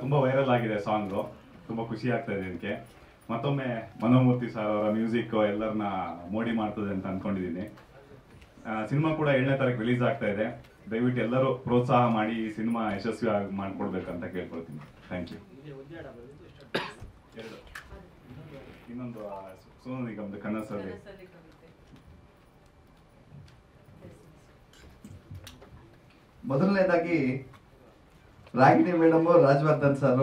ತುಂಬ ವೈರಲ್ ಆಗಿದೆ ಸಾಂಗು, ತುಂಬ ಖುಷಿ ಆಗ್ತಾ ಇದೆ ಇದಕ್ಕೆ. ಮತ್ತೊಮ್ಮೆ ಮನೋಮೂರ್ತಿ ಸರ್ ಅವರ ಮ್ಯೂಸಿಕ್ ಎಲ್ಲರನ್ನ ಮೋಡಿ ಮಾಡ್ತದೆ ಅಂತ ಅಂದ್ಕೊಂಡಿದ್ದೀನಿ. ಸಿನಿಮಾ ಕೂಡ 7ನೇ ತಾರೀಕು ರಿಲೀಸ್ ಆಗ್ತಾ ಇದೆ. ದಯವಿಟ್ಟು ಎಲ್ಲರೂ ಪ್ರೋತ್ಸಾಹ ಮಾಡಿ ಈ ಸಿನಿಮಾ ಯಶಸ್ವಿ ಮಾಡಿಕೊಡ್ಬೇಕಂತ ಕೇಳ್ಕೊಳ್ತೀನಿ. Thank you. ಇನ್ನೊಂದು ಸೋನು ನಿಗಮ್ದು ಕನಸಲ್ಲಿ. ಮೊದಲನೇದಾಗಿ ರಾಗಿಣಿ ಮೇಡಮ್, ರಾಜವರ್ಧನ್ ಸರ್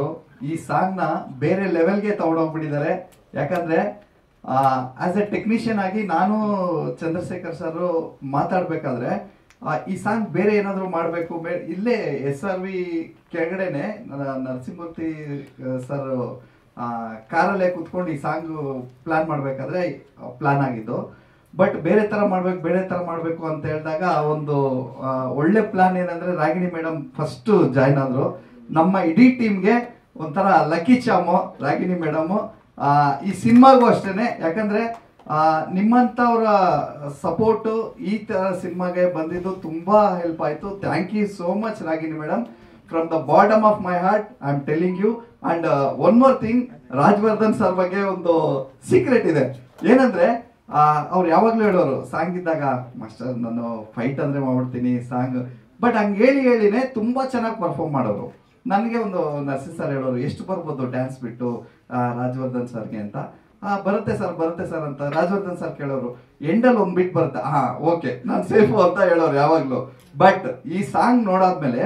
ಈ ಸಾಂಗ್ ನ ಬೇರೆ ಲೆವೆಲ್ಗೆ ತಗೊಂಡೋಗ್ಬಿಟ್ಟಿದ್ದಾರೆ. ಯಾಕಂದ್ರೆ ಆಸ್ ಎ ಟೆಕ್ನಿಷಿಯನ್ ಆಗಿ ನಾನು ಚಂದ್ರಶೇಖರ್ ಸರ್ ಮಾತಾಡ್ಬೇಕಾದ್ರೆ ಈ ಸಾಂಗ್ ಬೇರೆ ಏನಾದ್ರು ಮಾಡಬೇಕು, ಇಲ್ಲೇ SRV ಕೆಳಗಡೆನೆ ನರಸಿಂಹಮೂರ್ತಿ ಸರ್ ಕಾರಲ್ಲೇ ಕುತ್ಕೊಂಡು ಈ ಸಾಂಗ್ ಪ್ಲಾನ್ ಮಾಡ್ಬೇಕಾದ್ರೆ ಪ್ಲಾನ್ ಆಗಿದ್ದು. ಬಟ್ ಬೇರೆ ತರ ಮಾಡ್ಬೇಕು ಅಂತ ಹೇಳಿದಾಗ ಒಂದು ಒಳ್ಳೆ ಪ್ಲಾನ್ ಏನಂದ್ರೆ ರಾಗಿಣಿ ಮೇಡಮ್ ಫಸ್ಟ್ ಜಾಯ್ನ್ ಆದ್ರು. ನಮ್ಮ ಇಡೀ ಟೀಮ್ಗೆ ಒಂಥರ ಲಕ್ಕಿ ಚಾಮು ರಾಗಿಣಿ ಮೇಡಮ್. ಈ ಸಿನಿಮಾಗೂ ಅಷ್ಟೇನೆ, ಯಾಕಂದ್ರೆ ನಿಮ್ಮಂತವ್ರ ಸಪೋರ್ಟ್ ಈ ತರ ಸಿನಿಮಾಗೆ ಬಂದಿದ್ದು ತುಂಬಾ ಹೆಲ್ಪ್ ಆಯ್ತು. Thank you so much Ragini madam, from the bottom of my heart I am telling you. And one more thing, Rajavardhan sir ಬಗ್ಗೆ ಒಂದು ಸೀಕ್ರೆಟ್ ಇದೆ. ಏನಂದ್ರೆ ಅವ್ರು ಯಾವಾಗ್ಲೂ ಹೇಳೋರು ಸಾಂಗ್ ಇದ್ದಾಗ, ಮಾಸ್ಟರ್ ನಾನು ಫೈಟ್ ಅಂದ್ರೆ ಮಾಡ್ಬಿಡ್ತೀನಿ ಸಾಂಗ್, ಬಟ್ ಹಂಗೆ ಹೇಳಿನೇ ತುಂಬಾ ಚೆನ್ನಾಗಿ ಪರ್ಫಾರ್ಮ್ ಮಾಡೋರು. ನನಗೆ ಒಂದು ನರ್ಸಿಂಗ್ ಸರ್ ಹೇಳೋರು, ಎಷ್ಟು ಬರ್ಬೋದು ಡ್ಯಾನ್ಸ್ ಬಿಟ್ಟು ರಾಜವರ್ಧನ್ ಸರ್ಗೆ ಅಂತ. ಬರುತ್ತೆ ಸರ್ ಅಂತ ರಾಜವರ್ಧನ್ ಸರ್ ಕೇಳೋರು, ಎಂಡಲ್ಲಿ ಒಂದ್ ಬಿಟ್ ಬರುತ್ತೆ, ಓಕೆ ನಾನು ಸೇಫು ಅಂತ ಹೇಳೋರು ಯಾವಾಗ್ಲೂ. ಬಟ್ ಈ ಸಾಂಗ್ ನೋಡಾದ್ಮೇಲೆ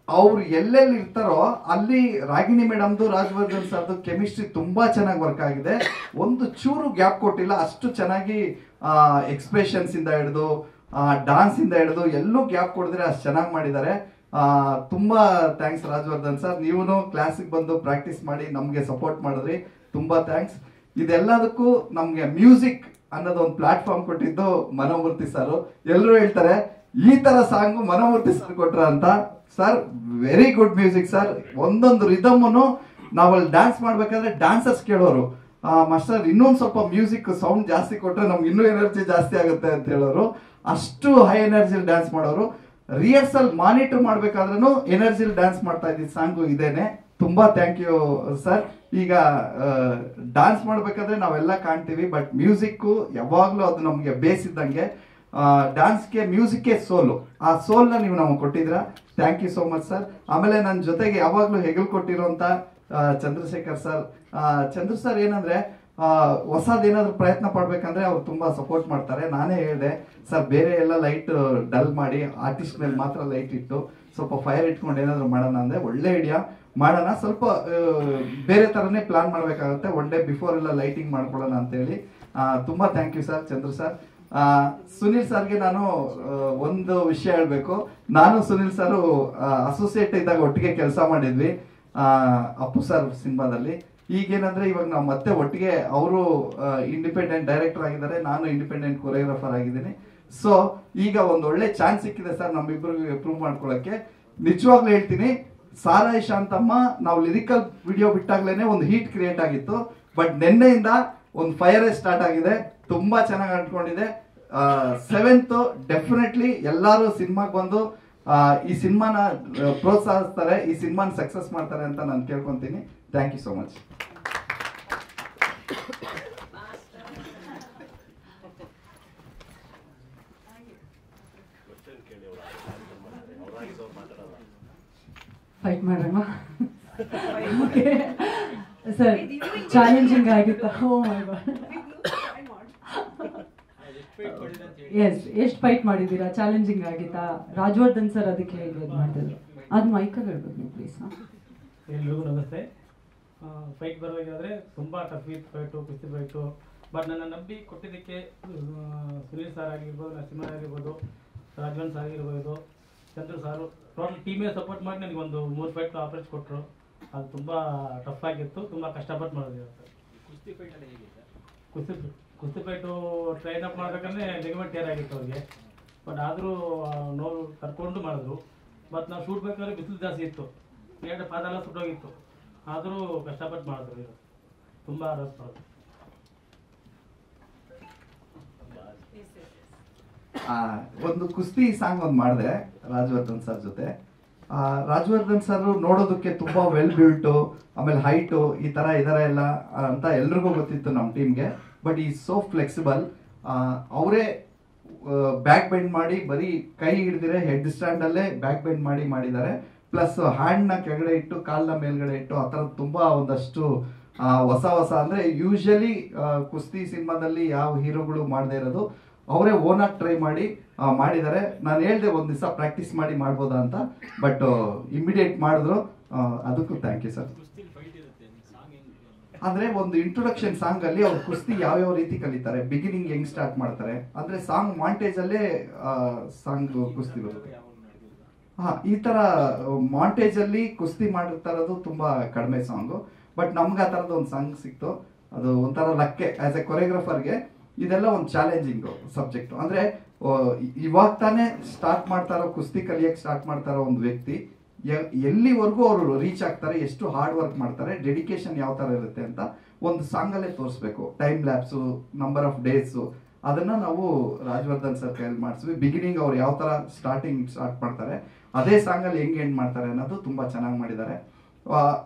ಅವ್ರು ಎಲ್ಲೆಲ್ಲಿ ಇರ್ತಾರೋ ಅಲ್ಲಿ ರಾಗಿಣಿ ಮೇಡಮ್ದು ರಾಜವರ್ಧನ್ ಸರ್ದು ಕೆಮಿಸ್ಟ್ರಿ ತುಂಬಾ ಚೆನ್ನಾಗಿ ವರ್ಕ್ ಆಗಿದೆ. ಒಂದು ಚೂರು ಗ್ಯಾಪ್ ಕೊಟ್ಟಿಲ್ಲ, ಅಷ್ಟು ಚೆನ್ನಾಗಿ ಎಕ್ಸ್ಪ್ರೆಷನ್ಸ್ ಇಂದ ಹಿಡಿದು ಡಾನ್ಸ್ ಇಂದ ಹಿಡಿದು ಎಲ್ಲೂ ಗ್ಯಾಪ್ ಕೊಡಿದ್ರೆ ಅಷ್ಟು ಚೆನ್ನಾಗಿ ಮಾಡಿದ್ದಾರೆ. ತುಂಬಾ ಥ್ಯಾಂಕ್ಸ್ ರಾಜವರ್ಧನ್ ಸರ್. ನೀವು ಕ್ಲಾಸಿಗೆ ಬಂದು ಪ್ರಾಕ್ಟೀಸ್ ಮಾಡಿ ನಮ್ಗೆ ಸಪೋರ್ಟ್ ಮಾಡಿದ್ರಿ, ತುಂಬಾ ಥ್ಯಾಂಕ್ಸ್. ಇದೆಲ್ಲದಕ್ಕೂ ನಮ್ಗೆ ಮ್ಯೂಸಿಕ್ ಅನ್ನೋದು ಒಂದು ಪ್ಲಾಟ್ಫಾರ್ಮ್ ಕೊಟ್ಟಿದ್ದು ಮನೋಮೂರ್ತಿ ಸರ್. ಎಲ್ಲರೂ ಹೇಳ್ತಾರೆ ಈ ತರ ಸಾಂಗು ಮನೋಮೂರ್ತಿ ಸರ್ ಕೊಟ್ರ ಅಂತ. Sir very good music sir. ಒಂದೊಂದು ರಿದಮ್ನು ನಾವಲ್ಲಿ ಡ್ಯಾನ್ಸ್ ಮಾಡ್ಬೇಕಾದ್ರೆ ಡಾನ್ಸರ್ಸ್ ಕೇಳೋರು, ಮಾಸ್ಟರ್ ಇನ್ನೊಂದು ಸ್ವಲ್ಪ ಮ್ಯೂಸಿಕ್ ಸೌಂಡ್ ಜಾಸ್ತಿ ಕೊಟ್ರೆ ನಮ್ಗೆ ಇನ್ನೂ ಎನರ್ಜಿ ಜಾಸ್ತಿ ಆಗುತ್ತೆ ಅಂತ ಹೇಳೋರು. ಅಷ್ಟು ಹೈ ಎನರ್ಜಿ ಡ್ಯಾನ್ಸ್ ಮಾಡೋರು. ರಿಹರ್ಸಲ್ ಮಾನಿಟರ್ ಮಾಡ್ಬೇಕಾದ್ರೂ ಎನರ್ಜಿಲ್ ಡ್ಯಾನ್ಸ್ ಮಾಡ್ತಾ ಇದ್ದಿದ್ದು ಸಾಂಗು ಇದೇನೆ. ತುಂಬಾ ಥ್ಯಾಂಕ್ ಯು ಸರ್. ಈಗ ಡ್ಯಾನ್ಸ್ ಮಾಡ್ಬೇಕಾದ್ರೆ ನಾವೆಲ್ಲ ಕಾಣ್ತೀವಿ, ಬಟ್ ಮ್ಯೂಸಿಕ್ ಯಾವಾಗ್ಲೂ ಅದು ನಮ್ಗೆ ಬೇಸ್ ಇದ್ದಂಗೆ. ಡ್ಯಾನ್ಸ್ಗೆ ಮ್ಯೂಸಿಕ್ಗೆ ಸೋಲು, ಆ ಸೋಲ್ನ ನೀವು ನಮಗೆ ಕೊಟ್ಟಿದ್ರ. Thank you so much sir. ಆಮೇಲೆ ನನ್ನ ಜೊತೆಗೆ ಯಾವಾಗ್ಲೂ ಹೆಗಲು ಕೊಟ್ಟಿರುವಂತ ಚಂದ್ರಶೇಖರ್ ಸರ್. ಚಂದ್ರ ಸರ್ ಏನಂದ್ರೆ ಹೊಸದೇನಾದ್ರು ಪ್ರಯತ್ನ ಪಡ್ಬೇಕಂದ್ರೆ ಅವ್ರು ತುಂಬಾ ಸಪೋರ್ಟ್ ಮಾಡ್ತಾರೆ. ನಾನೇ ಹೇಳಿದೆ ಸರ್ ಬೇರೆ ಎಲ್ಲ ಲೈಟ್ ಡಲ್ ಮಾಡಿ ಆರ್ಟಿಸ್ಟ್ ಮೇಲೆ ಮಾತ್ರ ಲೈಟ್ ಇಟ್ಟು ಸ್ವಲ್ಪ ಫೈರ್ ಇಟ್ಕೊಂಡು ಏನಾದ್ರು ಮಾಡೋಣ ಅಂದ್ರೆ ಒಳ್ಳೆ ಐಡಿಯಾ ಮಾಡೋಣ, ಸ್ವಲ್ಪ ಬೇರೆ ತರನೇ ಪ್ಲಾನ್ ಮಾಡ್ಬೇಕಾಗುತ್ತೆ, ಒನ್ ಡೇ ಬಿಫೋರ್ ಎಲ್ಲ ಲೈಟಿಂಗ್ ಮಾಡ್ಕೊಳ್ಳೋಣ ಅಂತ ಹೇಳಿ. ತುಂಬಾ thank you sir Chandra sir. Sunil ಸರ್ಗೆ ನಾನು ಒಂದು ವಿಷಯ ಹೇಳ್ಬೇಕು. ನಾನು ಸುನಿಲ್ ಸರ್ ಅಸೋಸಿಯೇಟ್ ಇದ್ದಾಗ ಒಟ್ಟಿಗೆ ಕೆಲಸ ಮಾಡಿದ್ವಿ ಅಪ್ಪು ಸರ್ ಸಿನಿಮಾದಲ್ಲಿ. ಈಗೇನಂದ್ರೆ ಇವಾಗ ನಾವು ಮತ್ತೆ ಒಟ್ಟಿಗೆ ಅವರು ಇಂಡಿಪೆಂಡೆಂಟ್ ಡೈರೆಕ್ಟರ್ ಆಗಿದ್ದಾರೆ, ನಾನು ಇಂಡಿಪೆಂಡೆಂಟ್ ಕೊರಿಯೋಗ್ರಾಫರ್ ಆಗಿದ್ದೀನಿ. ಸೊ ಈಗ ಒಂದು ಒಳ್ಳೆ ಚಾನ್ಸ್ ಸಿಕ್ಕಿದೆ ಸರ್ ನಮ್ಮಿಬ್ಬರಿಗೆ ಪ್ರೂವ್ ಮಾಡ್ಕೊಳಕ್ಕೆ. ನಿಜವಾಗ್ಲೂ ಹೇಳ್ತೀನಿ, ಸಾರಾಯಿ ಶಾಂತಮ್ಮ ನಾವು ಲಿರಿಕಲ್ ವಿಡಿಯೋ ಬಿಟ್ಟಾಗ್ಲೇನೆ ಒಂದು ಹೀಟ್ ಕ್ರಿಯೇಟ್ ಆಗಿತ್ತು, ಬಟ್ ನಿನ್ನೆಯಿಂದ ಒಂದು ಫೈರ್ ಸ್ಟಾರ್ಟ್ ಆಗಿದೆ. ತುಂಬಾ ಚೆನ್ನಾಗಿ ಅಂದ್ಕೊಂಡಿದೆ. 7th ಡೆಫಿನೆಟ್ಲಿ ಎಲ್ಲರೂ ಸಿನಿಮಾಗೆ ಬಂದು ಈ ಸಿನಿಮಾನ ಪ್ರೋತ್ಸಾಹಿಸ್ತಾರೆ, ಈ ಸಿನಿಮಾನ ಸಕ್ಸಸ್ ಮಾಡ್ತಾರೆ ಅಂತ ನಾನು ಕೇಳ್ಕೊಂತೀನಿ. Thank you so much. Fight ಮಾಡೋಣ ಸರ್. ಚಾಲೆಂಜಿಂಗ್ ಆಗಿತ್ತಾ? Oh my god. ಎಸ್, ಎಷ್ಟು ಫೈಟ್ ಮಾಡಿದ್ದೀರಾ? ಚಾಲೆಂಜಿಂಗ್ ಆಗಿತ್ತಾ? ರಾಜವರ್ಧನ್ ಸರ್ ಅದಕ್ಕೆ ಹೇಗೆ ಇದು ಮಾಡ್ತಿದ್ರು? ಅದು ಮೈಕಲ್ಲಿ ಹೇಳ್ಬೇಕು ನೀವು ಪ್ಲೀಸ್. ಎಲ್ರಿಗೂ ನಮಸ್ತೆ. ಫೈಟ್ ಬರಬೇಕಾದ್ರೆ ತುಂಬ ಟಫ್ ಇತ್ತು ಫೈಟು, ಕುಸ್ತಿ ಫೈಟು. ಬಟ್ ನನ್ನ ನಂಬಿ ಕೊಟ್ಟಿದ್ದಕ್ಕೆ ಸುನೀಲ್ ಸರ್ ಆಗಿರ್ಬೋದು, ನರಸಿಂಹ ಆಗಿರ್ಬೋದು, ರಾಜವನ್ ಸರ್ ಆಗಿರ್ಬೋದು, ಚಂದ್ರು ಸಾರು, ಟೋಟಲ್ ಟೀಮೇ ಸಪೋರ್ಟ್ ಮಾಡಿ ನನಗೆ ಒಂದು 3 ಫೈಟ್ ಆಪರೇಟ್ ಕೊಟ್ಟರು. ಅದು ತುಂಬ ಟಫ್ ಆಗಿತ್ತು, ತುಂಬ ಕಷ್ಟಪಟ್ಟು ಮಾಡಿದ್ದೀವಿ ಸರ್. ಕುಸ್ತಿ ಫೈಟಲ್ಲಿ ಹೇಗಿತ್ತು? ಕುಸ್ತಿ ಫೈಟು ಟ್ರೈನ್ ಅಪ್ ಮಾಡ್ಬೇಕಂದ್ರೆ ಲಿಗಮೆಂಟ್ ಟೇರ್ ಆಗಿತ್ತು ಅವ್ರಿಗೆ. ಬಟ್ ಆದರೂ ನೋವು ಕರ್ಕೊಂಡು ಮಾಡಿದ್ರು. ಬಟ್ ನಾವು ಶೂಟ್ ಬೇಕಾದ್ರೆ ಬಿಸಿಲು ಜಾಸ್ತಿ ಇತ್ತು, 2 ಪಾದೆಲ್ಲ ಸುಟ್ಟೋಗಿತ್ತು. ಆದರೂ ಕಷ್ಟಪಟ್ಟು ಮಾಡಿದ್ರು. ಇದು ತುಂಬ ರಸ್ ಮಾಡೋದು. ಒಂದು ಕುಸ್ತಿ ಸಾಂಗ್ ಒಂದು ಮಾಡಿದೆ ರಾಜವರ್ಧನ್ ಸರ್ ಜೊತೆ. ರಾಜವರ್ಧನ್ ಸರ್ ನೋಡೋದಕ್ಕೆ ತುಂಬಾ ವೆಲ್ ಬಿಲ್ಟು, ಆಮೇಲೆ ಹೈಟು, ಈ ತರ ಇದಾರೆ ಎಲ್ಲ ಅಂತ ಎಲ್ರಿಗೂ ಗೊತ್ತಿತ್ತು ನಮ್ಮ ಟೀಮ್ಗೆ. ಬಟ್ ಈ ಸೋ ಫ್ಲೆಕ್ಸಿಬಲ್. ಅವರೇ ಬ್ಯಾಕ್ ಬೆಂಡ್ ಮಾಡಿ, ಬರೀ ಕೈ ಹಿಡಿದಿರೆ ಹೆಡ್ ಸ್ಟ್ಯಾಂಡ್ ಅಲ್ಲೇ ಬ್ಯಾಕ್ ಬೆಂಡ್ ಮಾಡಿದ್ದಾರೆ. ಪ್ಲಸ್ ಹ್ಯಾಂಡ್ ನ ಕೆಳಗಡೆ ಇಟ್ಟು ಕಾಲ್ನ ಮೇಲ್ಗಡೆ ಇಟ್ಟು ಆ ಥರ ತುಂಬಾ ಒಂದಷ್ಟು ಹೊಸ ಅಂದ್ರೆ ಯೂಶಲಿ ಕುಸ್ತಿ ಸಿನಿಮಾದಲ್ಲಿ ಯಾವ ಹೀರೋಗಳು ಮಾಡದೇ ಇರೋದು ಅವರೇ ಓನಾಗಿ ಟ್ರೈ ಮಾಡಿದ್ದಾರೆ. ನಾನು ಹೇಳ್ದೆ ಒಂದ್ ದಿವಸ ಪ್ರಾಕ್ಟೀಸ್ ಮಾಡ್ಬೋದಾ ಅಂತ, ಬಟ್ ಇಮಿಡಿಯೇಟ್ ಮಾಡಿದ್ರು. ಅದಕ್ಕೂ ಥ್ಯಾಂಕ್ ಯು ಸರ್. ಅಂದ್ರೆ ಒಂದು ಇಂಟ್ರೊಡಕ್ಷನ್ ಸಾಂಗ್ ಅಲ್ಲಿ ಅವ್ರು ಕುಸ್ತಿ ಯಾವ ರೀತಿ ಕಲಿತಾರೆ, ಬಿಗಿನಿಂಗ್ ಹೆಂಗ್ ಸ್ಟಾರ್ಟ್ ಮಾಡ್ತಾರೆ ಅಂದ್ರೆ ಸಾಂಗ್ ಮಾಂಟೇಜ್ ಅಲ್ಲೇ ಸಾಂಗ್ ಕುಸ್ತಿ ಬರುತ್ತೆ. ಈ ತರ ಮಾಂಟೇಜ್ ಅಲ್ಲಿ ಕುಸ್ತಿ ಮಾಡಿರ್ತಾ ಇರೋದು ತುಂಬಾ ಕಡಿಮೆ ಸಾಂಗು. ಬಟ್ ನಮ್ಗೆ ಆ ತರದ ಒಂದು ಸಾಂಗ್ ಸಿಕ್ತು. ಅದು ಒಂಥರ ಲಕ್ಕೆ. ಆಸ್ ಎ ಕೊರಿಯೋಗ್ರಾಫರ್ಗೆ ಇದೆಲ್ಲ ಒಂದು ಚಾಲೆಂಜಿಂಗ್ ಸಬ್ಜೆಕ್ಟ್. ಅಂದ್ರೆ ಇವಾಗ ತಾನೇ ಸ್ಟಾರ್ಟ್ ಮಾಡ್ತಾರೋ, ಕುಸ್ತಿ ಕಲಿಯಕ್ಕೆ ಸ್ಟಾರ್ಟ್ ಮಾಡ್ತಾರೋ ಒಂದು ವ್ಯಕ್ತಿ ಎಲ್ಲಿವರೆಗೂ ಅವರು ರೀಚ್ ಆಗ್ತಾರೆ, ಎಷ್ಟು ಹಾರ್ಡ್ ವರ್ಕ್ ಮಾಡ್ತಾರೆ, ಡೆಡಿಕೇಶನ್ ಯಾವ ತರ ಇರುತ್ತೆ ಅಂತ ಒಂದು ಸಾಂಗ್ ಅಲ್ಲೇ ತೋರಿಸ್ಬೇಕು. Time lapse, number of days, ಅದನ್ನ ನಾವು ರಾಜವರ್ಧನ್ ಸರ್ ಕೈಯಲ್ಲಿ ಮಾಡಿಸ್ವಿ. ಬಿಗಿನಿಂಗ್ ಅವ್ರು ಯಾವ ತರ ಸ್ಟಾರ್ಟ್ ಮಾಡ್ತಾರೆ, ಅದೇ ಸಾಂಗ್ ಅಲ್ಲಿ ಹೆಂಗ್ ಎಂಡ್ ಮಾಡ್ತಾರೆ ಅನ್ನೋದು ತುಂಬಾ ಚೆನ್ನಾಗಿ ಮಾಡಿದ್ದಾರೆ.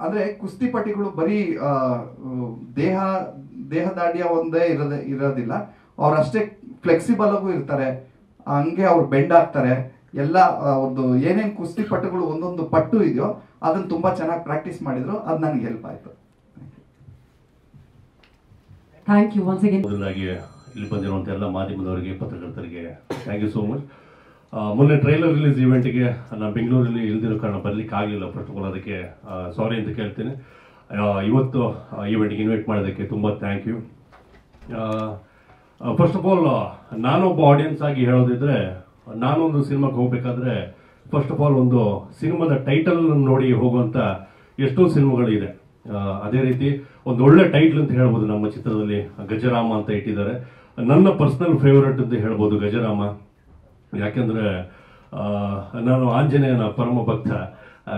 ಅಂದ್ರೆ ಕುಸ್ತಿಪಟಿಗಳು ಬರೀ ದೇಹದಾಢ್ಯ ಒಂದೇ ಇರೋದಿಲ್ಲ, ಅವ್ರಷ್ಟೇ ಫ್ಲೆಕ್ಸಿಬಲ್ ಆಗು ಇರ್ತಾರೆ. ಹಂಗೆ ಅವ್ರು ಬೆಂಡ್ ಆಗ್ತಾರೆ. ಎಲ್ಲ ಒಂದು ಏನೇನ್ ಕುಸ್ತಿಪಟುಗಳು ಒಂದೊಂದು ಪಟ್ಟು ಇದೆಯೋ ಅದನ್ನ ತುಂಬಾ ಚೆನ್ನಾಗಿ ಪ್ರಾಕ್ಟೀಸ್ ಮಾಡಿದ್ರು. ಅದು ನನಗೆ ಹೆಲ್ಪ್ ಆಯ್ತು. Thank you once again. ಮೊದಲಾಗಿ ಇಲ್ಲಿ ಬಂದಿರುವಂಥ ಎಲ್ಲ ಮಾಧ್ಯಮದವರಿಗೆ, ಪತ್ರಕರ್ತರಿಗೆ ಥ್ಯಾಂಕ್ ಯು ಸೋ ಮಚ್. ಮೊನ್ನೆ ಟ್ರೈಲರ್ ರಿಲೀಸ್ ಇವೆಂಟ್ಗೆ ನಾನು ಬೆಂಗಳೂರಲ್ಲಿ ಇಲ್ದಿರೋ ಕಾರಣ ಬರ್ಲಿಕ್ಕೆ ಆಗಲಿಲ್ಲ. ಫಸ್ಟ್ ಆಫ್ ಆಲ್ ಅದಕ್ಕೆ ಸಾರಿ ಅಂತ ಕೇಳ್ತೀನಿ. ಇವತ್ತು ಇವೆಂಟ್ಗೆ ಇನ್ವೈಟ್ ಮಾಡೋದಕ್ಕೆ ತುಂಬ thank you. First of all ನಾನೊಬ್ಬ ಆಡಿಯನ್ಸ್ ಆಗಿ ಹೇಳೋದಿದ್ರೆ, ನಾನೊಂದು ಸಿನಿಮಾಗೆ ಹೋಗ್ಬೇಕಾದ್ರೆ ಫಸ್ಟ್ ಆಫ್ ಆಲ್ ಒಂದು ಸಿನಿಮಾದ ಟೈಟಲ್ ನೋಡಿ ಹೋಗುವಂತ ಎಷ್ಟೋ ಸಿನಿಮಾಗಳಿದೆ. ಅದೇ ರೀತಿ ಒಂದು ಒಳ್ಳೆ ಟೈಟಲ್ ಅಂತ ಹೇಳ್ಬೋದು. ನಮ್ಮ ಚಿತ್ರದಲ್ಲಿ ಗಜರಾಮ ಅಂತ ಇಟ್ಟಿದ್ದಾರೆ. ನನ್ನ ಪರ್ಸನಲ್ ಫೇವರೇಟ್ ಅಂತ ಹೇಳ್ಬೋದು ಗಜರಾಮ. ಯಾಕೆಂದ್ರೆ ನಾನು ಆಂಜನೇಯನ ಪರಮ ಭಕ್ತ.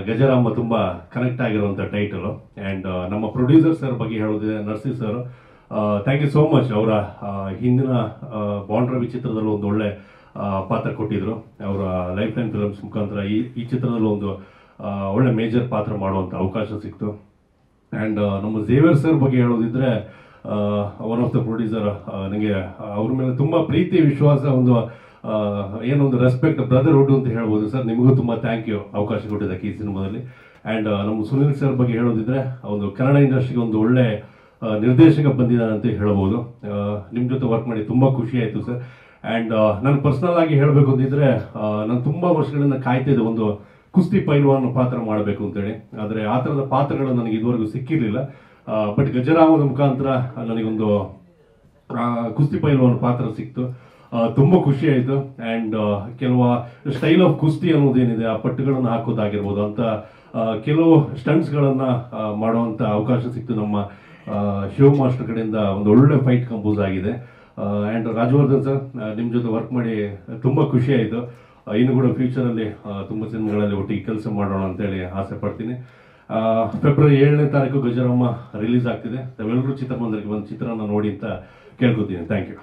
ಗಜರಾಮ ತುಂಬಾ ಕನೆಕ್ಟ್ ಆಗಿರುವಂತ ಟೈಟಲ್. ಅಂಡ್ ನಮ್ಮ ಪ್ರೊಡ್ಯೂಸರ್ ಸರ್ ಬಗ್ಗೆ ಹೇಳೋದಿದೆ, Narsi sir, thank you so much. ಅವರ ಹಿಂದಿನ ಬಾಂಡ್ ರವಿ ಚಿತ್ರದಲ್ಲಿ ಒಂದು ಒಳ್ಳೆ ಪಾತ್ರ ಕೊಟ್ಟಿದ್ರು. ಅವರ ಲೈಫ್ ಟೈಮ್ ಫಿಲ್ಮ್ಸ್ ಮುಖಾಂತರ ಈ ಚಿತ್ರದಲ್ಲಿ ಒಂದು ಒಳ್ಳೆ ಮೇಜರ್ ಪಾತ್ರ ಮಾಡುವಂತ ಅವಕಾಶ ಸಿಕ್ತು. ಅಂಡ್ ನಮ್ಮ ಝೇವಿಯರ್ ಸರ್ ಬಗ್ಗೆ ಹೇಳೋದಿದ್ರೆ, ಒನ್ ಆಫ್ ದ ಪ್ರೊಡ್ಯೂಸರ್, ನನಗೆ ಅವ್ರ ಮೇಲೆ ತುಂಬಾ ಪ್ರೀತಿ, ವಿಶ್ವಾಸ, ಒಂದು ಏನೊಂದು ರೆಸ್ಪೆಕ್ಟ್, ಬ್ರದರ್ಹುಡ್ ಅಂತ ಹೇಳ್ಬೋದು. ಸರ್ ನಿಮಗೂ ತುಂಬಾ ಥ್ಯಾಂಕ್ ಯು ಅವಕಾಶ ಕೊಟ್ಟಿದ್ದಕ್ಕೆ ಈ ಸಿನಿಮಾದಲ್ಲಿ. ಅಂಡ್ ನಮ್ಮ ಸುನಿಲ್ ಸರ್ ಬಗ್ಗೆ ಹೇಳೋದಿದ್ರೆ, ಒಂದು ಕನ್ನಡ ಇಂಡಸ್ಟ್ರಿಗೆ ಒಂದು ಒಳ್ಳೆ ನಿರ್ದೇಶಕ ಬಂದಿದ್ದಾನೆ ಅಂತ ಹೇಳ್ಬೋದು. ನಿಮ್ ಜೊತೆ ವರ್ಕ್ ಮಾಡಿ ತುಂಬಾ ಖುಷಿ ಆಯ್ತು ಸರ್. ಅಂಡ್ ನಾನು ಪರ್ಸನಲ್ ಆಗಿ ಹೇಳಬೇಕು ಅಂತಿದ್ರೆ, ನಾನು ತುಂಬಾ ವರ್ಷಗಳಿಂದ ಕಾಯ್ತಾ ಇದ್ದೆ ಒಂದು ಕುಸ್ತಿ ಪೈಲ್ವಾನ್ ಪಾತ್ರ ಮಾಡಬೇಕು ಅಂತೇಳಿ. ಆದ್ರೆ ಆ ತರದ ಪಾತ್ರಗಳು ನನಗೆ ಇದುವರೆಗೂ ಸಿಕ್ಕಿರ್ಲಿಲ್ಲ. ಬಟ್ ಗಜರಾಮದ ಮುಖಾಂತರ ನನಗೊಂದು ಕುಸ್ತಿ ಪೈಲ್ವಾನ್ ಪಾತ್ರ ಸಿಕ್ತು. ತುಂಬಾ ಖುಷಿ ಆಯ್ತು. ಅಂಡ್ ಕೆಲವು ಸ್ಟೈಲ್ ಆಫ್ ಕುಸ್ತಿ ಅನ್ನೋದೇನಿದೆ, ಆ ಪಟ್ಟುಗಳನ್ನು ಹಾಕೋದಾಗಿರ್ಬೋದು ಅಂತ ಕೆಲವು ಸ್ಟಂಟ್ಸ್ ಗಳನ್ನ ಮಾಡುವಂತ ಅವಕಾಶ ಸಿಕ್ತು. ನಮ್ಮ ಶಿವ ಮಾಸ್ಟರ್ ಕಡೆಯಿಂದ ಒಂದು ಒಳ್ಳೆ ಫೈಟ್ ಕಂಪೋಸ್ ಆಗಿದೆ. ಅಂಡ್ ರಾಜವರ್ಧನ್ ಸರ್, ನಿಮ್ ಜೊತೆ ವರ್ಕ್ ಮಾಡಿ ತುಂಬಾ ಖುಷಿ ಆಯ್ತು. ಇನ್ನು ಕೂಡ ಫ್ಯೂಚರ್ ಅಲ್ಲಿ ತುಂಬಾ ಸಿನಿಮಾಗಳಲ್ಲಿ ಒಟ್ಟಿಗೆ ಕೆಲಸ ಮಾಡೋಣ ಅಂತೇಳಿ ಆಸೆ ಪಡ್ತೀನಿ. ಫೆಬ್ರವರಿ 7ನೇ ತಾರೀಕು ಗಜರಾಮ ರಿಲೀಸ್ ಆಗ್ತಿದೆ. ತಾವೆಲ್ಲರೂ ಚಿತ್ರಮಂದಿರಕ್ಕೆ ಒಂದು ಚಿತ್ರನ ನೋಡಿ ಅಂತ ಕೇಳ್ಕೊತೀನಿ. Thank you.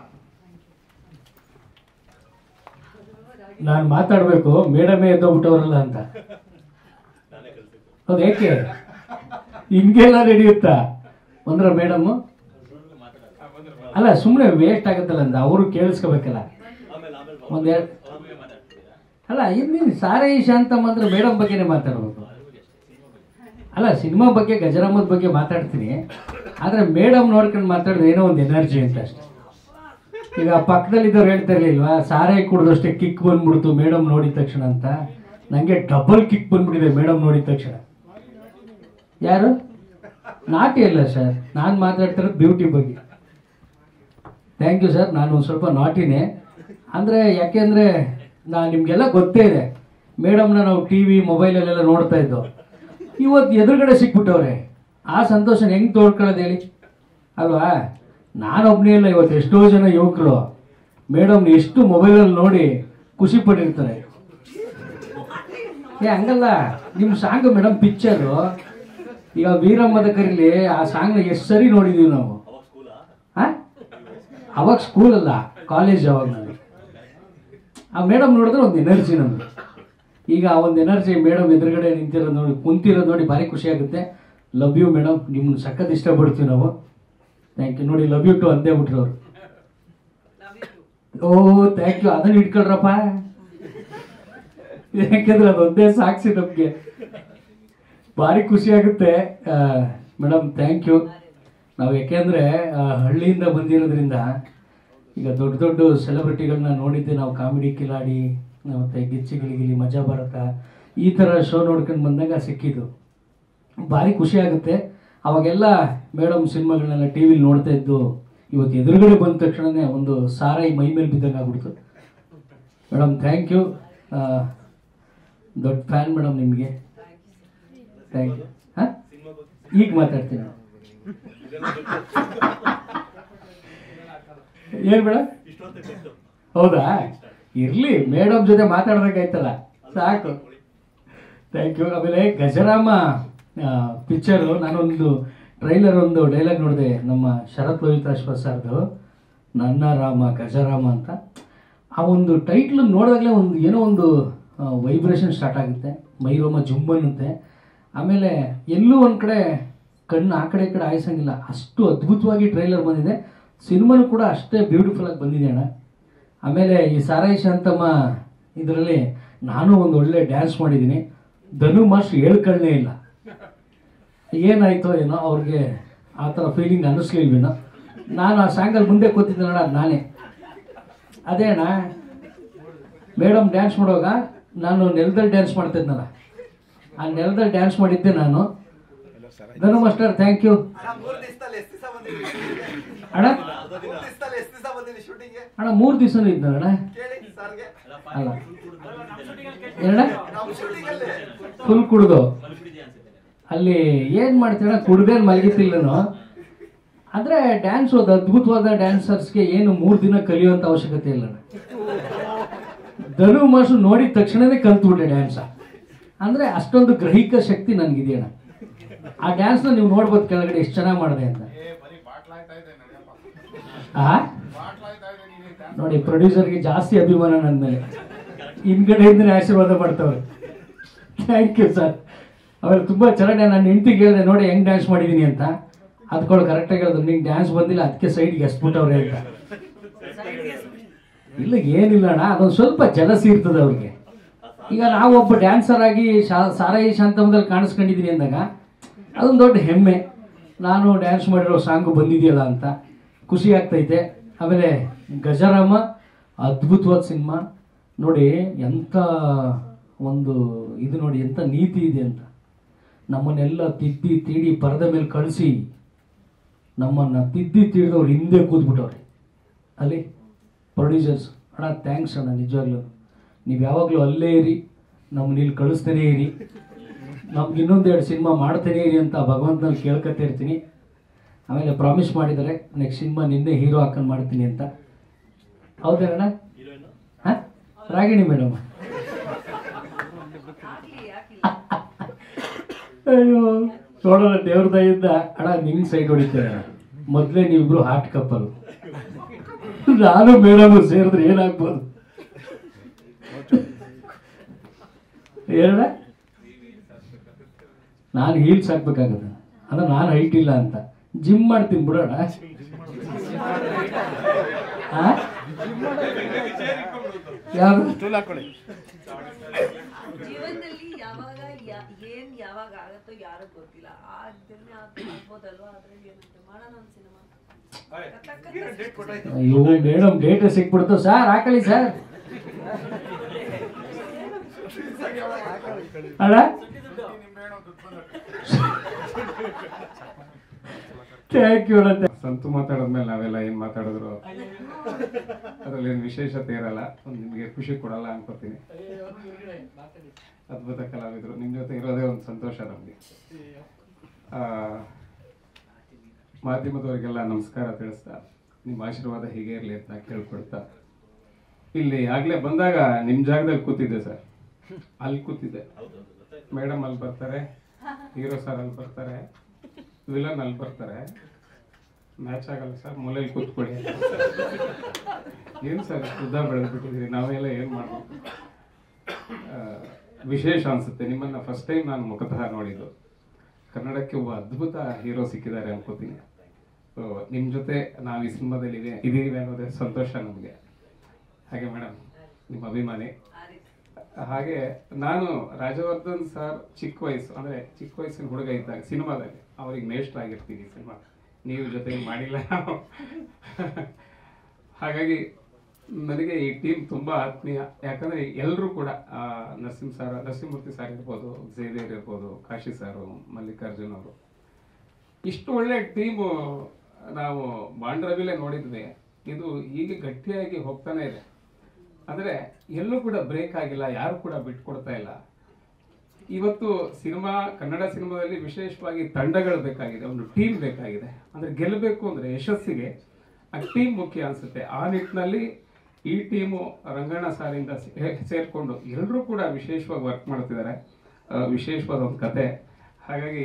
ನಾನು ಮಾತಾಡ್ಬೇಕು, ಮೇಡಮೇ ಎದ್ದೋಗ್ಬಿಟ್ಟವ್ರಲ್ಲ ಅಂತ. ಹೌದು, ಏಕೆ ಹಿಂಗೆಲ್ಲ ನಡೆಯುತ್ತಾ ಅಂದ್ರ ಮೇಡಮ್? ಅಲ್ಲ, ಸುಮ್ಮನೆ ವೇಸ್ಟ್ ಆಗತ್ತಲ್ಲ ಅಂತ ಅವರು ಕೇಳಿಸ್ಕೋಬೇಕಲ್ಲ. ಒಂದೆರಡು ಅಲ್ಲ, ಇನ್ನೇನು ಸಾರೈ ಶಾಂತಮ್ಮ ಅಂದ್ರೆ ಮೇಡಮ್ ಬಗ್ಗೆನೇ ಮಾತಾಡ್ಬೇಕು. ಅಲ್ಲ, ಸಿನಿಮಾ ಬಗ್ಗೆ, ಗಜರಾಮದ ಬಗ್ಗೆ ಮಾತಾಡ್ತೀನಿ, ಆದ್ರೆ ಮೇಡಮ್ ನೋಡ್ಕೊಂಡು ಮಾತಾಡೋದು ಏನೋ ಒಂದು ಎನರ್ಜಿ ಅಂತ ಅಷ್ಟೇ. ಈಗ ಪಕ್ಕದಲ್ಲಿದ್ದವ್ರು ಹೇಳ್ತಾ ಇರ್ಲಿಲ್ವಾ, ಸಾರಾಯಿ ಕುಡಿದಷ್ಟೇ ಕಿಕ್ ಬಂದ್ಬಿಡ್ತು ಮೇಡಮ್ ನೋಡಿದ ತಕ್ಷಣ ಅಂತ. ನಂಗೆ ಡಬಲ್ ಕಿಕ್ ಬಂದ್ಬಿಟ್ಟಿದೆ ಮೇಡಮ್ ನೋಡಿದ ತಕ್ಷಣ. ಯಾರು? ನಾಟಿ ಅಲ್ಲ ಸರ್, ನಾನು ಮಾತಾಡ್ತಿರೋದು ಬ್ಯೂಟಿ ಬಗ್ಗೆ. Thank you sir. ನಾನು ಒಂದು ಸ್ವಲ್ಪ ನಾಟಿನೇ. ಅಂದರೆ ಯಾಕೆಂದರೆ ನಿಮಗೆಲ್ಲ ಗೊತ್ತೇ ಇದೆ, ಮೇಡಮ್ನ ನಾವು ಟಿವಿ ಮೊಬೈಲಲ್ಲೆಲ್ಲ ನೋಡ್ತಾ ಇದ್ದೋ. ಇವತ್ತು ಎದುರುಗಡೆ ಸಿಕ್ಬಿಟ್ಟವ್ರೆ. ಆ ಸಂತೋಷನ ಹೆಂಗೆ ತೋಡ್ಕೊಳ್ಳೋದು ಹೇಳಿ ಅಲ್ವಾ? ನಾನೊಬ್ಬನೇ ಇಲ್ಲ, ಇವತ್ತು ಎಷ್ಟೋ ಜನ ಯುವಕರು ಮೇಡಮ್ನ ಎಷ್ಟು ಮೊಬೈಲಲ್ಲಿ ನೋಡಿ ಖುಷಿ ಪಟ್ಟಿರ್ತಾರೆ. ಹಂಗಲ್ಲ, ನಿಮ್ಮ ಸಾಂಗ್ ಮೇಡಮ್ ಪಿಕ್ಚರು ಈಗ ವೀರಮ್ಮದ ಕರೀಲಿ, ಆ ಸಾಂಗ್ನ ಎಷ್ಟು ಸರಿ ನೋಡಿದೀವಿ ನಾವು. ಅವಾಗ ಸ್ಕೂಲ್ ಅಲ್ಲ, ಕಾಲೇಜ್. ಅವಾಗ ನನಗೆ ಆ ಮೇಡಮ್ ನೋಡಿದ್ರೆ ಒಂದು ಎನರ್ಜಿ ನಮ್ಗೆ. ಈಗ ಆ ಒಂದು ಎನರ್ಜಿ ಮೇಡಮ್ ಎದುರುಗಡೆ ನಿಂತಿರೋದು ನೋಡಿ, ಕುಂತಿರೋದು ನೋಡಿ ಭಾರಿ ಖುಷಿ ಆಗುತ್ತೆ. ಲವ್ ಯು ಮೇಡಮ್, ನಿಮ್ಗೆ ಸಖತ್ ಇಷ್ಟಪಡ್ತೀವಿ ನಾವು. Thank you. ನೋಡಿ ಲವ್ ಯು ಟು ಅಂದೇ ಬಿಟ್ರು ಅವರು. ಓ ಥ್ಯಾಂಕ್ ಯು, ಅದನ್ನ ಇಟ್ಕೊಳ್ರಪ್ಪ, ಯಾಕೆಂದ್ರೆ ಅದೊಂದೇ ಸಾಕ್ಷಿ ನಮಗೆ. ಭಾರಿ ಖುಷಿ ಆಗುತ್ತೆ ಮೇಡಮ್, ಥ್ಯಾಂಕ್ ಯು. ನಾವು ಯಾಕೆಂದ್ರೆ ಹಳ್ಳಿಯಿಂದ ಬಂದಿರೋದ್ರಿಂದ ಈಗ ದೊಡ್ಡ ದೊಡ್ಡ ಸೆಲೆಬ್ರಿಟಿಗಳನ್ನ ನೋಡಿದ್ದೆ ನಾವು. ಕಾಮಿಡಿ ಕಿಲಾಡಿ ಮತ್ತೆ ಗಿಚ್ಚಿ ಗಿಲಿಗಿಲಿ, ಮಜಾ ಭಾರತ, ಈ ಥರ ಶೋ ನೋಡ್ಕೊಂಡು ಬಂದಾಗ ಸಿಕ್ಕಿದ್ದು ಭಾರಿ ಖುಷಿ ಆಗುತ್ತೆ. ಅವಾಗೆಲ್ಲ ಮೇಡಮ್ ಸಿನಿಮಾಗಳನ್ನೆಲ್ಲ ಟಿ ವಿಲಿ ನೋಡ್ತಾ ಇದ್ದು, ಇವತ್ತು ಎದುರುಗಡೆ ಬಂದ ತಕ್ಷಣನೇ ಒಂದು ಸಾರಾಯಿ ಮೈ ಮೇಲೆ ಬಿದ್ದಂಗೆ ಆಗ್ಬಿಡ್ತು. ಮೇಡಮ್ ಥ್ಯಾಂಕ್ ಯು, ದೊಡ್ಡ ಫ್ಯಾನ್ ಮೇಡಮ್ ನಿಮಗೆ. Thank you. ಹಾಂ, ಈಗ ಮಾತಾಡ್ತೀನಿ. ಏನ್ ಮೇಡಮ್? ಹೌದಾ, ಇರ್ಲಿ, ಮೇಡಮ್ ಜೊತೆ ಮಾತಾಡ್ಬೇಕಾಯ್ತಲ್ಲ, ಸಾಕು. Thank you. ಆಮೇಲೆ ಗಜರಾಮ ಪಿಕ್ಚರು, ನಾನೊಂದು ಟ್ರೈಲರ್ ಒಂದು ಡೈಲಾಗ್ ನೋಡಿದೆ ನಮ್ಮ ಶರತ್ ಲೋಹಿತಾಶ್ವ ಸರ್ದು, ನನ್ನ ರಾಮ ಗಜರಾಮ ಅಂತ. ಆ ಒಂದು ಟೈಟ್ಲ್ ನೋಡಿದಾಗಲೇ ಒಂದು ಏನೋ ಒಂದು ವೈಬ್ರೇಷನ್ ಸ್ಟಾರ್ಟ್ ಆಗುತ್ತೆ, ಮೈರೋಮ ಜುಮ್ ಅನ್ನುತ್ತೆ. ಆಮೇಲೆ ಎಲ್ಲೂ ಒಂದು ಕಡೆ ಕಣ್ಣು ಆ ಕಡೆ ಈ ಕಡೆ ಆಯಿಸಂಗಿಲ್ಲ, ಅಷ್ಟು ಅದ್ಭುತವಾಗಿ ಟ್ರೈಲರ್ ಬಂದಿದೆ. ಸಿನಿಮಾನು ಕೂಡ ಅಷ್ಟೇ ಬ್ಯೂಟಿಫುಲ್ ಆಗಿ ಬಂದಿದೆ ಅಣ್ಣ. ಆಮೇಲೆ ಈ ಸಾರಾಯಿ ಶಾಂತಮ್ಮ ಇದರಲ್ಲಿ ನಾನು ಒಂದು ಒಳ್ಳೆ ಡ್ಯಾನ್ಸ್ ಮಾಡಿದ್ದೀನಿ. ಧನು ಮಾಸ್ಟರ್ ಹೇಳ್ಕೊಳ್ಳೇ ಇಲ್ಲ, ಏನಾಯ್ತೋ ಏನೋ ಅವ್ರಿಗೆ ಆ ಥರ ಫೀಲಿಂಗ್ ಅನ್ನಿಸ್ಲಿಲ್ವೇನೋ. ನಾನು ಆ ಸಾಂಗಲ್ಲಿ ಮುಂದೆ ಕೂತಿದ್ದೆ ನಾನೇ. ಅದೇ ಅಣ್ಣ, ಮೇಡಮ್ ಡ್ಯಾನ್ಸ್ ಮಾಡುವಾಗ ನಾನು ನೆಲದಲ್ಲಿ ಡ್ಯಾನ್ಸ್ ಮಾಡ್ತಿದ್ನಲ್ಲ, ಆ ನೆಲದಲ್ಲಿ ಡ್ಯಾನ್ಸ್ ಮಾಡಿದ್ದೆ ನಾನು. ಧನು ಮಾಸ್ಟರ್ ಥ್ಯಾಂಕ್ ಯು ಅಣ್ಣ. ಅಣ್ಣ 3 ದಿವಸನೂ ಇದ್ನಣ್ಣ. ಅಲ್ಲ ಏನಣ್ಣ, ಫುಲ್ ಕುಡ್ದು ಅಲ್ಲಿ ಏನ್ ಮಾಡ್ತೀರ, ಕುಡ್ದೇನು ಮಲಗಿತ್ತಿಲ್ಲನು. ಅಂದ್ರೆ ಡ್ಯಾನ್ಸ್, ಅದು ಅದ್ಭುತವಾದ ಡ್ಯಾನ್ಸರ್ಸ್ಗೆ ಏನು 3 ದಿನ ಕಲಿಯುವಂತ ಅವಶ್ಯಕತೆ ಇಲ್ಲ. ಧನು ಮಾಸ್ಟರ್ ನೋಡಿದ ತಕ್ಷಣನೇ ಕಲ್ತ್ಬಿಟ್ಟೆ ಡ್ಯಾನ್ಸ್. ಅಂದ್ರೆ ಅಷ್ಟೊಂದು ಗ್ರಹಿಕ ಶಕ್ತಿ ನನ್ಗಿದೆಯಣ್ಣ. ಆ ಡ್ಯಾನ್ಸ್ ನ ನೀವು ನೋಡ್ಬೋದು ಕೆಳಗಡೆ ಎಷ್ಟು ಚೆನ್ನಾಗಿ ಮಾಡಿದೆ ಅಂತ. ನೋಡಿ, ಪ್ರೊಡ್ಯೂಸರ್ಗೆ ಜಾಸ್ತಿ ಅಭಿಮಾನ ನನ್ನ ಮೇಲೆ, ಹಿಂದ್ಗಡೆಯಿಂದನೇ ಆಶೀರ್ವಾದ ಮಾಡ್ತವ್ರೆ. Thank you sir. ಆಮೇಲೆ ತುಂಬಾ ಚೆನ್ನಾಗಿ ನಾನು ಹೆಂಡತಿಗೆ ಹೇಳಿದೆ, ನೋಡಿ ಹೆಂಗ್ ಡ್ಯಾನ್ಸ್ ಮಾಡಿದೀನಿ ಅಂತ. ಅದಕ್ಕೊಳ್ಳು ಕರೆಕ್ಟಾಗಿ ಹೇಳಿದ್ರು, ನಿಂಗೆ ಡ್ಯಾನ್ಸ್ ಬಂದಿಲ್ಲ ಅದಕ್ಕೆ ಸೈಡ್ಗೆ ಎಸ್ಬಿಟ್ಟವ್ರೆ ಅಂತ. ಇಲ್ಲ ಏನಿಲ್ಲ ಅಣ್ಣ, ಅದೊಂದು ಸ್ವಲ್ಪ ಜಲಸಿ ಇರ್ತದೆ ಅವ್ರಿಗೆ. ಈಗ ನಾವೊಬ್ಬ ಡ್ಯಾನ್ಸರ್ ಆಗಿ ಸಾರಾಯಿ ಶಾಂತಮದಲ್ಲಿ ಕಾಣಿಸ್ಕೊಂಡಿದ್ದೀನಿ ಅಂದಾಗ ಅದೊಂದು ದೊಡ್ಡ ಹೆಮ್ಮೆ. ನಾನು ಡ್ಯಾನ್ಸ್ ಮಾಡಿರೋ ಸಾಂಗು ಬಂದಿದೆಯಲ್ಲ ಅಂತ ಖುಷಿ ಆಗ್ತೈತೆ. ಆಮೇಲೆ ಗಜರಾಮ ಅದ್ಭುತವಾದ ಸಿನಿಮಾ ನೋಡಿ, ಎಂಥ ಒಂದು ಇದು ನೋಡಿ, ಎಂಥ ನೀತಿ ಇದೆ ಅಂತ. ನಮ್ಮನ್ನೆಲ್ಲ ತಿದ್ದಿ ತೀಡಿ ಪರದ ಮೇಲೆ ಕಳಿಸಿ ನಮ್ಮನ್ನು ತಿದ್ದಿ ತೀಡಿದವ್ರು ಹಿಂದೆ ಕೂತ್ಬಿಟ್ಟವ್ರೆ ಅಲ್ಲಿ ಪ್ರೊಡ್ಯೂಸರ್ಸ್. ಅಣ್ಣ ಥ್ಯಾಂಕ್ಸ್ ಅಣ್ಣ, ನಿಜವಾಗ್ಲೂ ನೀವು ಯಾವಾಗಲೂ ಅಲ್ಲೇ ಇರಿ, ನಮ್ಮನ್ನ ಇಲ್ಲಿ ಕಳಿಸ್ತೇನೆ ಇರಿ, ನಮ್ಗೆ ಇನ್ನೊಂದೆರಡು ಸಿನಿಮಾ ಮಾಡ್ತೇನೆ ಇರಿ ಅಂತ ಭಗವಂತನಲ್ಲಿ ಕೇಳ್ಕೊತಾ ಇರ್ತೀನಿ. ಆಮೇಲೆ ಪ್ರಾಮಿಸ್ ಮಾಡಿದ್ದಾರೆ ನೆಕ್ಸ್ಟ್ ಸಿನಿಮಾ ನಿನ್ನೆ ಹೀರೋ ಹಾಕೊಂಡು ಮಾಡ್ತೀನಿ ಅಂತ. ಹೌದೇನಣ್ಣ? ಹಾಂ, ರಾಗಿಣಿ ಮೇಡಮ್. ಅಯ್ಯೋ ನೋಡೋಣ, ದೇವ್ರ ದಯಿಂದ ಅಣ್ಣ ನಿಂಗೆ ಸೈಡ್ ಹೊಡಿತೇನೆ. ಮೊದಲೇ ನೀವಿಬ್ರು ಹಾರ್ಟ್ ಕಪ್ಪಲ್, ನಾನು ಮೇಡಮ್ ಸೇರಿದ್ರೆ ಏನಾಗ್ಬೋದು ಹೇಳ. ನಾನು ಹೀಲ್ಸ್ ಹಾಕ್ಬೇಕಾಗತ್ತ ಅಂದ್ರೆ ನಾನು ಹೈಟ್ ಇಲ್ಲ ಅಂತ ಜಿಮ್ ಮಾಡ್ತೀನಿ ಬಿಡೋಣ. ಯಾರು ಜೀವನದಲ್ಲಿ ಯಾವಾಗ ಏನ್ ಯಾವಾಗ ಆಗತ್ತೋ ಯಾರು ಗೊತ್ತಿಲ್ಲ. ಆಗ್ದೇನೆ ಆಗ್ಬೋದಲ್ವಾ, ಅದ್ರಲ್ಲಿ ಏನಂತೆ ಮಾಡೋಣ ಒಂದು ಸಿನಿಮಾ. ಅಯ್ಯೋ ಮೇಡಮ್ ಡೇಟ್ ಸಿಕ್ಬಿಡ್ತು ಸರ್, ಹಾಕೊಳ್ಳಿ ಸರ್. ಅಣ್ಣ ಥ್ಯಾಂಕ್ ಯು ಅಣ್ಣ. ಸಂತು ಮಾತಾಡಿದ್ಮೇಲೆ ನಾವೆಲ್ಲ ಏನ್ ಮಾತಾಡಿದ್ರು ಅದ್ರಲ್ಲಿ ಏನು ವಿಶೇಷತೆ ಇರಲ್ಲ, ನಿಮ್ಗೆ ಖುಷಿ ಕೊಡಲ್ಲ ಅನ್ಕೋತೀನಿ. ಅದ್ಭುತ ಕಲಾವಿದರು, ನಿಮ್ ಜೊತೆ ಇರೋದೇ ಒಂದು ಸಂತೋಷ ನಮ್ಗೆ. ಮಾಧ್ಯಮದವರಿಗೆಲ್ಲ ನಮಸ್ಕಾರ ತಿಳಿಸ್ತಾ, ನಿಮ್ಮ ಆಶೀರ್ವಾದ ಹೀಗೆ ಇರಲಿ ಅಂತ ಕೇಳ್ಕೊಡ್ತಾ, ಇಲ್ಲಿ ಆಗ್ಲೇ ಬಂದಾಗ ನಿಮ್ ಜಾಗದಲ್ಲಿ ಕೂತಿದ್ದೆ ಸರ್, ಅಲ್ಲಿ ಕೂತಿದ್ದೆ. ಮೇಡಮ್ ಅಲ್ಲಿ ಬರ್ತಾರೆ, ಹೀರೋ ಸರ್ ಅಲ್ಲಿ ಬರ್ತಾರೆ, ವಿಲನ್ ಅಲ್ಲಿ ಬರ್ತಾರೆ, ಮ್ಯಾಚ್ ಆಗಲ್ಲ ಸರ್, ಮೂಲೆಯಲ್ಲಿ ಕೂತ್ಕೊಳ್ಳಿ. ಏನು ಸರ್ ಉದ್ದ ಬೆಳೆದ್ಬಿಟ್ಟಿದ್ರಿ, ನಾವೆಲ್ಲ ಏನು ಮಾಡ್ಬೇಕು. ವಿಶೇಷ ಅನಿಸುತ್ತೆ. ನಿಮ್ಮನ್ನು ಫಸ್ಟ್ ಟೈಮ್ ನಾನು ಮುಖತಃ ನೋಡಿದ್ದು. ಕನ್ನಡಕ್ಕೆ ಒಬ್ಬ ಅದ್ಭುತ ಹೀರೋ ಸಿಕ್ಕಿದ್ದಾರೆ ಅನ್ಕೋತೀನಿ. ಸೊ ನಿಮ್ಮ ಜೊತೆ ನಾವು ಈ ಸಿನಿಮಾದಲ್ಲಿ ಇದೀವಿ ಅನ್ನೋದೇ ಸಂತೋಷ ನಮಗೆ. ಹಾಗೆ ಮೇಡಮ್ ನಿಮ್ಮ ಅಭಿಮಾನಿ. ಹಾಗೆ ನಾನು ರಾಜವರ್ಧನ್ ಸರ್ ಚಿಕ್ಕ ವಯಸ್ಸಿನ ಹುಡುಗ ಇದ್ದಾಗ ಸಿನಿಮಾದಲ್ಲಿ ಅವ್ರಿಗೆ ಮೇಷ್ಟ್ರಾಗಿರ್ತೀನಿ ಸಿನಿಮಾ. ನೀವು ಜೊತೆ ಮಾಡಿಲ್ಲ ನಾವು. ಹಾಗಾಗಿ ನನಗೆ ಈ ಟೀಮ್ ತುಂಬಾ ಆತ್ಮೀಯ. ಯಾಕಂದ್ರೆ ಎಲ್ಲರೂ ಕೂಡ ನರಸಿಂಹಮೂರ್ತಿ ಸರ್ ಇರ್ಬೋದು, ಝೇವಿಯರ್ ಇರ್ಬೋದು, ಕಾಶಿ ಸಾರು, ಮಲ್ಲಿಕಾರ್ಜುನ್ ಅವರು, ಇಷ್ಟು ಒಳ್ಳೆ ಟೀಮು ನಾವು ಬಾಂಡ್ರವಿಲೇ ನೋಡಿದ್ವಿ. ಇದು ಹೀಗೆ ಗಟ್ಟಿಯಾಗಿ ಹೋಗ್ತಾನೆ ಇದೆ. ಅಂದ್ರೆ ಎಲ್ಲೂ ಕೂಡ ಬ್ರೇಕ್ ಆಗಿಲ್ಲ, ಯಾರು ಕೂಡ ಬಿಟ್ಕೊಡ್ತಾ ಇಲ್ಲ. ಇವತ್ತು ಕನ್ನಡ ಸಿನಿಮಾದಲ್ಲಿ ವಿಶೇಷವಾಗಿ ತಂಡಗಳು ಬೇಕಾಗಿದೆ, ಒಂದು ಟೀಮ್ ಬೇಕಾಗಿದೆ. ಅಂದ್ರೆ ಗೆಲ್ಲಬೇಕು ಅಂದ್ರೆ ಯಶಸ್ಸಿಗೆ ಆ ಟೀಮ್ ಮುಖ್ಯ ಅನ್ಸುತ್ತೆ. ಆ ನಿಟ್ಟಿನಲ್ಲಿ ಈ ಟೀಮು ರಂಗಣ್ಣ ಸಾರಿಂದ ಸೇರ್ಕೊಂಡು ಎಲ್ಲರೂ ಕೂಡ ವಿಶೇಷವಾಗಿ ವರ್ಕ್ ಮಾಡ್ತಿದ್ದಾರೆ. ವಿಶೇಷವಾದ ಒಂದು ಕತೆ. ಹಾಗಾಗಿ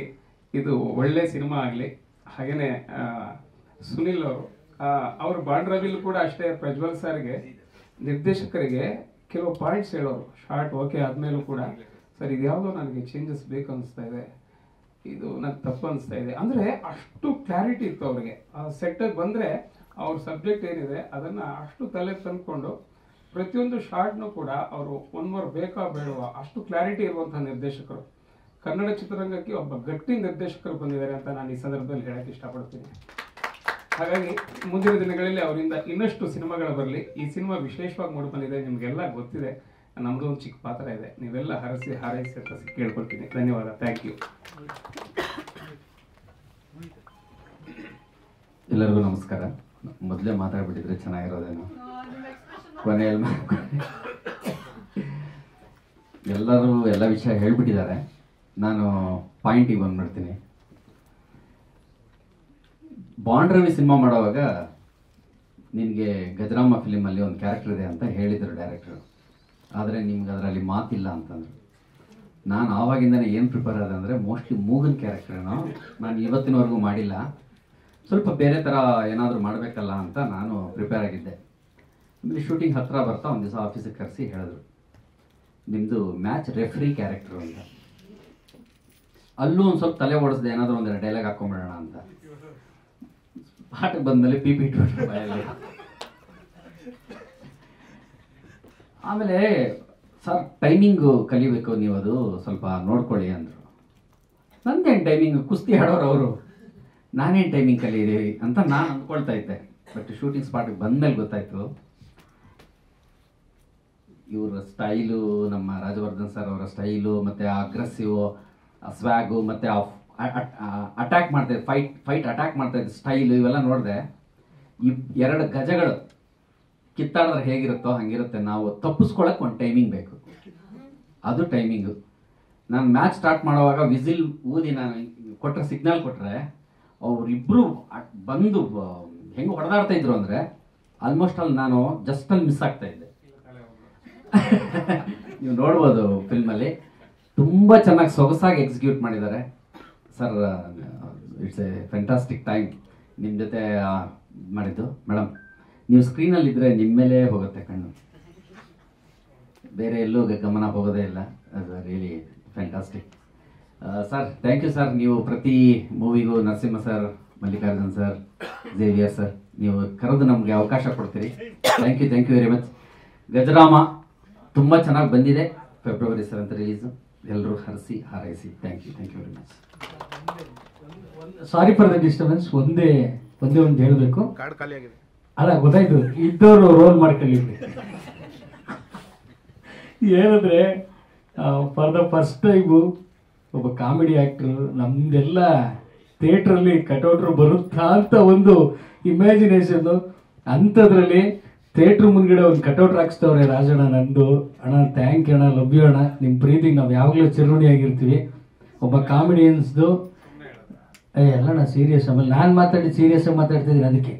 ಇದು ಒಳ್ಳೆ ಸಿನಿಮಾ ಆಗಲಿ. ಹಾಗೇನೆ ಸುನಿಲ್ ಅವರು ಬಾಂಡ್ರವಿಲ್ ಕೂಡ ಅಷ್ಟೇ ಪ್ರಜ್ವಲ್ ಸರ್ಗೆ ನಿರ್ದೇಶಕರಿಗೆ ಕೆಲವು ಪಾಯಿಂಟ್ಸ್ ಹೇಳೋರು. ಶಾರ್ಟ್ ಓಕೆ ಆದ್ಮೇಲೂ ಕೂಡ ಸರ್ ಇದ್ಯಾವುದೋ ನನಗೆ ಚೇಂಜಸ್ ಬೇಕು ಅನಿಸ್ತಾ ಇದೆ, ಇದು ನನಗೆ ತಪ್ಪು ಅನಿಸ್ತಾ ಇದೆ. ಅಂದ್ರೆ ಅಷ್ಟು ಕ್ಲಾರಿಟಿ ಇತ್ತು ಅವ್ರಿಗೆ. ಸೆಟ್ಟಲ್ಲಿ ಬಂದ್ರೆ ಅವ್ರ ಸಬ್ಜೆಕ್ಟ್ ಏನಿದೆ ಅದನ್ನ ಅಷ್ಟು ತಲೆ ತಂದ್ಕೊಂಡು ಪ್ರತಿಯೊಂದು ಶಾರ್ಟ್ನು ಕೂಡ ಅವರು ಒನ್ಮೋರ್ ಬೇಕಾ ಬೇಡವಾ ಅಷ್ಟು ಕ್ಲಾರಿಟಿ ಇರುವಂತಹ ನಿರ್ದೇಶಕರು. ಕನ್ನಡ ಚಿತ್ರರಂಗಕ್ಕೆ ಒಬ್ಬ ಗಟ್ಟಿ ನಿರ್ದೇಶಕರು ಬಂದಿದ್ದಾರೆ ಅಂತ ನಾನು ಈ ಸಂದರ್ಭದಲ್ಲಿ ಹೇಳಕ್ಕೆ ಇಷ್ಟಪಡ್ತೀನಿ. ಹಾಗಾಗಿ ಮುಂದಿನ ದಿನಗಳಲ್ಲಿ ಅವರಿಂದ ಇನ್ನಷ್ಟು ಸಿನಿಮಾಗಳು ಬರಲಿ. ಈ ಸಿನಿಮಾ ವಿಶೇಷವಾಗಿ ಮೂಡಿ ಬಂದಿದೆ, ನಿಮ್ಗೆಲ್ಲ ಗೊತ್ತಿದೆ. ನಮ್ದು ಒಂದು ಚಿಕ್ಕ ಪಾತ್ರ ಇದೆ, ನೀವೆಲ್ಲ ಹರಸಿ ಹಾರೈಸಿ ಅಂತ ಕೇಳ್ಕೊಳ್ತೀನಿ. ಧನ್ಯವಾದ. Thank you. ಎಲ್ಲರಿಗೂ ನಮಸ್ಕಾರ. ಮೊದಲೇ ಮಾತಾಡ್ಬಿಟ್ಟಿದ್ರೆ ಚೆನ್ನಾಗಿರೋದೇನೋ. ಕೊನೆಯಲ್ಲಿ ಎಲ್ಲರೂ ಎಲ್ಲ ವಿಷಯ ಹೇಳ್ಬಿಟ್ಟಿದ್ದಾರೆ. ನಾನು ಪಾಯಿಂಟಿಗೆ ಬಂದ್ಬಿಡ್ತೀನಿ. ಬಾಂಡ್ರವಿ ಸಿನಿಮಾ ಮಾಡೋವಾಗ ನಿನಗೆ ಗಜರಾಮ ಫಿಲಿಮಲ್ಲಿ ಒಂದು ಕ್ಯಾರೆಕ್ಟರ್ ಇದೆ ಅಂತ ಹೇಳಿದರು ಡೈರೆಕ್ಟರು. ಆದರೆ ನಿಮ್ಗೆ ಅದರಲ್ಲಿ ಮಾತಿಲ್ಲ ಅಂತಂದರು. ನಾನು ಆವಾಗಿಂದನೇ ಏನು ಪ್ರಿಪೇರ್ ಆದೆ ಅಂದರೆ ಮೋಸ್ಟ್ಲಿ ಮೂಗನ್ ಕ್ಯಾರೆಕ್ಟರ್ನೋ ನಾನು ಇವತ್ತಿನವರೆಗೂ ಮಾಡಿಲ್ಲ, ಸ್ವಲ್ಪ ಬೇರೆ ಥರ ಏನಾದರೂ ಮಾಡಬೇಕಲ್ಲ ಅಂತ ನಾನು ಪ್ರಿಪೇರ್ ಆಗಿದ್ದೆ. ಆಮೇಲೆ ಶೂಟಿಂಗ್ ಹತ್ತಿರ ಬರ್ತಾ ಒಂದು ದಿವಸ ಆಫೀಸಿಗೆ ಕರೆಸಿ ಹೇಳಿದ್ರು, ನಿಮ್ಮದು ಮ್ಯಾಚ್ ರೆಫ್ರಿ ಕ್ಯಾರೆಕ್ಟರು ಅಂತ. ಅಲ್ಲೂ ಒಂದು ಸ್ವಲ್ಪ ತಲೆ ಓಡಿಸ್ದೆ, ಏನಾದರೂ ಒಂದೆರಡು ಡೈಲಾಗ್ ಹಾಕೊಂಡ್ಬಿಡೋಣ ಅಂತ. ಪಾಠಕ್ಕೆ ಬಂದಮೇಲೆ ಪಿ ಇಟ್ಬಿಟ್ರು ಬಾಯಲ್ಲಿ. ಆಮೇಲೆ ಸರ್ ಟೈಮಿಂಗು ಕಲಿಬೇಕು, ನೀವು ಅದು ಸ್ವಲ್ಪ ನೋಡ್ಕೊಳ್ಳಿ ಅಂದರು. ನಂದೇನು ಟೈಮಿಂಗ್, ಕುಸ್ತಿ ಆಡೋರು ಅವರು, ನಾನೇನು ಟೈಮಿಂಗ್ ಕಲಿಯಿರಿ ಅಂತ ನಾನು ಅಂದ್ಕೊಳ್ತಾ ಇದ್ದೆ. ಬಟ್ ಶೂಟಿಂಗ್ ಸ್ಪಾಟಿಗೆ ಬಂದಮೇಲೆ ಗೊತ್ತಾಯ್ತು ಇವರ ಸ್ಟೈಲು, ನಮ್ಮ ರಾಜವರ್ಧನ್ ಸರ್ ಅವರ ಸ್ಟೈಲು, ಮತ್ತು ಆ ಅಗ್ರೆಸಿವ್ ಸ್ವ್ಯಾಗು, ಮತ್ತು ಅಟ್ಯಾಕ್ ಮಾಡ್ತಾ ಫೈಟ್ ಅಟ್ಯಾಕ್ ಮಾಡ್ತಾ ಇದ್ದ ಸ್ಟೈಲು, ಇವೆಲ್ಲ ನೋಡಿದೆ. ಈ ಎರಡು ಗಜಗಳು ಕಿತ್ತಾಡಿದ್ರೆ ಹೇಗಿರುತ್ತೋ ಹಾಗಿರುತ್ತೆ. ನಾವು ತಪ್ಪಿಸ್ಕೊಳಕ್ಕೆ ಒಂದು ಟೈಮಿಂಗ್ ಬೇಕು, ಅದು ಟೈಮಿಂಗು. ನಾನು ಮ್ಯಾಚ್ ಸ್ಟಾರ್ಟ್ ಮಾಡುವಾಗ ವಿಸಿಲ್ ಊದಿ ನಾನು ಕೊಟ್ಟರೆ, ಸಿಗ್ನಲ್ ಕೊಟ್ಟರೆ ಅವರಿಬ್ಬರು ಬಂದು ಹೆಂಗೆ ಹೊಡೆದಾಡ್ತಾ ಇದ್ರು ಅಂದರೆ ಆಲ್ಮೋಸ್ಟ್ ಅಲ್ಲಿ ನಾನು ಜಸ್ಟ್ ಅಲ್ಲಿ ಮಿಸ್ ಆಗ್ತಾ ಇದ್ದೆ. ನೀವು ನೋಡ್ಬೋದು ಫಿಲ್ಮಲ್ಲಿ. ತುಂಬ ಚೆನ್ನಾಗಿ ಸೊಗಸಾಗಿ ಎಕ್ಸಿಕ್ಯೂಟ್ ಮಾಡಿದ್ದಾರೆ sir. It's A fantastic time ನಿಮ್ಮ ಜೊತೆ ಮಾಡಿದ್ದು. ಮೇಡಮ್ ನೀವು ಸ್ಕ್ರೀನಲ್ಲಿದ್ದರೆ ನಿಮ್ಮ ಮೇಲೆ ಹೋಗುತ್ತೆ ಕಣ್ಣು, ಬೇರೆ ಎಲ್ಲೂ ಗಮನ ಹೋಗೋದೇ ಇಲ್ಲ. ಅದು really fantastic. Sir thank you sir. ನೀವು ಪ್ರತಿ ಮೂವಿಗೂ Narasimha sir, Mallikarjun sir, Xavier sir, ನೀವು ಕರೆದು ನಮಗೆ ಅವಕಾಶ ಕೊಡ್ತೀರಿ. Thank you very much. Gajarama ತುಂಬ ಚೆನ್ನಾಗಿ ಬಂದಿದೆ. February 7th release. ಎಲ್ಲರೂ ಹರಿಸಿ ಹಾರೈಸಿ. Thank you very much. Sorry for the disturbance. ಒಂದೇ ಒಂದು ಹೇಳಬೇಕು. ಅಲ್ಲ ಗೊತ್ತಾಯ್ತು, ಇದ್ದವರು ರೋಲ್ ಮಾಡ್ಕೊಳ್ಳಿ. ಏನಂದ್ರೆ ಫಾರ್ ದ ಫಸ್ಟ್ ಟೈಮು ಒಬ್ಬ ಕಾಮಿಡಿ ಆಕ್ಟರ್ ನಮ್ದೆಲ್ಲ ಥಿಯೇಟ್ರಲ್ಲಿ ಕಟೌಟ್ರು ಬರುತ್ತಾ ಅಂತ ಒಂದು ಇಮ್ಯಾಜಿನೇಷನ್. ಅಂಥದ್ರಲ್ಲಿ ಥಿಯೇಟ್ರ್ ಮುಂದ್ಗಡೆ ಒಂದು ಕಟೌಟ್ ಹಾಕ್ಸ್ತವ್ರೆ ರಾಜಣ್ಣ ನಂದು. ಅಣ್ಣ ಥ್ಯಾಂಕ್ ಯು ಅಣ್ಣ, ಲವ್ ಯು ಅಣ್ಣ, ನಿಮ್ಮ ಪ್ರೀತಿಗೆ ನಾವು ಯಾವಾಗಲೂ ಚಿರುಣಿಯಾಗಿರ್ತೀವಿ. ಒಬ್ಬ ಕಾಮಿಡಿಯನ್ಸ್ದು ಎಲ್ಲಣ್ಣ ಸೀರಿಯಸ್. ಆಮೇಲೆ ನಾನು ಸೀರಿಯಸ್ ಆಗಿ ಮಾತಾಡ್ತಿದ್ದೀನಿ, ಅದಕ್ಕೆ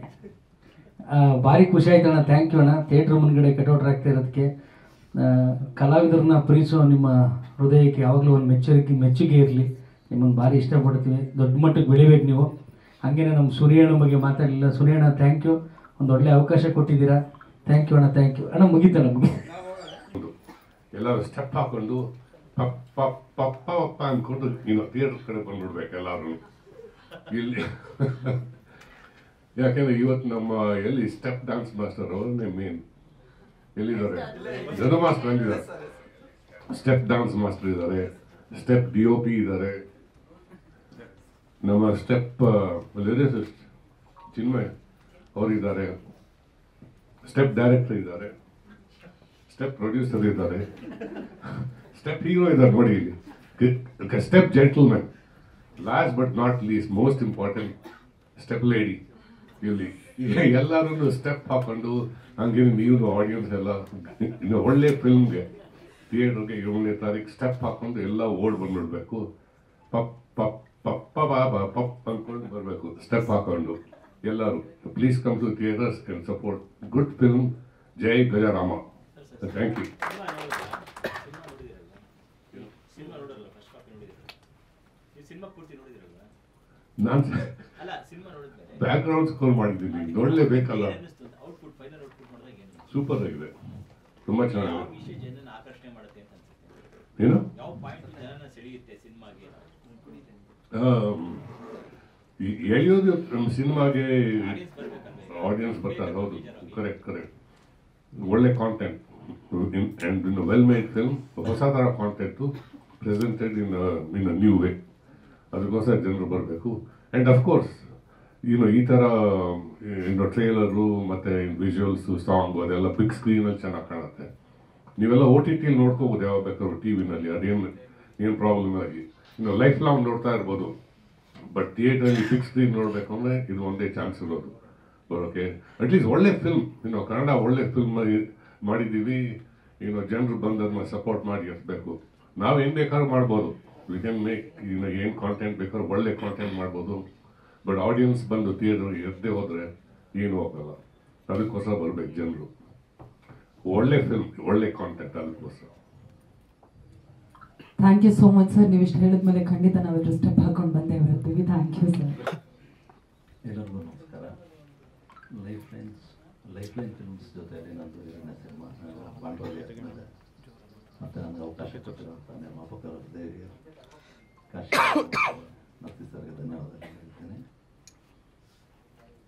ಭಾರಿ ಖುಷಿ ಆಯ್ತು ಅಣ್ಣ. ಥ್ಯಾಂಕ್ ಯು ಅಣ್ಣ. ಥಿಯೇಟ್ರ್ ಮುಂದ್ಗಡೆ ಕಟೌಟ್ ಹಾಕ್ತಾ ಇರೋದಕ್ಕೆ. ಕಲಾವಿದರನ್ನ ಪ್ರೀತಿಸೋ ನಿಮ್ಮ ಹೃದಯಕ್ಕೆ ಯಾವಾಗಲೂ ಒಂದು ಮೆಚ್ಚುಗೆ ಇರಲಿ. ನಿಮ್ಮನ್ನು ಭಾರಿ ಇಷ್ಟಪಡ್ತೀವಿ. ದೊಡ್ಡ ಮಟ್ಟಕ್ಕೆ ಬೆಳಿಬೇಕು ನೀವು. ಹಾಗೇನೆ ನಮ್ಮ ಸುನಿಯಣ್ಣ ಬಗ್ಗೆ ಮಾತಾಡಲಿಲ್ಲ. ಸುನಿಯಣ್ಣ ಥ್ಯಾಂಕ್ ಯು, ಒಂದು ಒಳ್ಳೆ ಅವಕಾಶ ಕೊಟ್ಟಿದ್ದೀರಾ. ಥ್ಯಾಂಕ್ ಯು ಅಣ್ಣ. ಥ್ಯಾಂಕ್ ಯು ಅಣ್ಣ. ಮುಗೀತಲ್ಲ? ಎಲ್ಲರೂ ಸ್ಟೆಪ್ ಹಾಕೊಂಡು ಪಪ್ಪ ಪಪ್ಪ ಪಪ್ಪ ಅಂದ್ಕೊಂಡು ಥಿಯೇಟರ್ ಕಡೆ ಬಂದ್ಬಿಡ್ಬೇಕು ಎಲ್ಲಾರು ಇಲ್ಲಿ. ಯಾಕೆಂದ್ರೆ ಇವತ್ತು ನಮ್ಮ ಎಲ್ಲಿ ಸ್ಟೆಪ್ ಡ್ಯಾನ್ಸ್ ಮಾಸ್ಟರ್ ಅವರನ್ನೇ ಮೇನ್ ಎಲ್ಲಿದ್ದಾರೆ, ಜನ ಮಾಸ್ಟರ್ ಅಂದಿದ್ದಾರೆ, ಸ್ಟೆಪ್ ಡ್ಯಾನ್ಸ್ ಮಾಸ್ಟರ್ ಇದ್ದಾರೆ, ಸ್ಟೆಪ್ DOP ಇದ್ದಾರೆ, ನಮ್ಮ ಸ್ಟೆಪ್ ಲಿರಿಸಿಸ್ಟ್ ಚಿನ್ಮಯ್ ಅವರಿದ್ದಾರೆ, ಸ್ಟೆಪ್ ಡೈರೆಕ್ಟರ್ ಇದ್ದಾರೆ, ಸ್ಟೆಪ್ ಪ್ರೊಡ್ಯೂಸರ್ ಇದ್ದಾರೆ, ಸ್ಟೆಪ್ ಹೀರೋ ಇದ್ದಾರೆ ನೋಡಿ ಇಲ್ಲಿ, step gentlemen, last but not least most important step lady ಇಲ್ಲಿ. ಎಲ್ಲರೂ ಸ್ಟೆಪ್ ಹಾಕೊಂಡು ಹಂಗೆ ನೀವು ಆಡಿಯನ್ಸ್ ಎಲ್ಲ ಇನ್ನು ಒಳ್ಳೆ ಫಿಲ್ಮ್ಗೆ ಥಿಯೇಟರ್ಗೆ 7ನೇ ತಾರೀಕು ಸ್ಟೆಪ್ ಹಾಕೊಂಡು ಎಲ್ಲ ಓಡ್ ಬಂದ್ಬಿಡ್ಬೇಕು. ಪಪ್ ಪಪ್ ಪಪ್ಪ ಬಾಬಾ ಪಪ್ ಅಂದ್ಕೊಂಡು ಬರಬೇಕು ಸ್ಟೆಪ್ ಹಾಕೊಂಡು ಎಲ್ಲರೂ. Please come to theatres and support good film. ಜೈ ಗಜರಾಮ. Thank you. ನಾನು ಬ್ಯಾಕ್ ಗ್ರೌಂಡ್ ಸ್ಕೋರ್ ಮಾಡಿದ್ದೀನಿ, ನೋಡ್ಲೇಬೇಕಲ್ಲ. ಸೂಪರ್ ಆಗಿದೆ, ತುಂಬಾ ಚೆನ್ನಾಗಿದೆ. ಏನು ಎಳೆಯೋದು ನಮ್ಮ ಸಿನಿಮಾಗೆ ಆಡಿಯನ್ಸ್ ಬರ್ತಾರೆ. ಹೌದು, ಕರೆಕ್ಟ್ ಕರೆಕ್ಟ್. ಒಳ್ಳೆ content and in well made film, ಹೊಸ ಥರ ಕಾಂಟೆಂಟ್ ಪ್ರೆಸೆಂಟೆಡ್ ಇನ್ ನ್ಯೂ ವೇ. ಅದಕ್ಕೋಸ್ಕರ ಜನರು ಬರಬೇಕು. ಅಂಡ್ ಅಫ್ಕೋರ್ಸ್ ಈ ಥರ ಟ್ರೇಲರು ಮತ್ತೆ ವಿಜುವಲ್ಸ್ ಸಾಂಗ್ ಅದೆಲ್ಲ ಬಿಗ್ ಸ್ಕ್ರೀನಲ್ಲಿ ಚೆನ್ನಾಗಿ ಕಾಣುತ್ತೆ. ನೀವೆಲ್ಲ OTT ನೋಡ್ಕೋಬೋದು ಯಾವಾಗ ಬೇಕಾದ್ರು ಟಿವಿನಲ್ಲಿ, ಏನು ಪ್ರಾಬ್ಲಮ್ ಆಗಿ ಲೈಫ್ ಲಾಂಗ್ ನೋಡ್ತಾ ಇರ್ಬೋದು. ಬಟ್ ಥಿಯೇಟರಲ್ಲಿ ಬಿಗ್ ಸ್ಕ್ರೀನ್ ನೋಡಬೇಕು ಅಂದರೆ ಇದು ಒಂದೇ ಚಾನ್ಸ್ ಇರೋದು ಬರೋಕೆ. ಅಟ್ಲೀಸ್ಟ್ ಒಳ್ಳೆ ಫಿಲ್ಮ್, ಕನ್ನಡ ಒಳ್ಳೆ ಫಿಲ್ಮ್ ಮಾಡಿದ್ದೀವಿ, ಜನರು ಬಂದು ಅದನ್ನ ಸಪೋರ್ಟ್ ಮಾಡಿ ಇರಬೇಕು. ನಾವು ಏನು ಬೇಕಾದ್ರೂ ಮಾಡ್ಬೋದು, ವಿ ಕ್ಯಾನ್ ಮೇಕ್ ಏನು ಕಾಂಟೆಂಟ್ ಬೇಕಾದ್ರೂ ಒಳ್ಳೆ ಕಾಂಟೆಂಟ್ ಮಾಡ್ಬೋದು. ಬಟ್ ಆಡಿಯನ್ಸ್ ಬಂದು ಥಿಯೇಟರ್ ಎದ್ದೇ ಹೋದರೆ ಏನೂ ಹೋಗಲ್ಲ. ಅದಕ್ಕೋಸ್ಕರ ಬರ್ಬೇಕು ಜನರು. ಒಳ್ಳೆ ಫಿಲ್ಮ್, ಒಳ್ಳೆ ಕಾಂಟೆಂಟ್, ಅದಕ್ಕೋಸ್ಕರ. Thank you so much sir. ನೀವು ಇಷ್ಟು ಹೇಳಿದ್ಮೇಲೆ ಖಂಡಿತ ನಾವೆಲ್ಲರೂ ಸ್ಟೆಪ್ ಹಾಕೊಂಡು ಬಂದೇ ಬರ್ತೀವಿ. Thank you sir. ಎಲ್ಲರಿಗೂ ನಮಸ್ಕಾರ. ಲೈಫ್ ಲೈನ್ ಫಿಲ್ಮ್ಸ್ ಜೊತೆಯಲ್ಲಿ ನಂದು 2ನೇ ಸಿನಿಮಾ ಬಾಂಡೋಲಿ ಆದಮೇಲೆ ಮತ್ತು ನನಗೆ ಅವಕಾಶ ಕೊಟ್ಟಿರುವಂಥ ನಿರ್ಮಾಪಕರು ದೇವಿಯರು, ಕಾಶಿ ನರ್ಸಿ ಸರ್ಗೆ ಧನ್ಯವಾದಗಳು ಹೇಳ್ತೀನಿ.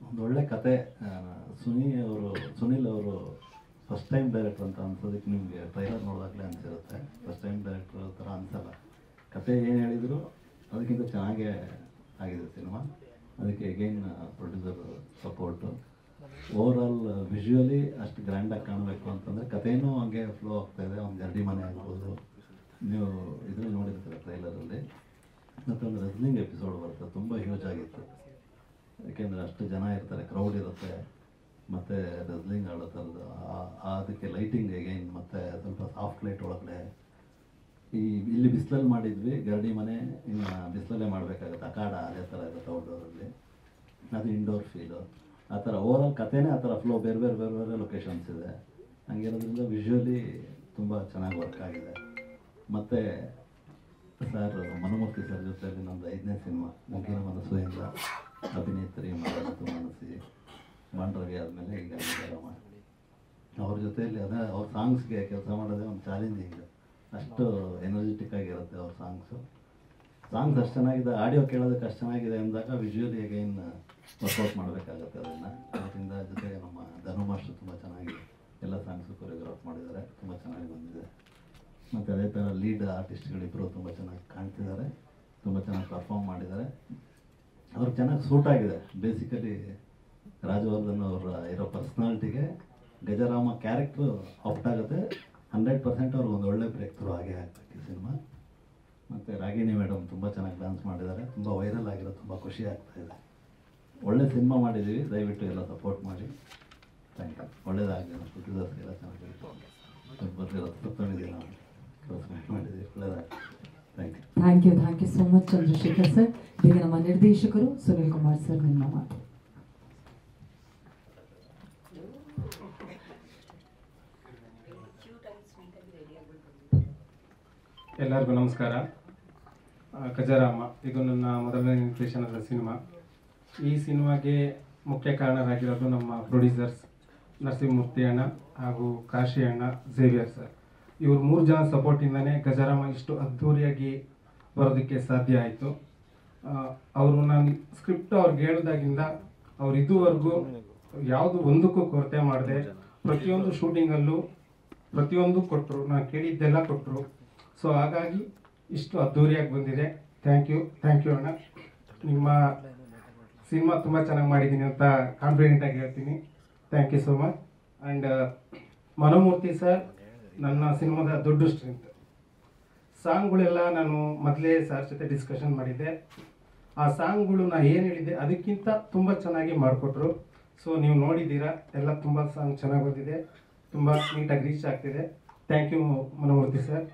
ಒಂದು ಒಳ್ಳೆ ಕತೆ. ಸುನೀಲ್ ಅವರು ಫಸ್ಟ್ ಟೈಮ್ ಡೈರೆಕ್ಟರ್ ಅಂತ ಅನ್ಸೋದಕ್ಕೆ ನಿಮಗೆ ಟ್ರೈಲರ್ ನೋಡಿದಾಗಲೇ ಅನಿಸಿರುತ್ತೆ. ಫಸ್ಟ್ ಟೈಮ್ ಡೈರೆಕ್ಟರ್ ಥರ ಅನಿಸಲ್ಲ. ಕತೆ ಏನು ಹೇಳಿದ್ರು ಅದಕ್ಕಿಂತ ಚೆನ್ನಾಗೇ ಆಗಿದೆ ಸಿನಿಮಾ. ಅದಕ್ಕೆ again producer support. Overall visually ಅಷ್ಟು ಗ್ರ್ಯಾಂಡಾಗಿ ಕಾಣಬೇಕು ಅಂತಂದರೆ ಕಥೆಯೂ ಹಂಗೆ ಫ್ಲೋ ಆಗ್ತಾಯಿದೆ. ಒಂದು ಗರಡಿ ಮನೆ ಆಗ್ಬೋದು, ನೀವು ಇದರಲ್ಲಿ ನೋಡಿರ್ತೀರ ಟ್ರೈಲರಲ್ಲಿ. ಮತ್ತೊಂದು ರೆಸ್ಲಿಂಗ್ ಎಪಿಸೋಡ್ ಬರುತ್ತೆ, ತುಂಬ ಹ್ಯೂಜ್ ಆಗಿತ್ತು. ಯಾಕೆಂದರೆ ಅಷ್ಟು ಜನ ಇರ್ತಾರೆ, ಕ್ರೌಡ್ ಇರುತ್ತೆ, ಮತ್ತು ರೆಸ್ಲಿಂಗ್ ಆಡೋ ಥರದ್ದು. ಅದಕ್ಕೆ ಲೈಟಿಂಗ್ ಅಗೈನ್ ಮತ್ತು ಸ್ವಲ್ಪ ಸಾಫ್ಟ್ ಲೈಟ್ ಒಳಗಡೆ. ಇಲ್ಲಿ ಬಿಸಿಲಲ್ಲಿ ಮಾಡಿದ್ವಿ ಗರಡಿ ಮನೆ, ಇನ್ನು ಬಿಸಿಲಲ್ಲೇ ಮಾಡಬೇಕಾಗುತ್ತೆ. ಅಖಾಡ ಅದೇ ಥರ ಇರುತ್ತೆ ಔಟ್ಡೋರಲ್ಲಿ, ಅದು ಇಂಡೋರ್ ಫೀಲು. ಆ ಥರ ಓವರಾಲ್ ಕಥೆನೇ ಆ ಥರ ಫ್ಲೋ, ಬೇರೆ ಬೇರೆ ಬೇರೆ ಬೇರೆ ಲೊಕೇಶನ್ಸ್ ಇದೆ. ಹಂಗಿರೋದ್ರಿಂದ ವಿಜುವಲಿ ತುಂಬ ಚೆನ್ನಾಗಿ ವರ್ಕ್ ಆಗಿದೆ. ಮತ್ತು ಸರ್ ಮನುಮೂರ್ತಿ ಸರ್ ಜೊತೆಯಲ್ಲಿ ನಮ್ಮದು 5ನೇ ಸಿನಿಮಾ ಮುಗಿನ ಮನಸ್ಸು ಎಂದ ಅಭಿನೇತ್ರಿ ಮಾತಾಡೋದು ಮನಸ್ಸಿ ಬಾಂಡ್ರವಿ ಆದಮೇಲೆ ಈಗ ಅವ್ರ ಜೊತೆಯಲ್ಲಿ ಅವ್ರ ಸಾಂಗ್ಸ್ಗೆ ಕೆಲಸ ಮಾಡೋದೇ ಒಂದು ಚಾಲೆಂಜಿಂಗ್. ಅಷ್ಟು ಎನರ್ಜೆಟಿಕ್ ಆಗಿರುತ್ತೆ ಅವ್ರ ಸಾಂಗ್ಸ್ ಅಷ್ಟು ಚೆನ್ನಾಗಿದೆ. ಆಡಿಯೋ ಕೇಳೋದಕ್ಕೆ ಅಷ್ಟು ಚೆನ್ನಾಗಿದೆ ಅಂದಾಗ ವಿಜುವಲಿ ಅಗೈನ್ ವರ್ಕೌಟ್ ಮಾಡಬೇಕಾಗತ್ತೆ ಅದನ್ನು. ಅದರಿಂದ ಜೊತೆಗೆ ನಮ್ಮ ಧನು ಮಾಸ್ಟರ್ ತುಂಬ ಚೆನ್ನಾಗಿ ಎಲ್ಲ ಸಾಂಗ್ಸು ಕೊರಿಯೋಗ್ರಾಫ್ ಮಾಡಿದ್ದಾರೆ, ತುಂಬ ಚೆನ್ನಾಗಿ ಬಂದಿದೆ. ಮತ್ತು ಅದೇ ಥರ ಲೀಡ್ ಆರ್ಟಿಸ್ಟ್ಗಳಿಬ್ಬರು ತುಂಬ ಚೆನ್ನಾಗಿ ಕಾಣ್ತಿದ್ದಾರೆ, ತುಂಬ ಚೆನ್ನಾಗಿ ಪರ್ಫಾರ್ಮ್ ಮಾಡಿದ್ದಾರೆ. ಅವ್ರಿಗೆ ಚೆನ್ನಾಗಿ ಸೂಟ್ ಆಗಿದೆ. ಬೇಸಿಕಲಿ ರಾಜವರ್ಧನ್ ಅವರ ಇರೋ ಪರ್ಸ್ನಾಲಿಟಿಗೆ ಗಜರಾಮ ಕ್ಯಾರೆಕ್ಟ್ರು ಆಫ್ಟ್ ಆಗುತ್ತೆ. 100% ಅವ್ರಿಗೆ ಒಂದು ಒಳ್ಳೆ ಬ್ರೇಕ್ ಥ್ರೂ ಆಗೇ ಆಗ್ಬೇಕು ಈ ಸಿನಿಮಾ. ಮತ್ತು ರಾಗಿಣಿ ಮೇಡಮ್ ತುಂಬ ಚೆನ್ನಾಗಿ ಡ್ಯಾನ್ಸ್ ಮಾಡಿದ್ದಾರೆ, ತುಂಬ ವೈರಲ್ ಆಗಿರೋ, ತುಂಬ ಖುಷಿ ಆಗ್ತಾಯಿದೆ. ಒಳ್ಳೆ ಸಿನಿಮಾ ಮಾಡಿದ್ದೀವಿ, ದಯವಿಟ್ಟು ಎಲ್ಲ ಸಪೋರ್ಟ್ ಮಾಡಿ. Thank you. ಒಳ್ಳೇದಾಗಲಿ. ಪ್ರೊಡ್ಯೂಸರ್ಸ್ಗೆಲ್ಲ ಚೆನ್ನಾಗಿ ಬರ್ಲಿ, ರತ್ಕೊಂಡಿದ್ದೀವಿ ನಾವು ಮಾಡಿದ್ದೀವಿ. ಒಳ್ಳೇದಾಗಲಿ. Thank you. Thank you so much Chandrashekhar sir. ಈಗ ನಮ್ಮ ನಿರ್ದೇಶಕರು ಸುನಿಲ್ ಕುಮಾರ್ ಸರ್, ನಿಮ್ಮ ಮಾತು. ಎಲ್ಲರಿಗೂ ನಮಸ್ಕಾರ. ಗಜರಾಮ ಇದು ನನ್ನ ಮೊದಲನೇ ನಿರ್ದೇಶನದ ಸಿನಿಮಾ. ಈ ಸಿನಿಮಾಗೆ ಮುಖ್ಯ ಕಾರಣರಾಗಿರೋದು ನಮ್ಮ ಪ್ರೊಡ್ಯೂಸರ್ಸ್ ನರಸಿಂಹಮೂರ್ತಿ ಅಣ್ಣ ಹಾಗೂ ಕಾಶಿ ಅಣ್ಣ, ಝೇವಿಯರ್ ಸರ್. ಇವ್ರು 3 ಜನ ಸಪೋರ್ಟಿಂದಾನೇ ಗಜಾರಾಮ ಇಷ್ಟು ಅದ್ಧೂರಿಯಾಗಿ ಬರೋದಕ್ಕೆ ಸಾಧ್ಯ ಆಯಿತು. ಅವರು ನಾನು ಸ್ಕ್ರಿಪ್ಟ್ ಅವ್ರಿಗೆ ಹೇಳಿದಾಗಿಂದ ಅವ್ರು ಇದುವರೆಗೂ ಯಾವುದು ಒಂದಕ್ಕೂ ಕೊರತೆ ಮಾಡದೆ ಪ್ರತಿಯೊಂದು ಶೂಟಿಂಗಲ್ಲೂ ಪ್ರತಿಯೊಂದು ಕೊಟ್ಟರು, ನಾನು ಕೇಳಿದ್ದೆಲ್ಲ ಕೊಟ್ಟರು. ಸೊ ಹಾಗಾಗಿ ಇಷ್ಟು ಅದ್ಧೂರಿಯಾಗಿ ಬಂದಿದೆ. ಥ್ಯಾಂಕ್ ಯು ಅಣ್ಣ. ನಿಮ್ಮ ಸಿನಿಮಾ ತುಂಬ ಚೆನ್ನಾಗಿ ಮಾಡಿದ್ದೀನಿ ಅಂತ ಕಾನ್ಫಿಡೆಂಟಾಗಿ ಹೇಳ್ತೀನಿ. Thank you so much. And Manomurthy sir ನನ್ನ ಸಿನಿಮಾದ ದೊಡ್ಡ ಸ್ಟ್ರೆಂತ್. ಸಾಂಗ್ಗಳೆಲ್ಲ ನಾನು ಮೊದಲೇ ಸರ್ ಜೊತೆ ಡಿಸ್ಕಷನ್ ಮಾಡಿದ್ದೆ. ಆ ಸಾಂಗ್ಗಳು ನಾ ಏನು ಹೇಳಿದ್ದೆ ಅದಕ್ಕಿಂತ ತುಂಬ ಚೆನ್ನಾಗಿ ಮಾಡಿಕೊಟ್ರು. ಸೊ ನೀವು ನೋಡಿದ್ದೀರಾ, ಎಲ್ಲ ತುಂಬ ಸಾಂಗ್ ಚೆನ್ನಾಗಿ ಬಂದಿದೆ, ತುಂಬ ನೀಟಾಗಿ ರೀಚ್ ಆಗ್ತಿದೆ. Thank you Manomurthy sir.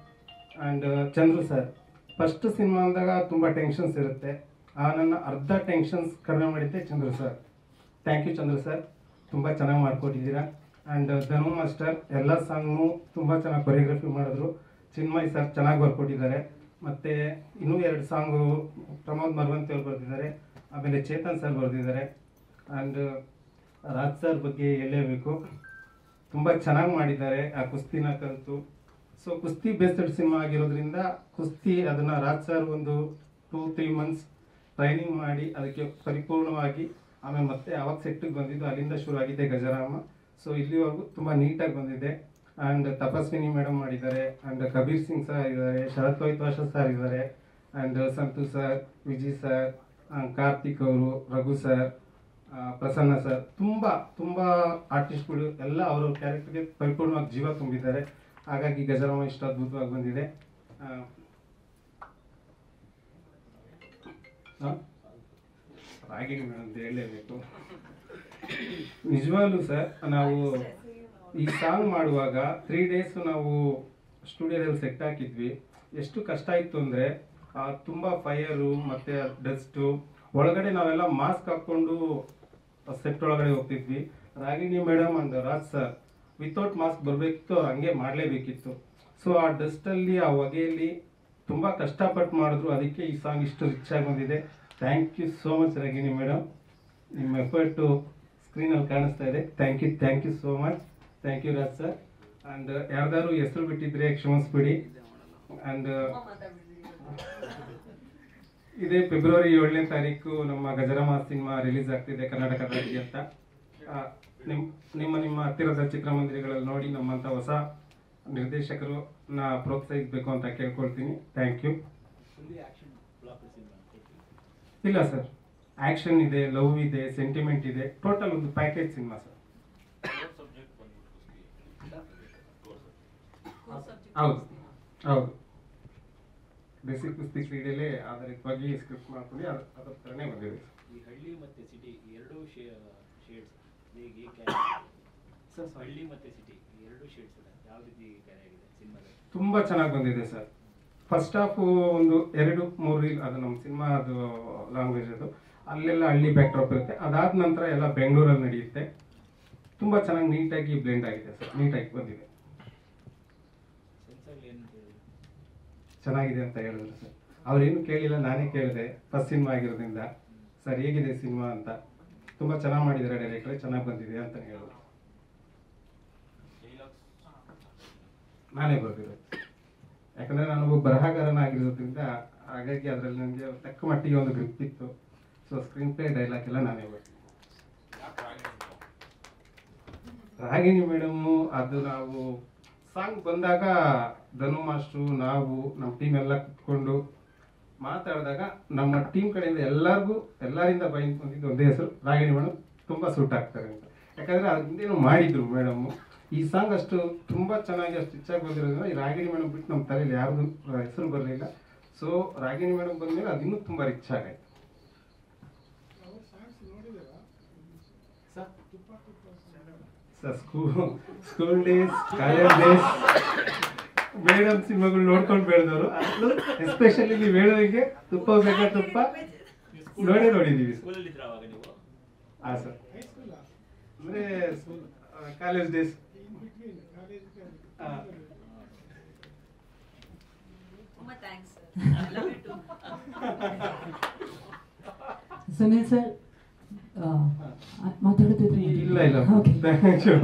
And Chandru sir, first cinema ಅಂದಾಗ ತುಂಬ ಟೆನ್ಷನ್ಸ್ ಇರುತ್ತೆ. ಆ ನನ್ನ ಅರ್ಧ ಟೆನ್ಷನ್ಸ್ ಕಡಿಮೆ ಮಾಡಿದ್ದೆ Chandru sir. Thank you Chandru sir, ತುಂಬ ಚೆನ್ನಾಗಿ ಮಾಡಿಕೊಟ್ಟಿದ್ದೀರಾ. ಆ್ಯಂಡ್ ಧನು ಮಾಸ್ಟರ್ ಎಲ್ಲ ಸಾಂಗ್ನು ತುಂಬ ಚೆನ್ನಾಗಿ ಕೊರಿಯೋಗ್ರಫಿ ಮಾಡಿದ್ರು. ಚಿನ್ಮಯ್ ಸರ್ ಚೆನ್ನಾಗಿ ಬರ್ಕೊಟ್ಟಿದ್ದಾರೆ. ಮತ್ತು ಇನ್ನೂ 2 ಸಾಂಗು ಪ್ರಮೋದ್ ಮರವಂತಿ ಅವ್ರು ಬರೆದಿದ್ದಾರೆ, ಆಮೇಲೆ ಚೇತನ್ ಸರ್ ಬರೆದಿದ್ದಾರೆ. ಆ್ಯಂಡ್ ರಾಜ್ ಸರ್ ಬಗ್ಗೆ ಹೇಳಲೇಬೇಕು, ತುಂಬ ಚೆನ್ನಾಗಿ ಮಾಡಿದ್ದಾರೆ ಆ ಕುಸ್ತಿನ ಕಲಿತು. ಸೊ ಕುಸ್ತಿ ಬೇಸ್ಡ್ ಸಿನಿಮಾ ಆಗಿರೋದ್ರಿಂದ ಕುಸ್ತಿ ಅದನ್ನು ರಾಜ್ ಸರ್ ಒಂದು 2-3 ಮಂತ್ಸ್ ಟ್ರೈನಿಂಗ್ ಮಾಡಿ ಅದಕ್ಕೆ ಪರಿಪೂರ್ಣವಾಗಿ ಆಮೇಲೆ ಮತ್ತೆ ಆವಾಗ ಸೆಟ್ಟಿಗೆ ಬಂದಿದ್ದು, ಅಲ್ಲಿಂದ ಶುರು ಆಗಿದೆ ಗಜರಾಮ. ಸೊ ಇಲ್ಲಿವರೆಗೂ ತುಂಬ ನೀಟಾಗಿ ಬಂದಿದೆ. ಆ್ಯಂಡ್ ತಪಸ್ವಿನಿ ಮೇಡಮ್ ಮಾಡಿದ್ದಾರೆ, ಆ್ಯಂಡ್ ಕಬೀರ್ ಸಿಂಗ್ ಸರ್ ಇದ್ದಾರೆ, ಶರತ್ ಲೋಹಿತ್ ಸರ್ ಇದ್ದಾರೆ, and Santhu sir, Vijay sir, Karthik ಅವರು, ರಘು ಸರ್, ಪ್ರಸನ್ನ ಸರ್, ತುಂಬ ಆರ್ಟಿಸ್ಟ್ಗಳು ಎಲ್ಲ ಅವರ ಕ್ಯಾರೆಕ್ಟರ್ಗೆ ಪರಿಪೂರ್ಣವಾಗಿ ಜೀವ ತುಂಬಿದ್ದಾರೆ. ಹಾಗಾಗಿ ಗಜರಾಮ ಇಷ್ಟು ಅದ್ಭುತವಾಗಿ ಬಂದಿದೆ. ರಾಗಿಣಿ ಮೇಡಮ್ ಅಂತ ಹೇಳಲೇಬೇಕು. ನಿಜವಾಗ್ಲೂ ಸರ್, ನಾವು ಈ ಸಾಂಗ್ ಮಾಡುವಾಗ 3 ಡೇಸ್ ನಾವು ಸ್ಟುಡಿಯೋದಲ್ಲಿ ಸೆಟ್ ಹಾಕಿದ್ವಿ. ಎಷ್ಟು ಕಷ್ಟ ಇತ್ತು ಅಂದರೆ ತುಂಬ ಫೈರು ಮತ್ತು ಡಸ್ಟು, ಒಳಗಡೆ ನಾವೆಲ್ಲ ಮಾಸ್ಕ್ ಹಾಕ್ಕೊಂಡು ಸೆಟ್ ಒಳಗಡೆ ಹೋಗ್ತಿದ್ವಿ. Ragini madam and Raj sir without mask ಬರಬೇಕಿತ್ತು, ಅವ್ರು ಹಂಗೆ ಮಾಡಲೇಬೇಕಿತ್ತು. ಸೊ ಆ ಡಸ್ಟಲ್ಲಿ ಆ ಹೊಗೆಯಲ್ಲಿ ತುಂಬ ಕಷ್ಟಪಟ್ಟು ಮಾಡಿದ್ರು, ಅದಕ್ಕೆ ಈ ಸಾಂಗ್ ಇಷ್ಟು ರಿಚ್ ಆಗಿ ಬಂದಿದೆ. Thank you so much Ragini madam, ನಿಮ್ಮ ಎಫರ್ಟು ಸ್ಕ್ರೀನಲ್ಲಿ ಕಾಣಿಸ್ತಾ ಇದೆ. Thank you so much. Thank you Raj sir. And ಯಾರ್ದಾರು ಹೆಸರು ಬಿಟ್ಟಿದ್ರೆ ಕ್ಷಮಿಸ್ಬಿಡಿ. ಆ್ಯಂಡ್ ಇದೇ ಫೆಬ್ರವರಿ 7ನೇ ತಾರೀಕು ನಮ್ಮ ಗಜರಾಮ ಸಿನಿಮಾ ರಿಲೀಸ್ ಆಗ್ತಿದೆ ಕರ್ನಾಟಕದಾದ್ಯಂತ. ನಿಮ್ಮ ಹತ್ತಿರದ ಚಿತ್ರಮಂದಿರಗಳಲ್ಲಿ ನೋಡಿ ನಮ್ಮಂಥ ಹೊಸ ನಿರ್ದೇಶಕರನ್ನ ಪ್ರೋತ್ಸಾಹಿಸಬೇಕು ಅಂತ ಕೇಳ್ಕೊಳ್ತೀನಿ. Thank you. ಇಲ್ಲ ಸರ್, ಆ್ಯಕ್ಷನ್ ಇದೆ, ಲವ್ ಇದೆ, ಸೆಂಟಿಮೆಂಟ್ ಇದೆ, ಟೋಟಲ್ ಒಂದು ಪ್ಯಾಕೇಜ್ ಸಿನಿಮಾ ಸರ್. ಹೌದು ಬೇಸಿಕ್ ಕುಸ್ತಿ ಕ್ರೀಡೆಯಲ್ಲೇ ಆಧಾರಿತವಾಗಿ ಸ್ಕ್ರಿಪ್ಟ್ ಮಾಡ್ಕೊಂಡು ಅದರ ಥರನೇ ಬಂದಿದೆ. ಈ ಹಳ್ಳಿ ಮತ್ತೆ ಸಿಟಿ ಎರಡೂ ಶೇಡ್ಸ್ ಹೇಗೆ ಸರ್? ಹಳ್ಳಿ ಮತ್ತೆ ಸಿಟಿ ಎರಡೂ ಶೇಡ್ಸ್ ಯಾವ ರೀತಿ ಕ್ಯಾರಿ ಆಗಿದೆ ಸಿನಿಮಾದಲ್ಲಿ? ತುಂಬ ಚೆನ್ನಾಗಿ ಬಂದಿದೆ ಸರ್. ಫಸ್ಟ್ ಹಾಫ್ ಒಂದು 2-3 ರೀಲ್ ಅದು ನಮ್ಮ ಸಿನಿಮಾ ಅದು ಲ್ಯಾಂಗ್ವೇಜ್ ಅದು, ಅಲ್ಲೆಲ್ಲ ಹಳ್ಳಿ ಬ್ಯಾಕ್ಡ್ರಾಪ್ ಇರುತ್ತೆ. ಅದಾದ ನಂತರ ಎಲ್ಲ ಬೆಂಗಳೂರಲ್ಲಿ ನಡೆಯುತ್ತೆ. ತುಂಬ ಚೆನ್ನಾಗಿ ನೀಟಾಗಿ ಬ್ಲೆಂಡ್ ಆಗಿದೆ ಸರ್, ನೀಟಾಗಿ ಬಂದಿದೆ, ಚೆನ್ನಾಗಿದೆ ಅಂತ ಹೇಳಿದ್ರು ಸರ್. ಅವ್ರೇನು ಕೇಳಿಲ್ಲ, ನಾನೇ ಕೇಳಿದೆ ಫಸ್ಟ್ ಸಿನಿಮಾ ಆಗಿರೋದ್ರಿಂದ. ಸರ್ ಹೇಗಿದೆ ಸಿನಿಮಾ ಅಂತ, ತುಂಬ ಚೆನ್ನಾಗಿ ಮಾಡಿದ್ದಾರೆ ಡೈರೆಕ್ಟರ್, ಚೆನ್ನಾಗಿ ಬಂದಿದೆ ಅಂತ ಹೇಳಿದ್ರು. ನಾನೇ ಬರ್ದಿರೋದು, ಯಾಕಂದರೆ ನಾನು ಬರಹಗಾರನಾಗಿರೋದ್ರಿಂದ ಹಾಗಾಗಿ ಅದರಲ್ಲಿ ನನಗೆ ತಕ್ಕ ಮಟ್ಟಿಗೆ ಒಂದು ಗ್ರಿಪ್ ಇತ್ತು. ಸೊ ಸ್ಕ್ರೀನ್ ಪ್ಲೇ ಡೈಲಾಗ್ ಎಲ್ಲ ನಾನೇ ಬರ್ತೀನಿ. ರಾಗಿಣಿ ಮೇಡಮ್ಮು ಅದು ನಾವು ಸಾಂಗ್ ಬಂದಾಗ ಧನು ಮಾಸ್ಟ್ರು, ನಾವು ನಮ್ಮ ಟೀಮ್ ಎಲ್ಲ ಕುತ್ಕೊಂಡು ಮಾತಾಡಿದಾಗ ನಮ್ಮ ಟೀಮ್ ಕಡೆಯಿಂದ ಎಲ್ಲರಿಂದ ಬೈಕ್ ಬಂದಿದ್ದು ಒಂದೇ ಹೆಸರು, ರಾಗಿಣಿ ಮೇಡಮ್ ತುಂಬ ಸೂಟ್ ಆಗ್ತಾರೆ ಅಂತ. ಯಾಕಂದರೆ ಅದು ಹಿಂದೇನು ಮಾಡಿದ್ರು ಮೇಡಮ್ಮು. ಈ ಸಾಂಗ್ ಅಷ್ಟು ತುಂಬ ಚೆನ್ನಾಗಿ ಅಷ್ಟು ಇಚ್ಛಾಗಿ ಬಂದಿರೋದ್ರಿಂದ ಈ ರಾಗಿಣಿ ಮೇಡಮ್ ಬಿಟ್ಟು ನಮ್ಮ ತಲೆಯಲ್ಲಿ ಯಾರ್ದು ಹೆಸರು ಬರಲಿಲ್ಲ. ಸೊ ರಾಗಿಣಿ ಮೇಡಮ್ ಬಂದಮೇಲೆ ಅದು ಇನ್ನೂ ತುಂಬ ರಿಚ್ ಆಗಾಯ್ತು. Sir school days, college days madam ಸಿನಿಮಾಗಳು ನೋಡ್ಕೊಂಡು ಬೆಳೆದವರು. ಎಸ್ಪೆಷಲಿ ನೀವು ಹೇಳೋದಕ್ಕೆ ತುಪ್ಪ ಬೇಕಾ ತುಪ್ಪ ನೋಡಿದ್ದೀವಿ ಸರ್. ಹಾಂ ಸರ್, ಅಂದರೆ ಕಾಲೇಜ್ ಡೇಸ್. ಸುನಿಲ್ ಸರ್ ಮಾತಾಡ್ತಿದ್ರಿ? ಇಲ್ಲ ಥ್ಯಾಂಕ್ ಯು.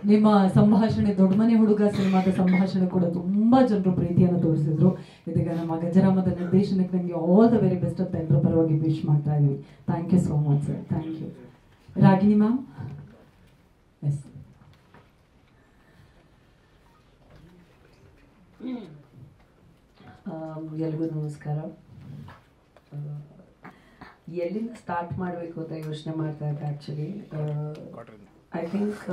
ನಿಮ್ಮ ಸಂಭಾಷಣೆ ದೊಡ್ಡ ಮನೆ ಹುಡುಗ ಸಿನಿಮಾದ ಸಂಭಾಷಣೆ ಕೂಡ ತುಂಬಾ ಜನರು ಪ್ರೀತಿಯನ್ನು ತೋರಿಸಿದ್ರು. ಇದೀಗ ನಮ್ಮ ಗಜರಾಮದ ನಿರ್ದೇಶನಕ್ಕೆ ನನಗೆ ಆಲ್ ದ ವೆರಿ ಬೆಸ್ಟ್ ಅಂತ ಎಲ್ಲರ ಪರವಾಗಿ ವಿಶ್ ಮಾಡ್ತಾ ಇದೀವಿ. Thank you so much sir. Thank you. Ragini ma'am. Yes. ಎಲ್ರಿಗೂ ನಮಸ್ಕಾರ. ಎಲ್ಲಿಂದ ಸ್ಟಾರ್ಟ್ ಮಾಡಬೇಕು ಅಂತ ಯೋಚನೆ ಮಾಡ್ತಾ ಇದ್ದೆ actually. I think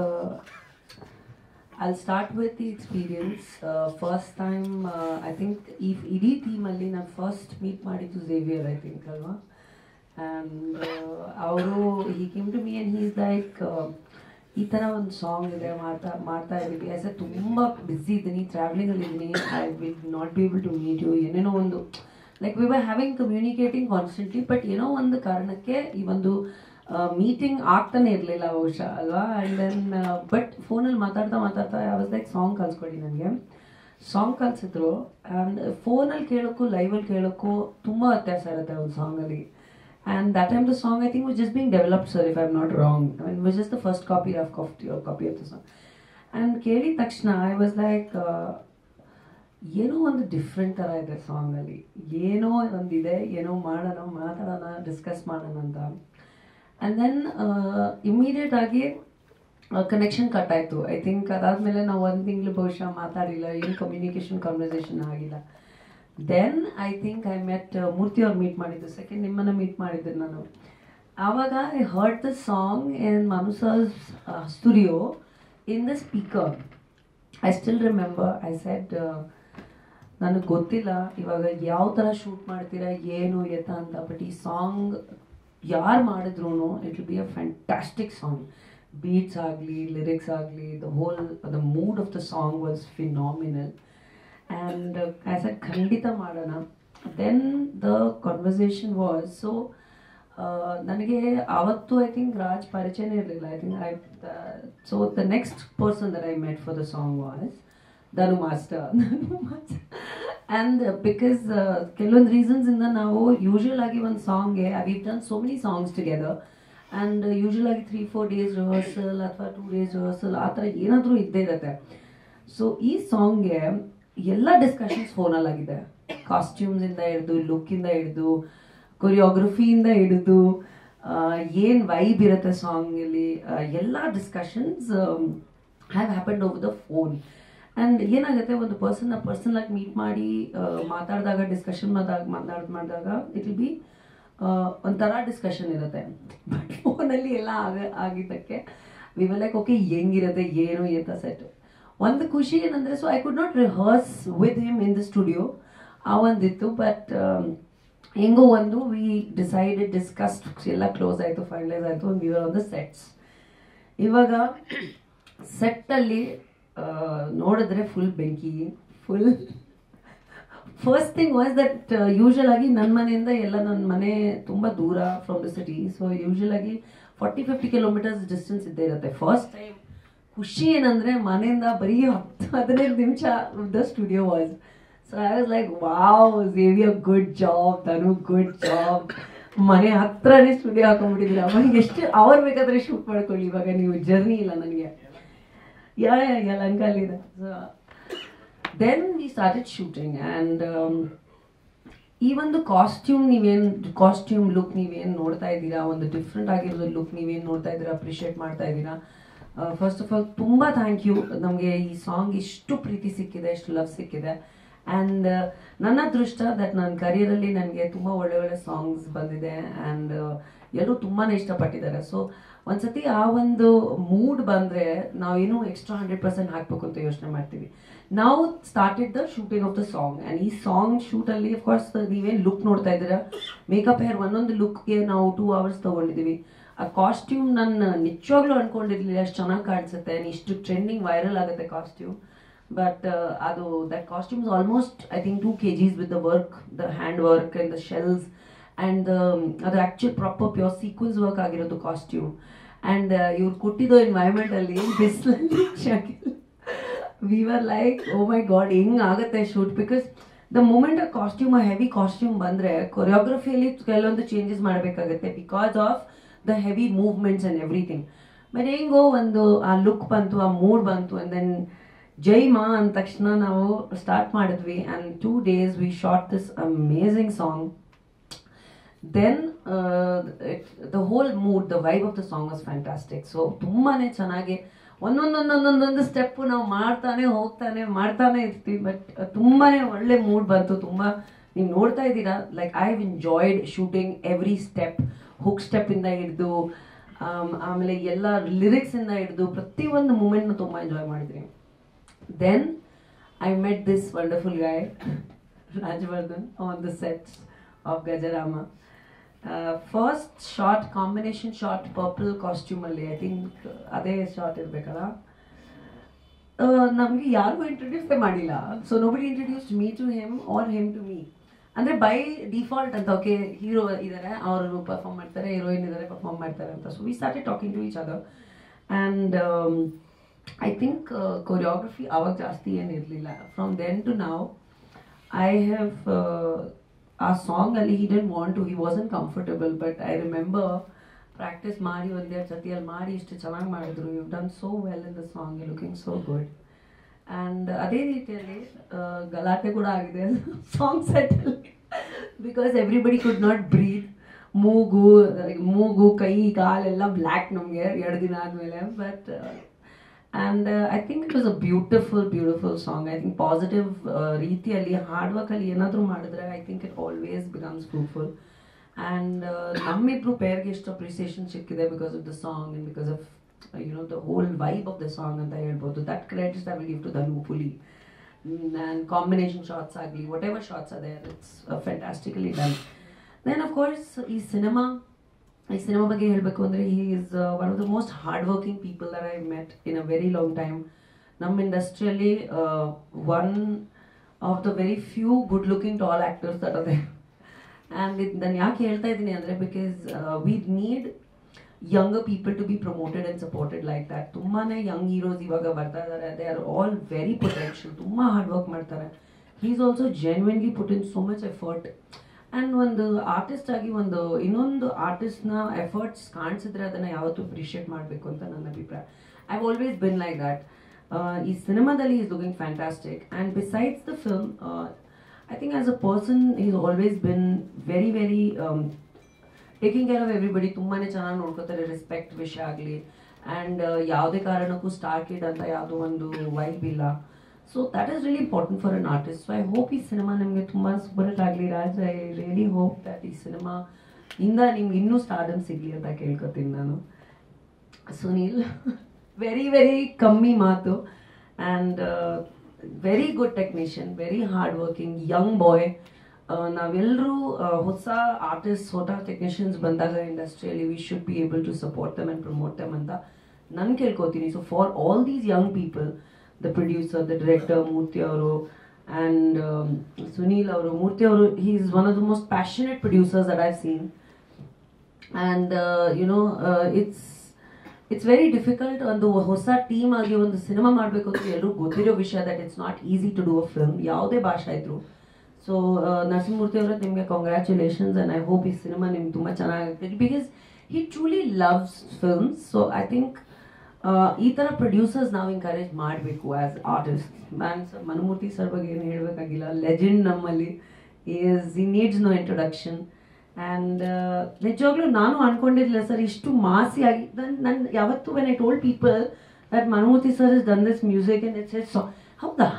I'll start with the experience. First time, I think if ಇಡೀ ಟೀಮಲ್ಲಿ ನಾನು ಫಸ್ಟ್ ಮೀಟ್ ಮಾಡಿದ್ದು ಝೇವಿಯರ್ ಐ ಥಿಂಕ್ ಅಲ್ವಾ. ಆ್ಯಂಡ್ ಅವರು he came to me and he is like ಈ ಥರ ಒಂದು ಸಾಂಗ್ ಇದೆ ಮಾಡ್ತಾ ಇದ್ದೀವಿ. ಆ್ಯಸ್ ಎ ತುಂಬ ಬ್ಯುಸಿ ಇದ್ದೀನಿ, ಟ್ರಾವೆಲಿಂಗಲ್ಲಿದ್ದೀನಿ, I will not be able to meet you. ಏನೇನೋ ಒಂದು like we were having communicating constantly, but ಏನೋ ಒಂದು ಕಾರಣಕ್ಕೆ ಈ ಒಂದು ಮೀಟಿಂಗ್ ಆಗ್ತಾನೆ ಇರಲಿಲ್ಲ ಬಹುಶಃ ಅಲ್ವಾ. ಆ್ಯಂಡ್ ದೆನ್ ಬಟ್ ಫೋನಲ್ಲಿ ಮಾತಾಡ್ತಾ ಐ ವಾಸ್ ಲೈಕ್ ಸಾಂಗ್ ಕಲಿಸ್ಕೊಡಿ ನನಗೆ. ಸಾಂಗ್ ಕಲಿಸಿದ್ರು. ಆ್ಯಂಡ್ ಫೋನಲ್ಲಿ ಕೇಳೋಕ್ಕೂ ಲೈವಲ್ಲಿ ಕೇಳೋಕ್ಕೂ ತುಂಬ ವ್ಯತ್ಯಾಸ ಇರುತ್ತೆ ಒಂದು ಸಾಂಗಲ್ಲಿ. And that time the song I think was just being developed, sir, if I'm not wrong. I mean, it was just the first copy of the song. And ಕೇಳಿದ ತಕ್ಷಣ I was like, ಏನೋ ಒಂದು different ಥರ ಇದೆ ಸಾಂಗಲ್ಲಿ, ಏನೋ ಒಂದಿದೆ, ಏನೋ ಮಾತಾಡೋಣ, ಡಿಸ್ಕಸ್ ಮಾಡೋಣ ಅಂತ. ಆ್ಯಂಡ್ ದೆನ್ ಇಮ್ಮಿಡಿಯೇಟ್ ಆಗಿ ಕನೆಕ್ಷನ್ ಕಟ್ ಆಯಿತು. ಐ ಥಿಂಕ್ ಅದಾದಮೇಲೆ ನಾವು ಒಂದು ತಿಂಗಳು ಬಹುಶಃ ಮಾತಾಡಿಲ್ಲ, ಏನು ಕಮ್ಯುನಿಕೇಷನ್ ಕನ್ವರ್ಸೇಷನ್ ಆಗಿಲ್ಲ. Then I think I met Murthy ಅವ್ರು ಮೀಟ್ ಮಾಡಿದ್ದು, ಸೆಕೆಂಡ್ ನಿಮ್ಮನ್ನು ಮೀಟ್ ಮಾಡಿದ್ದೆ ನಾನು. ಆವಾಗ I heard the song in ಮನುಸರ್ಸ್ studio in the speaker. I still remember I said ನನಗೆ ಗೊತ್ತಿಲ್ಲ ಇವಾಗ ಯಾವ ಥರ ಶೂಟ್ ಮಾಡ್ತೀರಾ ಏನು ಎತ್ತ ಅಂತ, ಬಟ್ ಈ ಸಾಂಗ್ ಯಾರು ಮಾಡಿದ್ರು it will be a fantastic song. Beats ಆಗಲಿ, ಲಿರಿಕ್ಸ್ ಆಗಲಿ, the mood of the song was phenomenal. And I said ಖಂಡಿತ ಮಾಡೋಣ. Then the conversation was so ನನಗೆ ಆವತ್ತು ಐ ಥಿಂಕ್ ರಾಜ್ ಪರಿಚಯನೇ ಇರಲಿಲ್ಲ. I think so the next person that I met for the song was Dhanu master. And because ಕೆಲವೊಂದು ರೀಸನ್ಸಿಂದ ನಾವು usual ಆಗಿ ಒಂದು ಸಾಂಗ್ಗೆ we done so many songs together. And usual ಆಗಿ 3-4 days ರಿಹರ್ಸಲ್ ಅಥವಾ 2 days ರಿಹರ್ಸಲ್ ಆ ಥರ ಏನಾದರೂ ಇದ್ದೇ ಇರುತ್ತೆ. ಸೊ ಈ ಸಾಂಗ್ಗೆ ಎಲ್ಲ ಡಿಸ್ಕಷನ್ಸ್ ಫೋನಲ್ಲಿ ಆಗಿದೆ. ಕಾಸ್ಟ್ಯೂಮ್ಸಿಂದ ಹಿಡಿದು, ಲುಕ್ಕಿಂದ ಹಿಡಿದು, ಕೊರಿಯೋಗ್ರಫಿಯಿಂದ ಹಿಡಿದು, ಏನು ವೈಬ್ ಇರುತ್ತೆ ಸಾಂಗಲ್ಲಿ, ಎಲ್ಲ discussions have happened over the phone. And ಏನಾಗುತ್ತೆ, ಒಂದು ಪರ್ಸನಾಗಿ ಮೀಟ್ ಮಾಡಿ ಮಾತಾಡಿದಾಗ, ಡಿಸ್ಕಷನ್ ಮಾಡಿದಾಗ ಇಟ್ ವಿಲ್ ಬಿ ಒಂಥರ ಡಿಸ್ಕಷನ್ ಇರುತ್ತೆ. ಬಟ್ ಫೋನಲ್ಲಿ ಎಲ್ಲ ಆಗಿದ್ದಕ್ಕೆ ವಿ ವರ್ ಲೈಕ್ ಓಕೆ ಹೆಂಗಿರುತ್ತೆ ಏನು ಅಂತ ಸೆಟ್. ಒಂದು ಖುಷಿ ಏನಂದರೆ, so I could not rehearse with him in the studio, ಆ ಒಂದಿತ್ತು. ಬಟ್ ಹೆಂಗೋ ಒಂದು ವಿ ಡಿಸೈಡೆಡ್, ಡಿಸ್ಕಸ್ಡ್, ಎಲ್ಲ ಕ್ಲೋಸ್ ಆಯಿತು, ಫೈನಲೈಸ್ ಆಯಿತು, we were on the sets. ಇವಾಗ ಸೆಟ್ಟಲ್ಲಿ ನೋಡಿದ್ರೆ ಫುಲ್ ಬೆಂಕಿ, full first thing was that usual ಆಗಿ ನನ್ನ ಮನೆಯಿಂದ ನನ್ನ ಮನೆ ತುಂಬ ದೂರ from the city. So usual ಆಗಿ 40-50 kilometers ಡಿಸ್ಟೆನ್ಸ್ ಇದ್ದೇ ಇರುತ್ತೆ. ಫಸ್ಟ್ ಟೈಮ್ ಖುಷಿ ಏನಂದರೆ ಮನೆಯಿಂದ ಬರೀ 10-15 ನಿಮಿಷ the studio was. So I was like wow, Xavier good job, Dhanu good job. ಮನೆ ಹತ್ರನೇ ಸ್ಟುಡಿಯೋ ಹಾಕೊಂಡ್ಬಿಟ್ಟಿದ್ದೀರ, ಅವಾಗ ಎಷ್ಟು ಅವರ್ ಬೇಕಾದರೆ ಶೂಟ್ ಮಾಡ್ಕೊಳ್ಳಿ, ಇವಾಗ ನೀವು ಜರ್ನಿ ಇಲ್ಲ ನನಗೆ, ಲಂಕಾಲಿದೆ. So then we started shooting. And ಈ ಒಂದು ಕಾಸ್ಟ್ಯೂಮ್ ಲುಕ್ ನೀವೇನು ನೋಡ್ತಾ ಇದ್ದೀರಾ, ಒಂದು ಡಿಫ್ರೆಂಟ್ ಆಗಿರೋದು ಲುಕ್ ನೀವೇನು ನೋಡ್ತಾ ಇದ್ದೀರಾ, ಅಪ್ರಿಷಿಯೇಟ್ ಮಾಡ್ತಾ ಇದ್ದೀರಾ. ಫಸ್ಟ್ ಆಫ್ ಆಲ್ ತುಂಬ ಥ್ಯಾಂಕ್ ಯು. ನಮಗೆ ಈ ಸಾಂಗ್ ಇಷ್ಟು ಪ್ರೀತಿ ಸಿಕ್ಕಿದೆ, ಇಷ್ಟು ಲವ್ ಸಿಕ್ಕಿದೆ. ಆ್ಯಂಡ್ ನನ್ನ ಅದೃಷ್ಟ ದಟ್ ನನ್ನ ಕರಿಯರಲ್ಲಿ ನನಗೆ ತುಂಬ ಒಳ್ಳೆ ಸಾಂಗ್ಸ್ ಬಂದಿದೆ. ಆ್ಯಂಡ್ ಎಲ್ಲರೂ ತುಂಬಾ ಇಷ್ಟಪಟ್ಟಿದ್ದಾರೆ. ಸೊ ಒಂದ್ಸತಿ ಆ ಒಂದು ಮೂಡ್ ಬಂದರೆ ನಾವೇನು ಎಕ್ಸ್ಟ್ರಾ 100% ಹಾಕಬೇಕು ಅಂತ ಯೋಚನೆ ಮಾಡ್ತೀವಿ. ನಾವು started the shooting of the song. And ಈ ಸಾಂಗ್ ಶೂಟಲ್ಲಿ ಅಫ್ಕೋರ್ಸ್ ನೀವೇನು ಲುಕ್ ನೋಡ್ತಾ ಇದ್ದೀರಾ, ಮೇಕಪ್ ಹೇರ್ ಒಂದೊಂದು ಲುಕ್ಗೆ ನಾವು 2 hours ತೊಗೊಂಡಿದ್ದೀವಿ. ಆ ಕಾಸ್ಟ್ಯೂಮ್ ನಾನು ನಿಜವಾಗ್ಲೂ ಅನ್ಕೊಂಡಿರ್ಲಿಲ್ಲ ಅಷ್ಟು ಚೆನ್ನಾಗಿ ಕಾಣಿಸುತ್ತೆ, ಇಷ್ಟು ಟ್ರೆಂಡಿಂಗ್ ವೈರಲ್ ಆಗುತ್ತೆ ಕಾಸ್ಟ್ಯೂಮ್. ಬಟ್ ಅದು that costume is almost I think 2 kgs with the work, the hand work and the shells and ಅದು actual proper pure sequence work ಆಗಿರೋದು ಕಾಸ್ಟ್ಯೂಮ್. ಆ್ಯಂಡ್ ಇವ್ರು ಕೊಟ್ಟಿದ್ದು ಎನ್ವೈರ್ಮೆಂಟಲ್ಲಿ ಬಿಸಿಲಲ್ಲಿ we were like oh my god ಹೆಂಗೆ ಆಗುತ್ತೆ shoot. Because the moment ಆ costume, ಆ ಹೆವಿ ಕಾಸ್ಟ್ಯೂಮ್ ಬಂದರೆ ಕೊರಿಯೋಗ್ರಫಿಯಲ್ಲಿ ಕೆಲವೊಂದು ಚೇಂಜಸ್ ಮಾಡಬೇಕಾಗುತ್ತೆ because of the heavy movements and everything. But ಹೆಂಗೋ ಒಂದು ಆ ಲುಕ್ ಬಂತು, ಆ ಮೂಡ್ ಬಂತು. ಆ್ಯಂಡ್ ದೆನ್ ಜೈ ಮಾ ಅಂದ ತಕ್ಷಣ ನಾವು ಸ್ಟಾರ್ಟ್ ಮಾಡಿದ್ವಿ. And 2 days we shot this amazing song. Then the whole mood, the vibe of the song was fantastic. So ತುಂಬಾ ಚೆನ್ನಾಗಿ ಒಂದೊಂದೊಂದೊಂದೊಂದು ಸ್ಟೆಪ್ಪು ನಾವು ಮಾಡ್ತಾನೆ ಇರ್ತೀವಿ. ಬಟ್ ತುಂಬಾ ಒಳ್ಳೆ ಮೂಡ್ ಬಂತು. ತುಂಬ ನೀವು ನೋಡ್ತಾ ಇದ್ದೀರಾ, like I have enjoyed shooting every step. Hook ಸ್ಟೆಪ್ಪಿಂದ ಹಿಡಿದು ಆಮೇಲೆ ಎಲ್ಲ ಲಿರಿಕ್ಸಿಂದ ಹಿಡಿದು ಪ್ರತಿಯೊಂದು ಮೂಮೆಂಟ್ನ ತುಂಬ ಎಂಜಾಯ್ ಮಾಡಿದ್ರಿ. Then I met this wonderful guy Rajavardhan on the sets of Gajarama. First shot, combination shot purple ಕಾಸ್ಟ್ಯೂಮಲ್ಲಿ, ಐ ಥಿಂಕ್ ಅದೇ ಶಾರ್ಟ್ ಇರಬೇಕಲ್ಲ. ನಮಗೆ ಯಾರಿಗೂ ಇಂಟ್ರೊಡ್ಯೂಸೇ ಮಾಡಿಲ್ಲ. So nobody introduced me to him or him to me. ಅಂದರೆ ಬೈ ಡಿಫಾಲ್ಟ್ ಅಂತ, ಓಕೆ ಹೀರೋ ಇದ್ದಾರೆ ಅವರು ಪರ್ಫಾರ್ಮ್ ಮಾಡ್ತಾರೆ, ಹೀರೋಯಿನ್ ಇದ್ದಾರೆ ಪರ್ಫಾರ್ಮ್ ಮಾಡ್ತಾರೆ ಅಂತ. So we started talking to each other. And I think choreography ಅವಾಗ ಜಾಸ್ತಿ ಏನಿರಲಿಲ್ಲ. From then to now I have ಆ ಸಾಂಗಲ್ಲಿ he didn't want to, he wasn't comfortable. But I remember practice ಮಾಡಿ ಒಂದೆರಡು ಸತಿಯಲ್ಲಿ ಮಾಡಿ ಇಷ್ಟು ಚೆನ್ನಾಗಿ ಮಾಡಿದ್ರು. You done so well in the song, you looking so good. And ಅದೇ ರೀತಿಯಲ್ಲಿ ಗಲಾಟೆ ಕೂಡ ಆಗಿದೆ ಸಾಂಗ್ ಸೆಟ್ಟಲ್ಲಿ. Because everybody could not breathe. ಮೂಗು ಕೈ ಕಾಲೆಲ್ಲ ಬ್ಲ್ಯಾಕ್ ನಮಗೆ 2 ದಿನ ಆದಮೇಲೆ. But and I think it was a beautiful song. I think positive ರೀತಿಯಲ್ಲಿ ಹಾರ್ಡ್ ವರ್ಕಲ್ಲಿ ಏನಾದರೂ ಮಾಡಿದ್ರೆ I think it always becomes fruitful. And ನಮ್ಮಿಬ್ರು ಪೇರ್ಗೆ ಎಷ್ಟು ಅಪ್ರಿಸಿಯೇಷನ್ ಸಿಕ್ಕಿದೆ because of the song and because of the whole vibe of the song ಅಂತ ಹೇಳ್ಬೋದು. That credits I will give to Dhanu fully. And combination shots agli, whatever shots are there, it's fantastically done. Then of course ಈ cinema ಬಗ್ಗೆ ಹೇಳಬೇಕು ಅಂದರೆ he is one of the most hardworking people that I've met in a very long time. ನಮ್ಮ ಇಂಡಸ್ಟ್ರಿಯಲ್ಲಿ one of the very few good looking tall actors that are there. And ನಾನು ಯಾಕೆ ಹೇಳ್ತಾ ಇದ್ದೀನಿ ಅಂದರೆ because we need younger people to be promoted and supported like that. ತುಂಬಾನೇ young heroes ಇವಾಗ ಬರ್ತಾ ಇದ್ದಾರೆ. They are all very potential. ತುಂಬ ಹಾರ್ಡ್ ವರ್ಕ್ ಮಾಡ್ತಾರೆ. He is also genuinely put in so much effort. And ಒಂದು artist ಆಗಿ ಇನ್ನೊಂದು ಆರ್ಟಿಸ್ಟ್ನ efforts ಕಾಣಿಸಿದ್ರೆ ಅದನ್ನು ಯಾವತ್ತೂ ಅಪ್ರಿಷಿಯೇಟ್ ಮಾಡಬೇಕು ಅಂತ ನನ್ನ ಅಭಿಪ್ರಾಯ. I have always been like that. ಈ ಸಿನಿಮಾದಲ್ಲಿ is looking fantastic. And besides the film I think as a person is always been very very taking care of everybody. ತುಂಬಾ ಚೆನ್ನಾಗಿ ನೋಡ್ಕೋತಾರೆ, ರೆಸ್ಪೆಕ್ಟ್ ವಿಷಯ ಆಗಲಿ. ಆ್ಯಂಡ್ ಯಾವುದೇ ಕಾರಣಕ್ಕೂ ಸ್ಟಾರ್ ಕಿಡ್ ಅಂತ ಯಾವುದೋ ಒಂದು ವೈಬ್ ಇಲ್ಲ. So that is really important for an artist. So I hope ಈ ಸಿನಿಮಾ ನಿಮಗೆ ತುಂಬ ಸೂಪರ್ ಹಿಟ್ ಆಗಲಿ Raj. I really hope that ಈ ಸಿನಿಮಾ ಇಂದ ನಿಮ್ಗೆ ಇನ್ನೂ ಸ್ಟಾರ್ಡಮ್ ಸಿಗಲಿ ಅಂತ ಕೇಳ್ಕೊತೀನಿ ನಾನು. ಸುನೀಲ್ ವೆರಿ ವೆರಿ ಕಮ್ಮಿ ಮಾತು and very good technician, very hard working young boy. ನಾವೆಲ್ಲರೂ ಹೊಸ ಆರ್ಟಿಸ್ಟ್, ಹೊಸ ಟೆಕ್ನಿಷಿಯನ್ಸ್ ಬಂದಾಗ ಇಂಡಸ್ಟ್ರಿಯಲ್ಲಿ we should be able to support them and promote them ಅಂತ ನಾನು ಕೇಳ್ಕೊತೀನಿ. So for all these young people, the producer, the director Murthy ಅವರು and Sunil ಅವರು. ಮೂರ್ತಿ ಅವರು he is one of the most passionate producers that I've seen. And it's very difficult. ಒಂದು ಹೊಸ team ಆಗಿ ಒಂದು ಸಿನಿಮಾ ಮಾಡಬೇಕು ಅಂತ ಎಲ್ಲರೂ ಗೊತ್ತಿರೋ ವಿಷಯ that it's not easy to do a film, ಯಾವುದೇ ಭಾಷೆ ಇದ್ರು. ಸೊ ನರಸಿಂಹಮೂರ್ತಿ ಅವರೇ ನಿಮಗೆ ಕಾಂಗ್ರ್ಯಾಚುಲೇಷನ್ಸ್. ಆ್ಯಂಡ್ ಐ ಹೋಪ್ ಈ ಸಿನಿಮಾ ನಿಮ್ಗೆ ತುಂಬ ಚೆನ್ನಾಗಿರ್ತದೆ because he truly loves films. So I think ಈ ಥರ ಪ್ರೊಡ್ಯೂಸರ್ಸ್ ನಾವು ಎಂಕರೇಜ್ ಮಾಡಬೇಕು ಆ್ಯಸ್ ಆರ್ಟಿಸ್ಟ್. ಮನುಮೂರ್ತಿ ಸರ್ ಬಗ್ಗೆ ಏನು ಹೇಳಬೇಕಾಗಿಲ್ಲ, ಲೆಜೆಂಡ್ ನಮ್ಮಲ್ಲಿ. ಈ ನೀಡ್ಸ್ ನೋ ಇಂಟ್ರೊಡಕ್ಷನ್. ಆ್ಯಂಡ್ ನಿಜವಾಗ್ಲೂ ನಾನು ಅನ್ಕೊಂಡಿರಲಿಲ್ಲ ಸರ್ ಇಷ್ಟು ಮಾಸಿ ಆಗಿ. ನಾನು ಯಾವತ್ತೂ when I told people that Manumurthy sir is done this music and it's it's ಹೌದಾ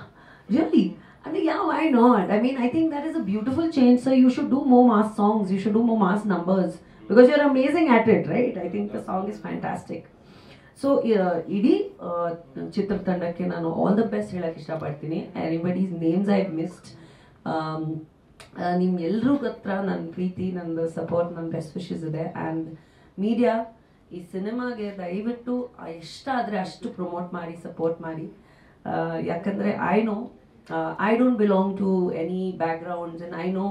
really? I mean, yeah, why not? I mean, I think that is a beautiful change, sir. You should do more mass songs. You should do more mass numbers because you're amazing at it, right? I think the song is fantastic. So, idi ಚಿತ್ರತಂಡಕ್ಕೆ ನಾನು all the best ಹೇಳಕ್ಕೆ ಇಷ್ಟಪಡ್ತೀನಿ. Anybody's names I've missed. ನಿಮ್ಮ ಎಲ್ರಿಗೂ ಹತ್ರ ನನ್ನ ಪ್ರೀತಿ, ನನ್ನ support, ನನ್ನ best wishes ಇದೆ. ಆ್ಯಂಡ್ ಮೀಡಿಯಾ ಈ ಸಿನಿಮಾಗೆ ದಯವಿಟ್ಟು ಎಷ್ಟಾದರೆ ಅಷ್ಟು ಪ್ರಮೋಟ್ ಮಾಡಿ, ಸಪೋರ್ಟ್ ಮಾಡಿ. ಯಾಕಂದರೆ I don't belong to any backgrounds and I know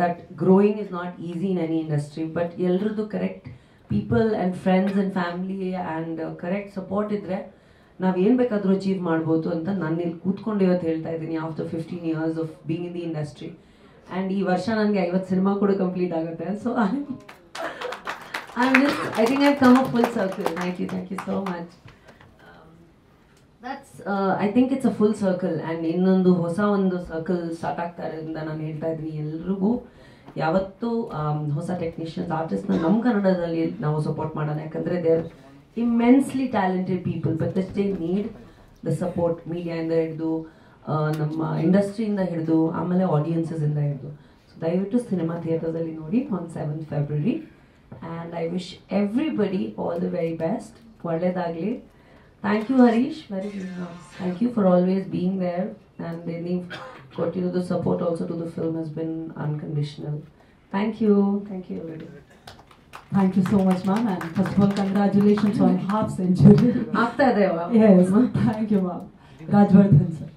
that growing is not easy in any industry, but ಎಲ್ಲರದ್ದು correct people and friends and family and correct support ಇದ್ದರೆ ನಾವೇನು ಬೇಕಾದರೂ ಅಚೀವ್ ಮಾಡ್ಬೋದು ಅಂತ ನಾನು ಇಲ್ಲಿ ಕೂತ್ಕೊಂಡು ಇವತ್ತು ಹೇಳ್ತಾ ಇದ್ದೀನಿ after 15 years of being in the industry. And ಈ ವರ್ಷ ನನಗೆ 50 ಸಿನಿಮಾ ಕೂಡ ಕಂಪ್ಲೀಟ್ ಆಗುತ್ತೆ. So I think I've come a full circle. Thank you so much. That's I think it's a full circle and ಇನ್ನೊಂದು ಹೊಸ ಒಂದು ಸರ್ಕಲ್ ಸ್ಟಾರ್ಟ್ ಆಗ್ತಾ ಇರೋದ್ರಿಂದ ನಾನು ಹೇಳ್ತಾ ಇದ್ದೀನಿ ಎಲ್ರಿಗೂ ಯಾವತ್ತೂ ಹೊಸ ಟೆಕ್ನಿಷಿಯನ್ಸ್ ಆರ್ಟಿಸ್ಟ್ನ ನಮ್ಮ ಕನ್ನಡದಲ್ಲಿ ನಾವು ಸಪೋರ್ಟ್ ಮಾಡೋಣ. ಯಾಕಂದರೆ they are immensely talented people but they need the support ಮೀಡಿಯಾಯಿಂದ ಹಿಡಿದು ನಮ್ಮ ಇಂಡಸ್ಟ್ರಿಯಿಂದ ಹಿಡಿದು ಆಮೇಲೆ ಆಡಿಯನ್ಸಸ್ಸಿಂದ ಹಿಡಿದು. ಸೊ ದಯವಿಟ್ಟು ಸಿನಿಮಾ ಥಿಯೇಟರ್ಸಲ್ಲಿ ನೋಡಿ on 7th February. And I wish everybody all the very best. ಒಳ್ಳೆಯದಾಗಲಿ. Thank you, Harish. Very good. Thank you for always being there. And you've continued the support also to the film has been unconditional. Thank you. Thank you, everybody. Thank you so much, ma'am. And first of all, congratulations on half century. After that, yes. Thank you, ma'am. Rajwardhan, sir.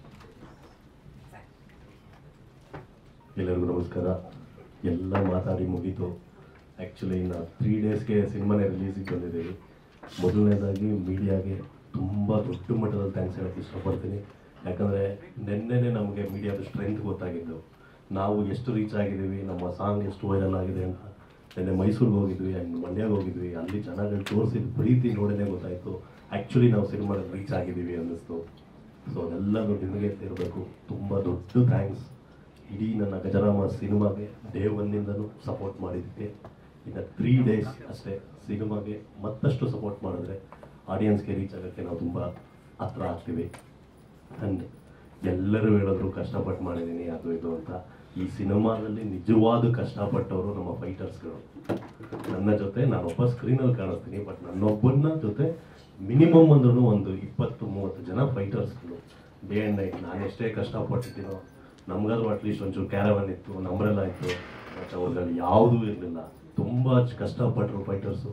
ಎಲ್ಲರಿಗೂ ನಮಸ್ಕಾರ. ಎಲ್ಲ ಮಾತಾಡಿ ಮುಗೀತು. Actually ಇನ್ನು 3 ಡೇಸ್ಗೆ ಸಿನಿಮಾನೇ ರಿಲೀಸಿಗೆ ಬಂದಿದ್ದೀವಿ. ಮೊದಲನೇದಾಗಿ ಮೀಡಿಯಾಗೆ ತುಂಬ ದೊಡ್ಡ ಮಟ್ಟದಲ್ಲಿ ಥ್ಯಾಂಕ್ಸ್ ಹೇಳೋಕ್ಕೆ ಇಷ್ಟಪಡ್ತೀನಿ. ಯಾಕಂದರೆ ನಿನ್ನೆನೇ ನಮಗೆ ಮೀಡಿಯಾದ ಸ್ಟ್ರೆಂತ್ ಗೊತ್ತಾಗಿದ್ದು, ನಾವು ಎಷ್ಟು ರೀಚ್ ಆಗಿದ್ದೀವಿ, ನಮ್ಮ ಸಾಂಗ್ ಎಷ್ಟು ವೈರಲ್ ಆಗಿದೆ ಅಂತ. ನಿನ್ನೆ ಮೈಸೂರಿಗೆ ಹೋಗಿದ್ವಿ ಆ್ಯಂಡ್ ಮಂಡ್ಯಗೆ ಹೋಗಿದ್ವಿ. ಅಲ್ಲಿ ಜನಗಳು ತೋರಿಸಿದ ಪ್ರೀತಿ ನೋಡೇ ಗೊತ್ತಾಯಿತು ಆ್ಯಕ್ಚುಲಿ ನಾವು ಸಿನಿಮಾದಲ್ಲಿ ರೀಚ್ ಆಗಿದ್ದೀವಿ ಅನ್ನಿಸ್ತು. ಸೊ ಅದೆಲ್ಲರೂ ನಿಮಗೆ ಸೇರಬೇಕು. ತುಂಬ ದೊಡ್ಡ ಥ್ಯಾಂಕ್ಸ್ ಇಡೀ ನನ್ನ ಗಜರಾಮ ಸಿನಿಮಾಗೆ ಡೇ 1ನಿಂದನೂ ಸಪೋರ್ಟ್ ಮಾಡಿದ್ದಕ್ಕೆ. ಇನ್ನು 3 ಡೇಸ್ ಅಷ್ಟೇ ಸಿನಿಮಾಗೆ ಮತ್ತಷ್ಟು ಸಪೋರ್ಟ್ ಮಾಡಿದ್ರೆ ಆಡಿಯನ್ಸ್ಗೆ ರೀಚ್ ಆಗೋಕ್ಕೆ ನಾವು ತುಂಬ ಹತ್ರ ಆಗ್ತೀವಿ. ಆ್ಯಂಡ್ ಎಲ್ಲರೂ ಹೇಳಿದ್ರು ಕಷ್ಟಪಟ್ಟು ಮಾಡಿದ್ದೀನಿ ಅದು ಇದು ಅಂತ. ಈ ಸಿನಿಮಾದಲ್ಲಿ ನಿಜವಾದ ಕಷ್ಟಪಟ್ಟವರು ನಮ್ಮ ಫೈಟರ್ಸ್ಗಳು. ನನ್ನ ಜೊತೆ ನಾನೊಬ್ಬ ಸ್ಕ್ರೀನಲ್ಲಿ ಕಾಣಿಸ್ತೀನಿ, ಬಟ್ ನನ್ನೊಬ್ಬನ ಜೊತೆ ಮಿನಿಮಮ್ ಅಂದ್ರೂ ಒಂದು 20-30 ಜನ ಫೈಟರ್ಸ್ಗಳು ಡೇ ಆ್ಯಂಡ್ ನೈಟ್. ನಾನೆಷ್ಟೇ ಕಷ್ಟಪಟ್ಟಿದ್ದೀನೋ, ನಮಗಾದ್ರೂ ಅಟ್ಲೀಸ್ಟ್ ಒಂಚೂರು ಕ್ಯಾರವನ್ ಇತ್ತು, ನಂಬ್ರೆಲ್ಲ ಇತ್ತು, ಬಟ್ ಅವ್ರಲ್ಲಿ ಯಾವುದೂ ಇರಲಿಲ್ಲ. ತುಂಬ ಕಷ್ಟಪಟ್ಟರು ಫೈಟರ್ಸು.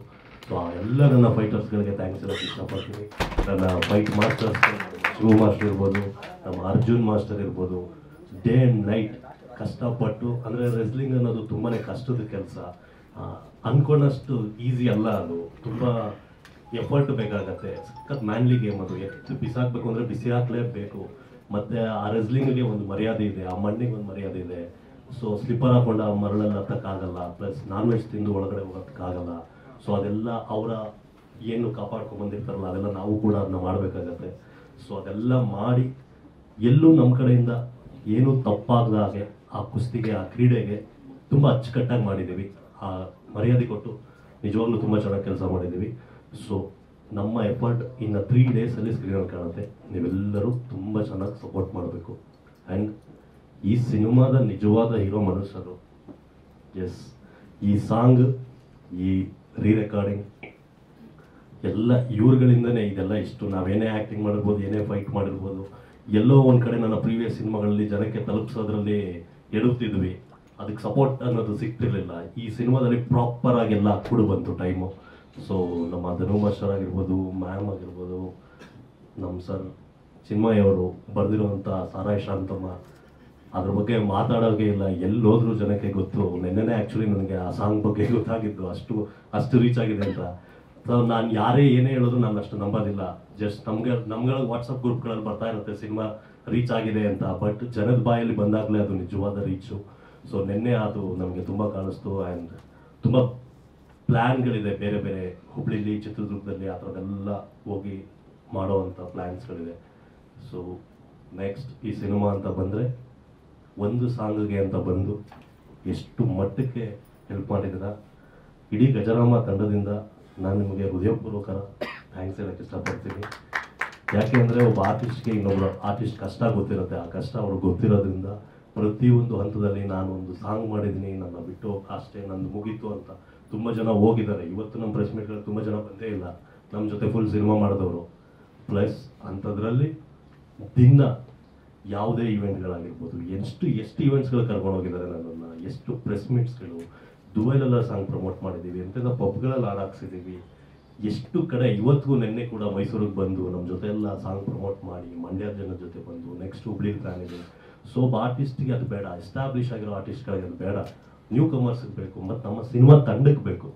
ಸೊ ಆ ಎಲ್ಲ ನನ್ನ ಫೈಟರ್ಸ್ಗಳಿಗೆ ಥ್ಯಾಂಕ್ಸ್ ಹೇಳೋಕ್ಕೆ ಇಷ್ಟಪಡ್ತೀನಿ. ನನ್ನ ಫೈಟ್ ಮಾಸ್ಟರ್ಸ್ ಶಿವ ಮಾಸ್ಟರ್ ಇರ್ಬೋದು, ನಮ್ಮ ಅರ್ಜುನ್ ಮಾಸ್ಟರ್ ಇರ್ಬೋದು, ಡೇ ಆ್ಯಂಡ್ ನೈಟ್ ಕಷ್ಟಪಟ್ಟು. ಅಂದರೆ ರೆಸ್ಲಿಂಗ್ ಅನ್ನೋದು ತುಂಬಾ ಕಷ್ಟದ ಕೆಲಸ. ಅಂದ್ಕೊಂಡಷ್ಟು ಈಸಿ ಅಲ್ಲ ಅದು. ತುಂಬ ಎಫರ್ಟ್ ಬೇಕಾಗತ್ತೆ. ಸಖತ್ ಮ್ಯಾನ್ಲಿ ಗೇಮ್ ಅದು. ಎಷ್ಟು ಬಿಸಾಕಬೇಕು ಅಂದರೆ ಬಿಸಿ ಹಾಕಲೇಬೇಕು. ಮತ್ತು ಆ ರೆಸ್ಲಿಂಗ್ಗೆ ಒಂದು ಮರ್ಯಾದೆ ಇದೆ, ಆ ಮಣ್ಣಿಗೆ ಒಂದು ಮರ್ಯಾದೆ ಇದೆ. ಸೊ ಸ್ಲಿಪ್ಪರ್ ಹಾಕೊಂಡು ಆ ಮರಳಲ್ಲಿ ಹತ್ತಕ್ಕಾಗಲ್ಲ, ಪ್ಲಸ್ ನಾನ್ ವೆಜ್ ತಿಂದು ಒಳಗಡೆ ಹೋಗೋಕ್ಕಾಗಲ್ಲ. ಸೊ ಅದೆಲ್ಲ ಅವರ ಏನು ಕಾಪಾಡ್ಕೊಂಡ್ಬಂದಿರ್ತಾರಲ್ಲ ಅದೆಲ್ಲ ನಾವು ಕೂಡ ಅದನ್ನ ಮಾಡಬೇಕಾಗತ್ತೆ. ಸೊ ಅದೆಲ್ಲ ಮಾಡಿ ಎಲ್ಲೂ ನಮ್ಮ ಕಡೆಯಿಂದ ಏನೂ ತಪ್ಪಾಗದ ಹಾಗೆ ಆ ಕುಸ್ತಿಗೆ, ಆ ಕ್ರೀಡೆಗೆ ತುಂಬ ಅಚ್ಚುಕಟ್ಟಾಗಿ ಮಾಡಿದ್ದೀವಿ. ಆ ಮರ್ಯಾದೆ ಕೊಟ್ಟು ನಿಜವಾಗ್ಲೂ ತುಂಬ ಚೆನ್ನಾಗಿ ಕೆಲಸ ಮಾಡಿದ್ದೀವಿ. ಸೊ ನಮ್ಮ ಎಫರ್ಟ್ ಇನ್ನು 3 ಡೇಸಲ್ಲಿ ಸ್ಕ್ರೀನಲ್ಲಿ ಕಾಣುತ್ತೆ. ನೀವೆಲ್ಲರೂ ತುಂಬ ಚೆನ್ನಾಗಿ ಸಪೋರ್ಟ್ ಮಾಡಬೇಕು. ಆ್ಯಂಡ್ ಈ ಸಿನಿಮಾದ ನಿಜವಾದ ಹೀರೋ ಮನುಷ್ಯರು. ಎಸ್, ಈ ಸಾಂಗ್, ಈ ರೆಕಾರ್ಡಿಂಗ್ ಎಲ್ಲ ಇವ್ರುಗಳಿಂದನೇ ಇದೆಲ್ಲ. ಇಷ್ಟು ನಾವೇನೇ ಆ್ಯಕ್ಟಿಂಗ್ ಮಾಡಿರ್ಬೋದು, ಏನೇ ಫೈಟ್ ಮಾಡಿರ್ಬೋದು, ಎಲ್ಲೋ ಒಂದು ಕಡೆ ನನ್ನ ಪ್ರೀವಿಯಸ್ ಸಿನಿಮಾಗಳಲ್ಲಿ ಜನಕ್ಕೆ ತಲುಪಿಸೋದ್ರಲ್ಲಿ ಎಡುತ್ತಿದ್ವಿ. ಅದಕ್ಕೆ ಸಪೋರ್ಟ್ ಅನ್ನೋದು ಸಿಗ್ತಿರ್ಲಿಲ್ಲ. ಈ ಸಿನಿಮಾದಲ್ಲಿ ಪ್ರಾಪರ್ ಆಗೆಲ್ಲ ಕೂಡ ಬಂತು ಟೈಮು. ಸೊ ನಮ್ಮ ಧನು ಮಾಸ್ಟರ್ ಆಗಿರ್ಬೋದು, ಮ್ಯಾಮ್ ಆಗಿರ್ಬೋದು, ನಮ್ಮ ಸರ್ ಚಿನ್ಮಯ್ ಅವರು ಬರೆದಿರುವಂಥ ಸಾರಾಯಿ ಶಾಂತಮ್ಮ, ಅದ್ರ ಬಗ್ಗೆ ಮಾತಾಡೋಕೆ ಇಲ್ಲ. ಎಲ್ಲೋದ್ರೂ ಜನಕ್ಕೆ ಗೊತ್ತು. ನೆನ್ನೆನೇ ಆ್ಯಕ್ಚುಲಿ ನನಗೆ ಆ ಸಾಂಗ್ ಬಗ್ಗೆ ಗೊತ್ತಾಗಿದ್ದು, ಅಷ್ಟು ರೀಚ್ ಆಗಿದೆ ಅಂತ. ಸೊ ನಾನು ಯಾರೇ ಏನೇ ಹೇಳೋದು ನಾನು ಅಷ್ಟು ನಂಬೋದಿಲ್ಲ. ಜಸ್ಟ್ ನಮ್ಗಳ ವಾಟ್ಸಪ್ ಗ್ರೂಪ್ಗಳಲ್ಲಿ ಬರ್ತಾ ಇರುತ್ತೆ ಸಿನಿಮಾ ರೀಚ್ ಆಗಿದೆ ಅಂತ. ಬಟ್ ಜನದ ಬಾಯಲ್ಲಿ ಬಂದಾಗಲೇ ಅದು ನಿಜವಾದ ರೀಚು. ಸೊ ನಿನ್ನೆ ಅದು ನಮಗೆ ತುಂಬ ಕಾಣಿಸ್ತು. ಆ್ಯಂಡ್ ತುಂಬ ಪ್ಲ್ಯಾನ್ಗಳಿದೆ ಬೇರೆ ಬೇರೆ, ಹುಬ್ಳಿಲಿ, ಚಿತ್ರದುರ್ಗದಲ್ಲಿ ಆ ಥರದ್ದೆಲ್ಲ ಹೋಗಿ ಮಾಡೋವಂಥ ಪ್ಲ್ಯಾನ್ಸ್ಗಳಿದೆ. ಸೊ ನೆಕ್ಸ್ಟ್ ಈ ಸಿನಿಮಾ ಅಂತ ಬಂದರೆ ಒಂದು ಸಾಂಗ್ಗೆ ಅಂತ ಬಂದು ಎಷ್ಟು ಮಟ್ಟಕ್ಕೆ ಹೆಲ್ಪ್ ಮಾಡಿದ್ದೀರ. ಇಡೀ ಗಜರಾಮ ತಂಡದಿಂದ ನಾನು ನಿಮಗೆ ಹೃದಯಪೂರ್ವಕ ಥ್ಯಾಂಕ್ಸ್ ಹೇಳೋಕ್ಕೆ ಇಷ್ಟಪಡ್ತೀನಿ. ಯಾಕೆ ಅಂದರೆ ಒಬ್ಬ ಆರ್ಟಿಸ್ಟ್ಗೆ ಇನ್ನೊಬ್ಬರು ಆರ್ಟಿಸ್ಟ್ ಕಷ್ಟ ಗೊತ್ತಿರುತ್ತೆ. ಆ ಕಷ್ಟ ಅವ್ರಿಗೆ ಗೊತ್ತಿರೋದ್ರಿಂದ ಪ್ರತಿಯೊಂದು ಹಂತದಲ್ಲಿ ನಾನು ಒಂದು ಸಾಂಗ್ ಮಾಡಿದ್ದೀನಿ, ನನ್ನ ಬಿಟ್ಟು ಅಷ್ಟೇ, ನಂದು ಮುಗೀತು ಅಂತ ತುಂಬ ಜನ ಹೋಗಿದ್ದಾರೆ. ಇವತ್ತು ನಮ್ಮ ಪ್ರೆಸ್ ಮೀಟ್ಗಳಲ್ಲಿ ತುಂಬ ಜನ ಬಂದೇ ಇಲ್ಲ ನಮ್ಮ ಜೊತೆ ಫುಲ್ ಸಿನಿಮಾ ಮಾಡಿದವರು. ಪ್ಲಸ್ ಅಂಥದ್ರಲ್ಲಿ ದಿನ ಯಾವುದೇ ಇವೆಂಟ್ಗಳಾಗಿರ್ಬೋದು, ಎಷ್ಟು ಇವೆಂಟ್ಸ್ಗಳು ಕರ್ಕೊಂಡು ಹೋಗಿದ್ದಾರೆ ನನ್ನನ್ನು, ಎಷ್ಟು ಪ್ರೆಸ್ ಮೀಟ್ಸ್ಗಳು, ದುಬೈಲೆಲ್ಲ ಸಾಂಗ್ ಪ್ರಮೋಟ್ ಮಾಡಿದ್ದೀವಿ, ಎಂತೆಲ್ಲ ಪಬ್ಗಳಲ್ಲಿ ಹಾಡಾಕ್ಸಿದ್ದೀವಿ, ಎಷ್ಟು ಕಡೆ. ಇವತ್ತಿಗೂ ನಿನ್ನೆ ಕೂಡ ಮೈಸೂರಿಗೆ ಬಂದು ನಮ್ಮ ಜೊತೆ ಎಲ್ಲ ಸಾಂಗ್ ಪ್ರಮೋಟ್ ಮಾಡಿ, ಮಂಡ್ಯದ ಜನದ ಜೊತೆ ಬಂದು, ನೆಕ್ಸ್ಟ್ ಹುಬ್ಳಿಗೆ ಪ್ಲಾನ್ ಇದೆ. ಸೊ ಒಬ್ಬ ಆರ್ಟಿಸ್ಟಿಗೆ ಅದು ಬೇಡ, ಎಸ್ಟಾಬ್ಲಿಷ್ ಆಗಿರೋ ಆರ್ಟಿಸ್ಟ್ಗಳಿಗೆ ಅದು ಬೇಡ, ನ್ಯೂ ಕಮರ್ಸ್ಗೆ ಬೇಕು, ಮತ್ತು ನಮ್ಮ ಸಿನಿಮಾ ತಂಡಕ್ಕೆ ಬೇಕು.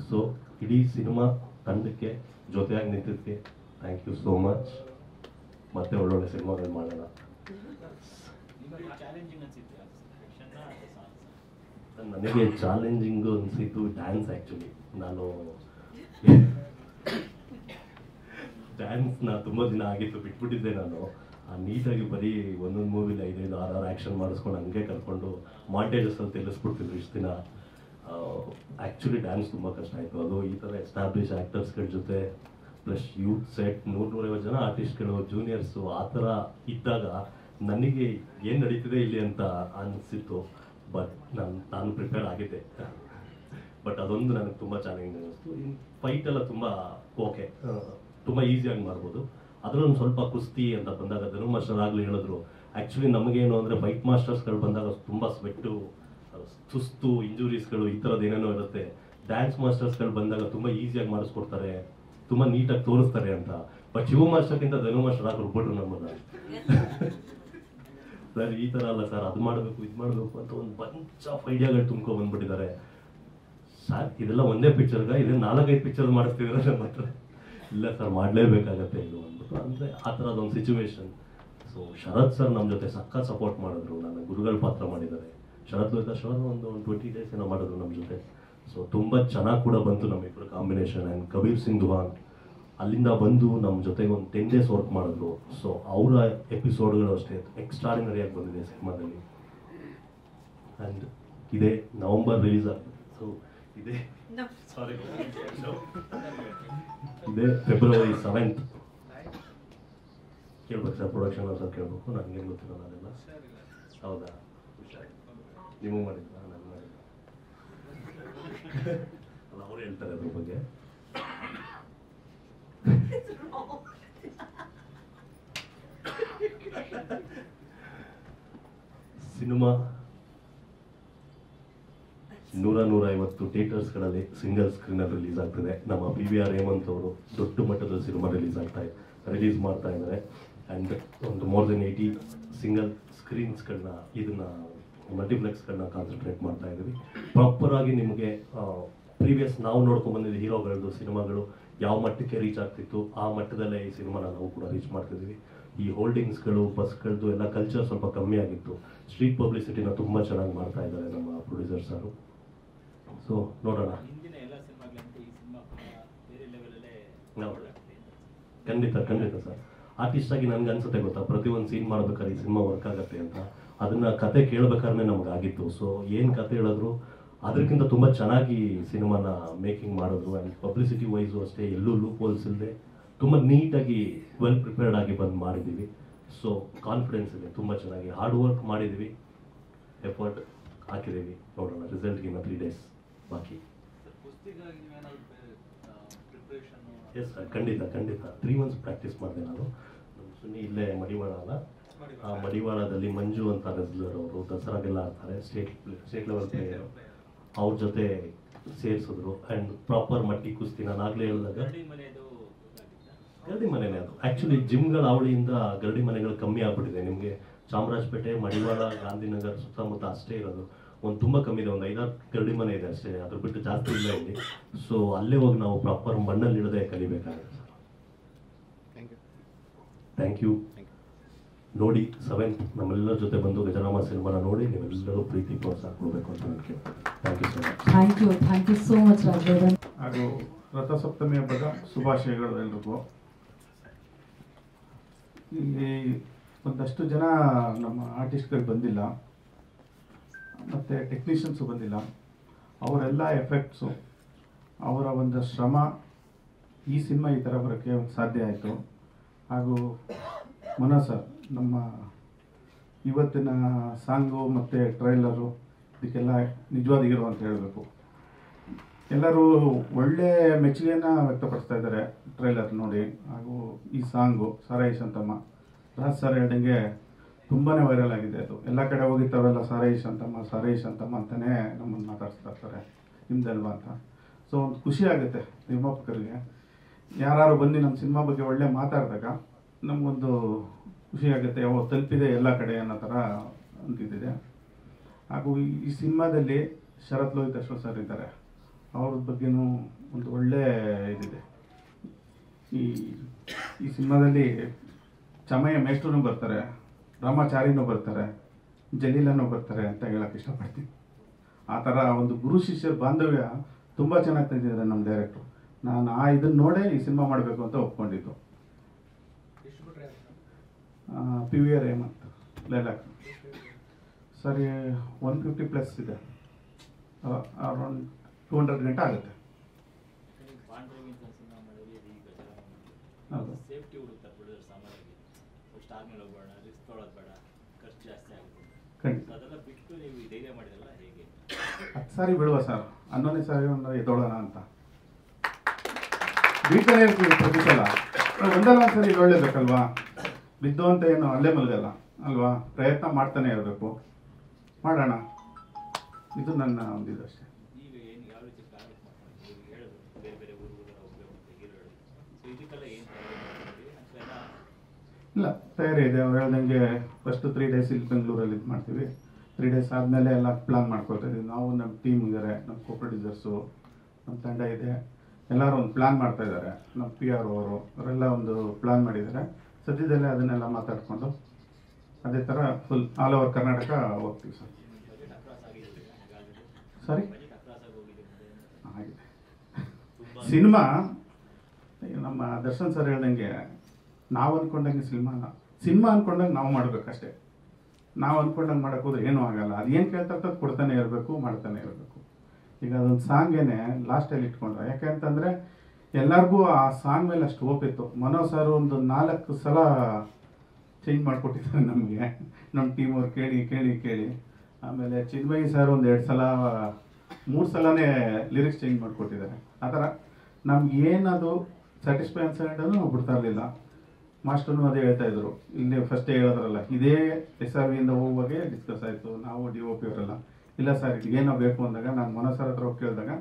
ಸೊ ಇಡೀ ಸಿನಿಮಾ ತಂಡಕ್ಕೆ ಜೊತೆಯಾಗಿ ನಿಂತಿದ್ದಕ್ಕೆ ಥ್ಯಾಂಕ್ ಯು ಸೋ ಮಚ್. ಮತ್ತೆ ಒಳ್ಳೊಳ್ಳೆ ಸಿನಿಮಾಗಳು ಮಾಡೋಣ. ನನಗೆ ಚಾಲೆಂಜಿಂಗು ಅನಿಸಿದ್ದು ಡ್ಯಾನ್ಸ್. ಆ್ಯಕ್ಚುಲಿ ನಾನು ಡ್ಯಾನ್ಸ್ನ ತುಂಬ ದಿನ ಆಗಿತ್ತು ಬಿಟ್ಬಿಟ್ಟಿದ್ದೆ. ನಾನು ನೀಟಾಗಿ ಬರೀ ಒಂದೊಂದು ಮೂವಿಲಿ 5-5, 6 ಆ್ಯಕ್ಷನ್ ಮಾಡಿಸ್ಕೊಂಡು ಹಂಗೆ ಕರ್ಕೊಂಡು ಮಾಂಟೇಜಸ್ಸಲ್ಲಿ ತಿಳಿಸ್ಬಿಡ್ತಿದ್ರು ಇಷ್ಟು ದಿನ. ಆ್ಯಕ್ಚುಲಿ ಡ್ಯಾನ್ಸ್ ತುಂಬ ಕಷ್ಟ ಆಯಿತು. ಅದು ಈ ಥರ ಎಸ್ಟಾಬ್ಲಿಷ್ ಆ್ಯಕ್ಟರ್ಸ್ಗಳ ಜೊತೆ ಪ್ಲಸ್ ಯೂತ್ ಸೆಟ್ 100-150 ಜನ ಆರ್ಟಿಸ್ಟ್ಗಳು, ಜೂನಿಯರ್ಸು ಆ ಥರ ಇದ್ದಾಗ ನನಗೆ ಏನು ನಡೀತಿದೆ ಇಲ್ಲಿ ಅಂತ ಅನಿಸಿತ್ತು. ಬಟ್ ನಾನು ಪ್ರಿಪೇರ್ ಆಗಿದ್ದೆ. ಬಟ್ ಅದೊಂದು ನನಗೆ ತುಂಬ ಚಾಲೆಂಜ್ ಅನ್ನಿಸ್ತು. ಇನ್ನು ಫೈಟ್ ಎಲ್ಲ ತುಂಬ ಓಕೆ, ತುಂಬ ಈಸಿಯಾಗಿ ಮಾಡ್ಬೋದು. ಅದರಲ್ಲೊಂದು ಸ್ವಲ್ಪ ಕುಸ್ತಿ ಅಂತ ಬಂದಾಗ ಧನು ಮಾಸ್ಟರ್ ಆಗಲಿ ಹೇಳಿದ್ರು, ಆ್ಯಕ್ಚುಲಿ ನಮಗೇನು ಅಂದರೆ ಫೈಟ್ ಮಾಸ್ಟರ್ಸ್ಗಳು ಬಂದಾಗ ತುಂಬ ಸ್ವೆಟ್ಟು, ಸುಸ್ತು, ಇಂಜುರೀಸ್ಗಳು ಈ ಥರದ್ದು ಏನೇನೋ ಇರುತ್ತೆ. ಡ್ಯಾನ್ಸ್ ಮಾಸ್ಟರ್ಸ್ಗಳು ಬಂದಾಗ ತುಂಬ ಈಸಿಯಾಗಿ ಮಾಡಿಸ್ಕೊಡ್ತಾರೆ, ತುಂಬ ನೀಟಾಗಿ ತೋರಿಸ್ತಾರೆ ಅಂತ. ಬಟ್ ಶಿವ ಮಾಸ್ಟರ್ಗಿಂತ ಧನು ಮಾಸ್ಟರ್ ಆಗಿ ರುಬ್ಬಿಟ್ರು ನಮ್ಮನ್ನ. ಸರ್ ಈ ಥರ ಅಲ್ಲ ಸರ್, ಅದು ಮಾಡಬೇಕು ಇದು ಮಾಡಬೇಕು ಅಂತ ಒಂದು ಬಂಚ್ ಆಫ್ ಐಡಿಯಾಗಳು ತುಂಬ್ಕೊ ಬಂದ್ಬಿಟ್ಟಿದ್ದಾರೆ. ಸರ್ ಇದೆಲ್ಲ ಒಂದೇ ಪಿಕ್ಚರ್ಗ, ಇದನ್ನ 4-5 ಪಿಕ್ಚರ್ ಮಾಡಿಸ್ತಿದ್ರೆ ನಮ್ಮ ಹತ್ರ. ಇಲ್ಲ ಸರ್ ಮಾಡಲೇಬೇಕಾಗತ್ತೆ ಇದು ಅಂದ್ಬಿಟ್ಟು. ಅಂದರೆ ಆ ಥರದೊಂದು ಸಿಚುವೇಶನ್. ಸೊ ಶರತ್ ಸರ್ ನಮ್ಮ ಜೊತೆ ಸಕ್ಕ ಸಪೋರ್ಟ್ ಮಾಡಿದ್ರು. ನನ್ನ ಗುರುಗಳ ಪಾತ್ರ ಮಾಡಿದ್ದಾರೆ. ಶರತ್ ಲೋಹಿತಾಶ್ ಅವರು ಒಂದು 20 ಡೇಸ್ ಏನೋ ಮಾಡಿದ್ರು ನಮ್ಮ ಜೊತೆ. ಸೊ ತುಂಬ ಚೆನ್ನಾಗಿ ಕೂಡ ಬಂತು ನಮ್ಮಿಬ್ಬರು ಕಾಂಬಿನೇಷನ್. ಆ್ಯಂಡ್ ಕಬೀರ್ ಸಿಂಗ್ ದುಹಾನ್ ಅಲ್ಲಿಂದ ಬಂದು ನಮ್ಮ ಜೊತೆಗೆ ಒಂದು 10 ಡೇಸ್ ವರ್ಕ್ ಮಾಡಿದ್ರು. ಸೊ ಅವರ ಎಪಿಸೋಡ್ಗಳು ಅಷ್ಟೇ ಎಕ್ಸ್ಟ್ರಾಡಿನರಿಯಾಗಿ ಬಂದಿದೆ ಸಿನಿಮಾದಲ್ಲಿ. ಆ್ಯಂಡ್ ಇದೇ ನವಂಬರ್ ರಿಲೀಸ್ ಆಗ್ತದೆ. ಸೊ ಇದೇ ಫೆಬ್ರವರಿ 7th ಕೇಳ್ಬೇಕು ಸರ್. ಪ್ರೊಡಕ್ಷನ್ ಸರ್ ಕೇಳಬೇಕು, ನನಗೇನು ಗೊತ್ತಿರೋಲ್ಲ ಅದೆಲ್ಲ. ಹೌದಾ, ಹುಷಾರಿ ನಿಮಗೆ ಮಾಡಿದ್ದ ನಾನು ಮಾಡಿದ್ದ ಅಲ್ಲ, ಅವ್ರು ಹೇಳ್ತಾರೆ ಅದ್ರ ಬಗ್ಗೆ. ಸಿನಿಮಾ 100-150 ಥಿಯೇಟರ್ಸ್ಗಳಲ್ಲಿ ಸಿಂಗಲ್ ಸ್ಕ್ರೀನಲ್ಲಿ ರಿಲೀಸ್ ಆಗ್ತಿದೆ. ನಮ್ಮ PVR ಹೇಮಂತ್ ಅವರು ದೊಡ್ಡ ಮಟ್ಟದ ಸಿನಿಮಾ ರಿಲೀಸ್ ಮಾಡ್ತಾ ಇದ್ದಾರೆ. ಆ್ಯಂಡ್ ಒಂದು ಮೋರ್ ದೆನ್ 80 ಸಿಂಗಲ್ ಸ್ಕ್ರೀನ್ಸ್ಗಳನ್ನ, ಇದನ್ನ ಮಲ್ಟಿಪ್ಲೆಕ್ಸ್ಗಳನ್ನ ಕಾನ್ಸಂಟ್ರೇಟ್ ಮಾಡ್ತಾ ಇದ್ದೀವಿ. ಪ್ರಾಪರಾಗಿ ನಿಮಗೆ ಪ್ರೀವಿಯಸ್ ನಾವು ನೋಡ್ಕೊಂಡು ಬಂದಿದ್ದ ಹೀರೋಗಳದ್ದು ಸಿನಿಮಾಗಳು ಯಾವ ಮಟ್ಟಕ್ಕೆ ರೀಚ್ ಆಗ್ತಿತ್ತು ಆ ಮಟ್ಟದಲ್ಲೇ ಈ ಸಿನಿಮಾನ ನಾವು ಕೂಡ ರೀಚ್ ಮಾಡ್ತಿದ್ದೀವಿ. ಈ ಹೋಲ್ಡಿಂಗ್ಸ್ಗಳು, ಬಸ್ಗಳದ್ದು ಎಲ್ಲ ಕಲ್ಚರ್ ಸ್ವಲ್ಪ ಕಮ್ಮಿ ಆಗಿತ್ತು. ಸ್ಟ್ರೀಟ್ ಪಬ್ಲಿಸಿಟಿನ ತುಂಬ ಚೆನ್ನಾಗಿ ಮಾಡ್ತಾ ಇದ್ದಾರೆ ನಮ್ಮ ಪ್ರೊಡ್ಯೂಸರ್ ಸಾರು. ಸೊ ನೋಡೋಣ. ಖಂಡಿತ ಸರ್. ಆರ್ಟಿಸ್ಟ್ ಆಗಿ ನನ್ಗೆ ಅನ್ಸುತ್ತೆ ಗೊತ್ತಾ, ಪ್ರತಿಯೊಂದು ಸೀನ್ ಮಾಡ್ಬೇಕಾದ್ರೆ ಈ ಸಿನಿಮಾ ವರ್ಕ್ ಆಗುತ್ತೆ ಅಂತ. ಅದನ್ನ ಕತೆ ಕೇಳ್ಬೇಕಾದ್ರೆ ನಮಗಾಗಿತ್ತು. ಸೊ ಏನು ಕತೆ ಹೇಳಿದ್ರು ಅದಕ್ಕಿಂತ ತುಂಬ ಚೆನ್ನಾಗಿ ಸಿನಿಮಾನ ಮೇಕಿಂಗ್ ಮಾಡಿದ್ರು. ಆ್ಯಂಡ್ ಪಬ್ಲಿಸಿಟಿ ವೈಸು ಅಷ್ಟೇ, ಎಲ್ಲೂ ಲೂಪ್ ಹೋಲ್ಸ್ ಇಲ್ಲದೆ ತುಂಬ ನೀಟಾಗಿ ವೆಲ್ ಪ್ರಿಪೇರ್ಡ್ ಆಗಿ ಬಂದು ಮಾಡಿದ್ದೀವಿ. ಸೊ ಕಾನ್ಫಿಡೆನ್ಸ್ ಇದೆ, ತುಂಬ ಚೆನ್ನಾಗಿ ಹಾರ್ಡ್ ವರ್ಕ್ ಮಾಡಿದ್ದೀವಿ, ಎಫರ್ಟ್ ಹಾಕಿದ್ದೀವಿ. ನೋಡೋಣ ರಿಸಲ್ಟ್ಗೆ ಇನ್ನು 3 ಡೇಸ್ ಬಾಕಿ. ಎಸ್ ಸರ್, ಖಂಡಿತ 3 months ಪ್ರಾಕ್ಟೀಸ್ ಮಾಡಿದೆ ನಾನು. ಸುಮ್ಮನೆ ಇಲ್ಲೇ ಮಡಿವಾಳ ಅಲ್ಲ, ಆ ಮಡಿವಾಳದಲ್ಲಿ ಮಂಜು ಅಂತ ರೆಸ್ಲರ್ ಅವರು ದಸರಾಗೆಲ್ಲ ಆಡ್ತಾರೆ, ಸ್ಟೇಟ್ ಲೆವೆಲ್ ಪ್ಲೇಯರ್. ಅವ್ರ ಜೊತೆ ಸೇರಿಸಿದ್ರು. ಆ್ಯಂಡ್ ಪ್ರಾಪರ್ ಮಟ್ಟಿ ಕುಸ್ತಿ ನಾನು ಆಗಲೇ ಹೇಳಿದಾಗ ಗರಡಿ ಮನೆನೇ ಅದು. ಆ್ಯಕ್ಚುಲಿ ಜಿಮ್ಗಳ ಅವಳಿಯಿಂದ ಗರಡಿ ಮನೆಗಳು ಕಮ್ಮಿ ಆಗ್ಬಿಟ್ಟಿದೆ. ನಿಮಗೆ ಚಾಮರಾಜಪೇಟೆ, ಮಡಿವಾಳ, ಗಾಂಧಿನಗರ್ ಸುತ್ತಮುತ್ತ ಅಷ್ಟೇ ಇರೋದು. ಒಂದು ತುಂಬ ಕಮ್ಮಿ ಇದೆ, ಒಂದು 5-6 ಗರಡಿ ಮನೆ ಇದೆ ಅಷ್ಟೇ, ಅದ್ರ ಬಿಟ್ಟು ಜಾಸ್ತಿ ಇಲ್ಲ ಇಲ್ಲಿ. ಸೊ ಅಲ್ಲೇ ಹೋಗಿ ನಾವು ಪ್ರಾಪರ್ ಮಣ್ಣಲ್ಲಿ ಇಡದೆ ಕಲಿಬೇಕಾಗುತ್ತೆ ಸರ್. Thank you. ನೋಡಿ 7th ನಮ್ಮೆಲ್ಲರ ಜೊತೆ ಬಂದು ಗಜರಾಮ ಸಿನಿಮಾನ ನೋಡಿ ನೀವೆಲ್ಲರೂ ಪ್ರೀತಿ ಪ್ರೋತ್ಸಾಹ ಕೊಡಬೇಕು ಅಂತ ನನಗೆ. Thank you so much Rajavardhan. ಹಾಗೂ ರಥಸಪ್ತಮಿ ಹಬ್ಬದ ಶುಭಾಶಯಗಳು ಎಲ್ರಿಗೂ. ಇಲ್ಲಿ ಒಂದಷ್ಟು ಜನ ನಮ್ಮ ಆರ್ಟಿಸ್ಟ್ಗಳು ಬಂದಿಲ್ಲ ಮತ್ತು ಟೆಕ್ನಿಷಿಯನ್ಸು ಬಂದಿಲ್ಲ. ಅವರೆಲ್ಲ ಎಫೆಕ್ಟ್ಸು, ಅವರ ಒಂದು ಶ್ರಮ ಈ ಸಿನಿಮಾ ಈ ಥರ ಬರೋಕ್ಕೆ ಸಾಧ್ಯ ಆಯಿತು. ಹಾಗೂ ಮನೋಜ್ ಸರ್, ನಮ್ಮ ಇವತ್ತಿನ ಸಾಂಗು ಮತ್ತು ಟ್ರೈಲರು ಇದಕ್ಕೆಲ್ಲ ನಿಜವಾದ ಹೀರೋ ಅಂತ ಹೇಳಬೇಕು. ಎಲ್ಲರೂ ಒಳ್ಳೆ ಮೆಚ್ಚುಗೆಯನ್ನು ವ್ಯಕ್ತಪಡಿಸ್ತಾ ಇದ್ದಾರೆ ಟ್ರೈಲರ್ ನೋಡಿ. ಹಾಗೂ ಈ ಸಾಂಗು ಸಾರಾಯಿ ಶಾಂತಮ್ಮ, ರಾಜ್ ಸರ್ ಹೇಳ್ದಂಗೆ ತುಂಬಾ ವೈರಲ್ ಆಗಿದೆ. ಅದು ಎಲ್ಲ ಕಡೆ ಹೋಗಿರ್ತಾವೆಲ್ಲ ಸಾರಾಯಿ ಶಾಂತಮ್ಮ ಅಂತಲೇ ನಮ್ಮನ್ನು ಮಾತಾಡ್ಸ್ತಾ ಇರ್ತಾರೆ, ನಿಮ್ದಲ್ವಾ ಅಂತ. ಸೊ ಒಂದು ಖುಷಿ ಆಗುತ್ತೆ ನಿರ್ಮಾಪಕರಿಗೆ, ಯಾರು ಬಂದು ನಮ್ಮ ಸಿನಿಮಾ ಬಗ್ಗೆ ಒಳ್ಳೆ ಮಾತಾಡಿದಾಗ ನಮಗೊಂದು ಖುಷಿ ಆಗುತ್ತೆ. ತಲುಪಿದೆ ಎಲ್ಲ ಕಡೆ ಅನ್ನೋ ಥರ ಅಂತಿದ್ದಿದೆ. ಹಾಗೂ ಈ ಸಿನಿಮಾದಲ್ಲಿ ಶರತ್ ಲೋಹಿತಾಶ್ ಸರ್ ಇದ್ದಾರೆ, ಅವ್ರ ಬಗ್ಗೆನೂ ಒಂದು ಒಳ್ಳೆ ಇದಿದೆ. ಈ ಸಿನಿಮಾದಲ್ಲಿ ಚಮಯ ಮೇಷ್ಟ್ರೂ ಬರ್ತಾರೆ, ರಾಮಾಚಾರಿನೂ ಬರ್ತಾರೆ, ಜಲೀಲನೂ ಬರ್ತಾರೆ ಅಂತ ಹೇಳಕ್ಕೆ ಇಷ್ಟಪಡ್ತೀನಿ. ಆ ಥರ ಒಂದು ಗುರು ಶಿಷ್ಯರ ಬಾಂಧವ್ಯ ತುಂಬ ಚೆನ್ನಾಗಿ ತೆಗೆದಿದ್ದಾರೆ ನಮ್ಮ ಡೈರೆಕ್ಟ್ರು. ನಾನು ಇದನ್ನು ನೋಡೇ ಈ ಸಿನಿಮಾ ಮಾಡಬೇಕು ಅಂತ ಒಪ್ಕೊಂಡಿದ್ದು. PVR ಹೇಮಂತ್ ಲೈಲಾಕ್ ಸರಿ 150+ ಇದೆ, ಅರೌಂಡ್ 200 ಗಂಟೆ ಆಗುತ್ತೆ. ಹೌದು. ಸೇಫ್ಟಿ ಹುಡುಕ್ತಾರೆ ಬಿಡೋದು ಸಾಮಾನ್ಯವಾಗಿ. ಸ್ಟಾರ್ ಮೇಲೆ ಹೋಗೋಣ, ರಿಸ್ಕ್ ತೊಗೊಳೋದು ಬೇಡ, ಖರ್ಚು ಜಾಸ್ತಿ ಆಗುತ್ತೆ. ಖಂಡಿತ. ಅದೆಲ್ಲ ಬಿಟ್ಟು ನೀವು ಧೈರ್ಯ ಮಾಡಿದ್ರಲ್ಲ ಹೇಗೆ? 10 ಸಾರಿ ಬೀಳುವ ಸರ್, 11ನೇ ಸಾರಿ ಒಂದು ಎದ್ದೋಳೋಣ ಅಂತ ಬೀಳ್ತಾನೆ ಇರ್ತೀವಿ ಪ್ರತಿ ಸಲ. ಒಂದಲ್ಲ ಒಂದ್ಸರಿ ಒಳ್ಳೇಬೇಕಲ್ವಾ, ಬಿದ್ದು ಅಂತ ಏನು ಅಲ್ಲೇ ಮಲಗಲ್ಲ ಅಲ್ವಾ, ಪ್ರಯತ್ನ ಮಾಡ್ತಾನೆ ಇರಬೇಕು, ಮಾಡೋಣ. ಇದು ನನ್ನ ಒಂದು ಇದು ಅಷ್ಟೇ. ಈಗ ಏನು ಯಾವ ರೀತಿ ಪ್ಲಾನ್ ಮಾಡ್ಕೊಂಡು ಹೇಳೋದು ಬೇರೆ ಬೇರೆ ಊರುಗಳ ಹೋಗ್ಬೇಕು ಅಂತ ಹೀರೋಗಳು, ಸೊ ಇದಕ್ಕೆಲ್ಲ ಏನು ಇಲ್ಲ ತಯಾರಿ ಇದೆ. ಅವ್ರು ಹೇಳ್ದಂಗೆ ಫಸ್ಟ್ 3 ಡೇಸ್ ಇಲ್ಲಿ ಬೆಂಗಳೂರಲ್ಲಿ ಇದು ಮಾಡ್ತೀವಿ. 3 ಡೇಸ್ ಆದಮೇಲೆ ಎಲ್ಲ ಪ್ಲಾನ್ ಮಾಡ್ಕೊಳ್ತಾ ಇದ್ದೀವಿ. ನಾವು ನಮ್ಮ ಟೀಮ್ ಇದ್ದಾರೆ, ನಮ್ಮ ಕೋ-ಪ್ರೊಡ್ಯೂಸರ್ಸು, ನಮ್ಮ ತಂಡ ಇದೆ, ಎಲ್ಲರೂ ಒಂದು ಪ್ಲಾನ್ ಮಾಡ್ತಾ ಇದ್ದಾರೆ. ನಮ್ಮ PR ಅವರು ಅವರೆಲ್ಲ ಒಂದು ಪ್ಲಾನ್ ಮಾಡಿದ್ದಾರೆ. ಸದ್ಯದಲ್ಲೇ ಅದನ್ನೆಲ್ಲ ಮಾತಾಡಿಕೊಂಡು ಅದೇ ಥರ ಫುಲ್ ಆಲ್ ಓವರ್ ಕರ್ನಾಟಕ ಹೋಗ್ತೀವಿ ಸರ್. ಸಾರಿ ಆಗಿದೆ ಸಿನಿಮಾ. ನಮ್ಮ ದರ್ಶನ್ ಸರ್ ಹೇಳ್ದಂಗೆ ನಾವು ಅಂದ್ಕೊಂಡಂಗೆ ಸಿನಿಮಾ ಅಂದ್ಕೊಂಡಂಗೆ ನಾವು ಮಾಡಬೇಕಷ್ಟೇ. ನಾವು ಅಂದ್ಕೊಂಡಂಗೆ ಮಾಡೋಕೆ ಹೋದ್ರೆ ಏನೂ ಆಗಲ್ಲ. ಅದು ಏನು ಕೇಳ್ತಾ ಕೊಡ್ತಾನೆ ಇರಬೇಕು, ಮಾಡ್ತಾನೆ ಇರಬೇಕು. ಈಗ ಅದೊಂದು ಸಾಂಗೇನೆ ಲಾಸ್ಟಲ್ಲಿ ಇಟ್ಕೊಂಡ್ರೆ, ಯಾಕೆಂತಂದರೆ ಎಲ್ಲರಿಗೂ ಆ ಸಾಂಗ್ ಮೇಲೆ ಅಷ್ಟು ಹೋಪ್ ಇತ್ತು. ಮನೋ ಸರ್ ಒಂದು 4 ಸಲ ಚೇಂಜ್ ಮಾಡಿಕೊಟ್ಟಿದ್ದಾರೆ ನಮಗೆ, ನಮ್ಮ ಟೀಮ್ ಅವ್ರು ಕೇಳಿ. ಆಮೇಲೆ ಚಿನ್ಮಯಿ ಸರ್ ಒಂದು 2 ಸಲ 3 ಸಲನೇ ಲಿರಿಕ್ಸ್ ಚೇಂಜ್ ಮಾಡಿಕೊಟ್ಟಿದ್ದಾರೆ. ಆ ಥರ ನಮ್ಗೆ ಏನದು ಸ್ಯಾಟಿಸ್ಫೈ ಅನ್ಸೈಡನ್ನು ನಾವು ಬಿಡ್ತಾ ಇರಲಿಲ್ಲ. ಮಾಸ್ಟರ್ನು ಅದೇ ಹೇಳ್ತಾ ಇದ್ರು, ಇಲ್ಲಿ ಫಸ್ಟೇ ಹೇಳಿದ್ರಲ್ಲ, ಇದೇ SRVಯಿಂದ ಹೋಗುವಾಗೆ ಡಿಸ್ಕಸ್ ಆಯಿತು. ನಾವು DOP ಅವರೆಲ್ಲ ಇಲ್ಲ ಸರ್ ಏನೋ ಬೇಕು ಅಂದಾಗ ನಾನು ಮನೋ ಸರ್ ಹತ್ರ ಹೋಗಿ ಕೇಳಿದಾಗ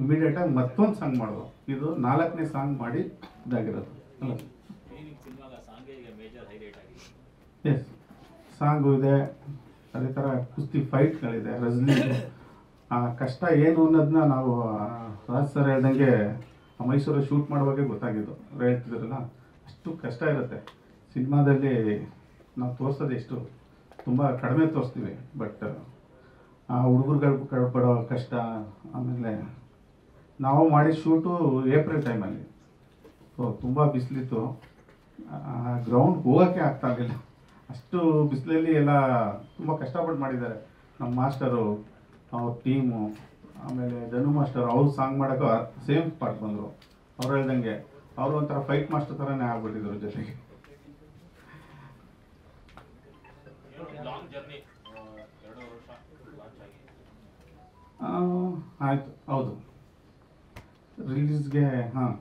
ಇಮಿಡಿಯೇಟಾಗಿ ಮತ್ತೊಂದು ಸಾಂಗ್ ಮಾಡೋದು. ಇದು 4ನೇ ಸಾಂಗ್ ಮಾಡಿ ಇದಾಗಿರೋದು. ಎಸ್, ಸಾಂಗು ಇದೆ, ಅದೇ ಥರ ಕುಸ್ತಿ ಫೈಟ್ಗಳಿದೆ, ರಜನಿ. ಆ ಕಷ್ಟ ಏನು ಅನ್ನೋದನ್ನ ನಾವು ರಾಜ್ ಸರ್ ಹೇಳ್ದಂಗೆ ಮೈಸೂರಲ್ಲಿ ಶೂಟ್ ಮಾಡುವಾಗೆ ಗೊತ್ತಾಗಿದ್ದು. ಹೇಳ್ತಿದ್ರಲ್ಲ, ಅಷ್ಟು ಕಷ್ಟ ಇರುತ್ತೆ ಸಿನಿಮಾದಲ್ಲಿ. ನಾವು ತೋರಿಸೋದು ಎಷ್ಟು ತುಂಬ ಕಡಿಮೆ ತೋರಿಸ್ತೀವಿ, ಬಟ್ ಆ ಹುಡುಗರುಗಳು ಪಡೋ ಕಷ್ಟ. ಆಮೇಲೆ ನಾವು ಮಾಡಿದ ಶೂಟು ಏಪ್ರಿಲ್ ಟೈಮಲ್ಲಿ, ಸೊ ತುಂಬ ಬಿಸಿಲಿತ್ತು. ಗ್ರೌಂಡ್ ಹೋಗೋಕ್ಕೆ ಆಗ್ತಾ ಇರಲಿಲ್ಲ, ಅಷ್ಟು ಬಿಸಿಲಲ್ಲಿ ಎಲ್ಲ ತುಂಬ ಕಷ್ಟಪಟ್ಟು ಮಾಡಿದ್ದಾರೆ ನಮ್ಮ ಮಾಸ್ಟರು, ಅವ್ರ ಟೀಮು. ಆಮೇಲೆ ಧನು ಮಾಸ್ಟರ್ ಅವ್ರು ಸಾಂಗ್ ಮಾಡೋಕೆ ಸೇಮ್ ಸ್ಪಾಟ್ ಬಂದರು. ಅವ್ರು ಹೇಳ್ದಂಗೆ ಅವರು ಒಂಥರ ಫೈಟ್ ಮಾಸ್ಟರ್ ಥರನೇ ಆಗ್ಬಿಟ್ಟಿದ್ರು ಜೊತೆಗೆ. ಆಯಿತು, ಹೌದು, ರಿಲೀಸ್ಗೆ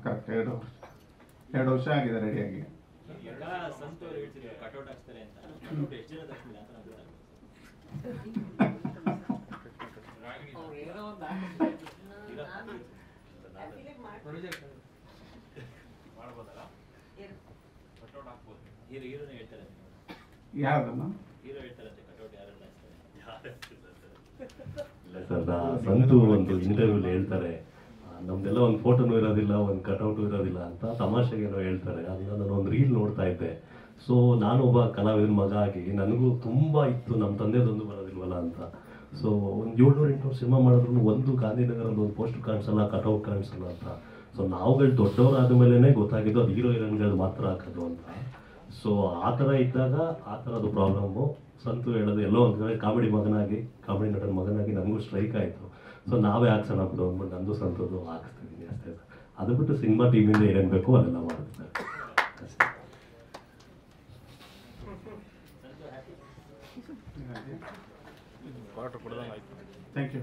ಕರೆಕ್ಟ್ 2 ವರ್ಷ ಆಗಿದೆ ರೆಡಿಯಾಗಿ. ಸಂತೋರು ಹೇಳ್ತಿದ್ರು ಕಟೌಟ್ ಹಾಕ್ತಾರೆ ಅಂತ, ಕಟೌಟ್ ಎಷ್ಟು ಜನ ಹಾಕ್ತಿಲ್ಲ ಅಂತ ನಮ್ಗೆ ಹೀರೋನೇ ಹೇಳ್ತಾರೆ. ಯಾವ್ದನ್ನ ಹೀರೋ ಹೇಳ್ತಾರಂತೆ ಕಟೌಟ್ ಯಾರೆಲ್ಲ ಹಾಕ್ತಾರೆ. ಇಲ್ಲ ಸರ್, ಸಂತು ಒಂದು ಇಂಟರ್ವ್ಯೂಲಿ ಹೇಳ್ತಾರೆ, ನಮ್ದೆಲ್ಲ ಒಂದು ಫೋಟೋನು ಇರೋದಿಲ್ಲ, ಒಂದು ಕಟೌಟು ಇರೋದಿಲ್ಲ ಅಂತ ತಮಾಷೆಗೇನೋ ಹೇಳ್ತಾರೆ. ಅದನ್ನ ನಾನು ಒಂದು ರೀಲ್ ನೋಡ್ತಾ ಇದ್ದೆ. ಸೊ ನಾನೊಬ್ಬ ಕಲಾವಿದನ ಮಗ ಆಗಿ ನನಗೂ ತುಂಬ ಇತ್ತು, ನಮ್ಮ ತಂದೆದೊಂದು ಬರೋದಿಲ್ವಲ್ಲ ಅಂತ. ಸೊ ಒಂದು 700-800 ಸಿನಿಮಾ ಮಾಡಿದ್ರು ಒಂದು ಗಾಂಧಿನಗರಲ್ಲಿ ಒಂದು ಪೋಸ್ಟ್ ಕಾಣಿಸಲ್ಲ, ಕಟೌಟ್ ಕಾಣಿಸಲ್ಲ ಅಂತ. ಸೊ ನಾವುಗಳು ದೊಡ್ಡವರಾದ ಮೇಲೇ ಗೊತ್ತಾಗಿದ್ದು ಅದು ಹೀರೋ ಹೀರೋಯಿನ್ಗಳು ಮಾತ್ರ ಹಾಕೋದು ಅಂತ. ಸೊ ಆ ಥರ ಇದ್ದಾಗ ಆ ಥರದ್ದು ಪ್ರಾಬ್ಲಮ್ಮು. ಸಂತು ಹೇಳೋದು ಎಲ್ಲೋ ಒಂದು ಕಡೆ ಕಾಮಿಡಿ ನಟನ ಮಗನಾಗಿ ನನಗೂ ಸ್ಟ್ರೈಕ್ ಆಯಿತು. ಸೊ ನಾವೇ ಹಾಕ್ಸೋಣ ಬಿಡು ಅಂದ್ಬಿಟ್ಟು ನಂದು ಸಂತದ್ದು ಹಾಕಿಸ್ತಿದ್ದೀನಿ ಅಷ್ಟೇ. ಅದು ಬಿಟ್ಟು ಸಿನಿಮಾ ಟೀಮಿಂದ ಏನೇನು ಬೇಕೋ ಅದೆಲ್ಲ ಮಾಡ್ತಿದ್ದಾರೆ. Thank you.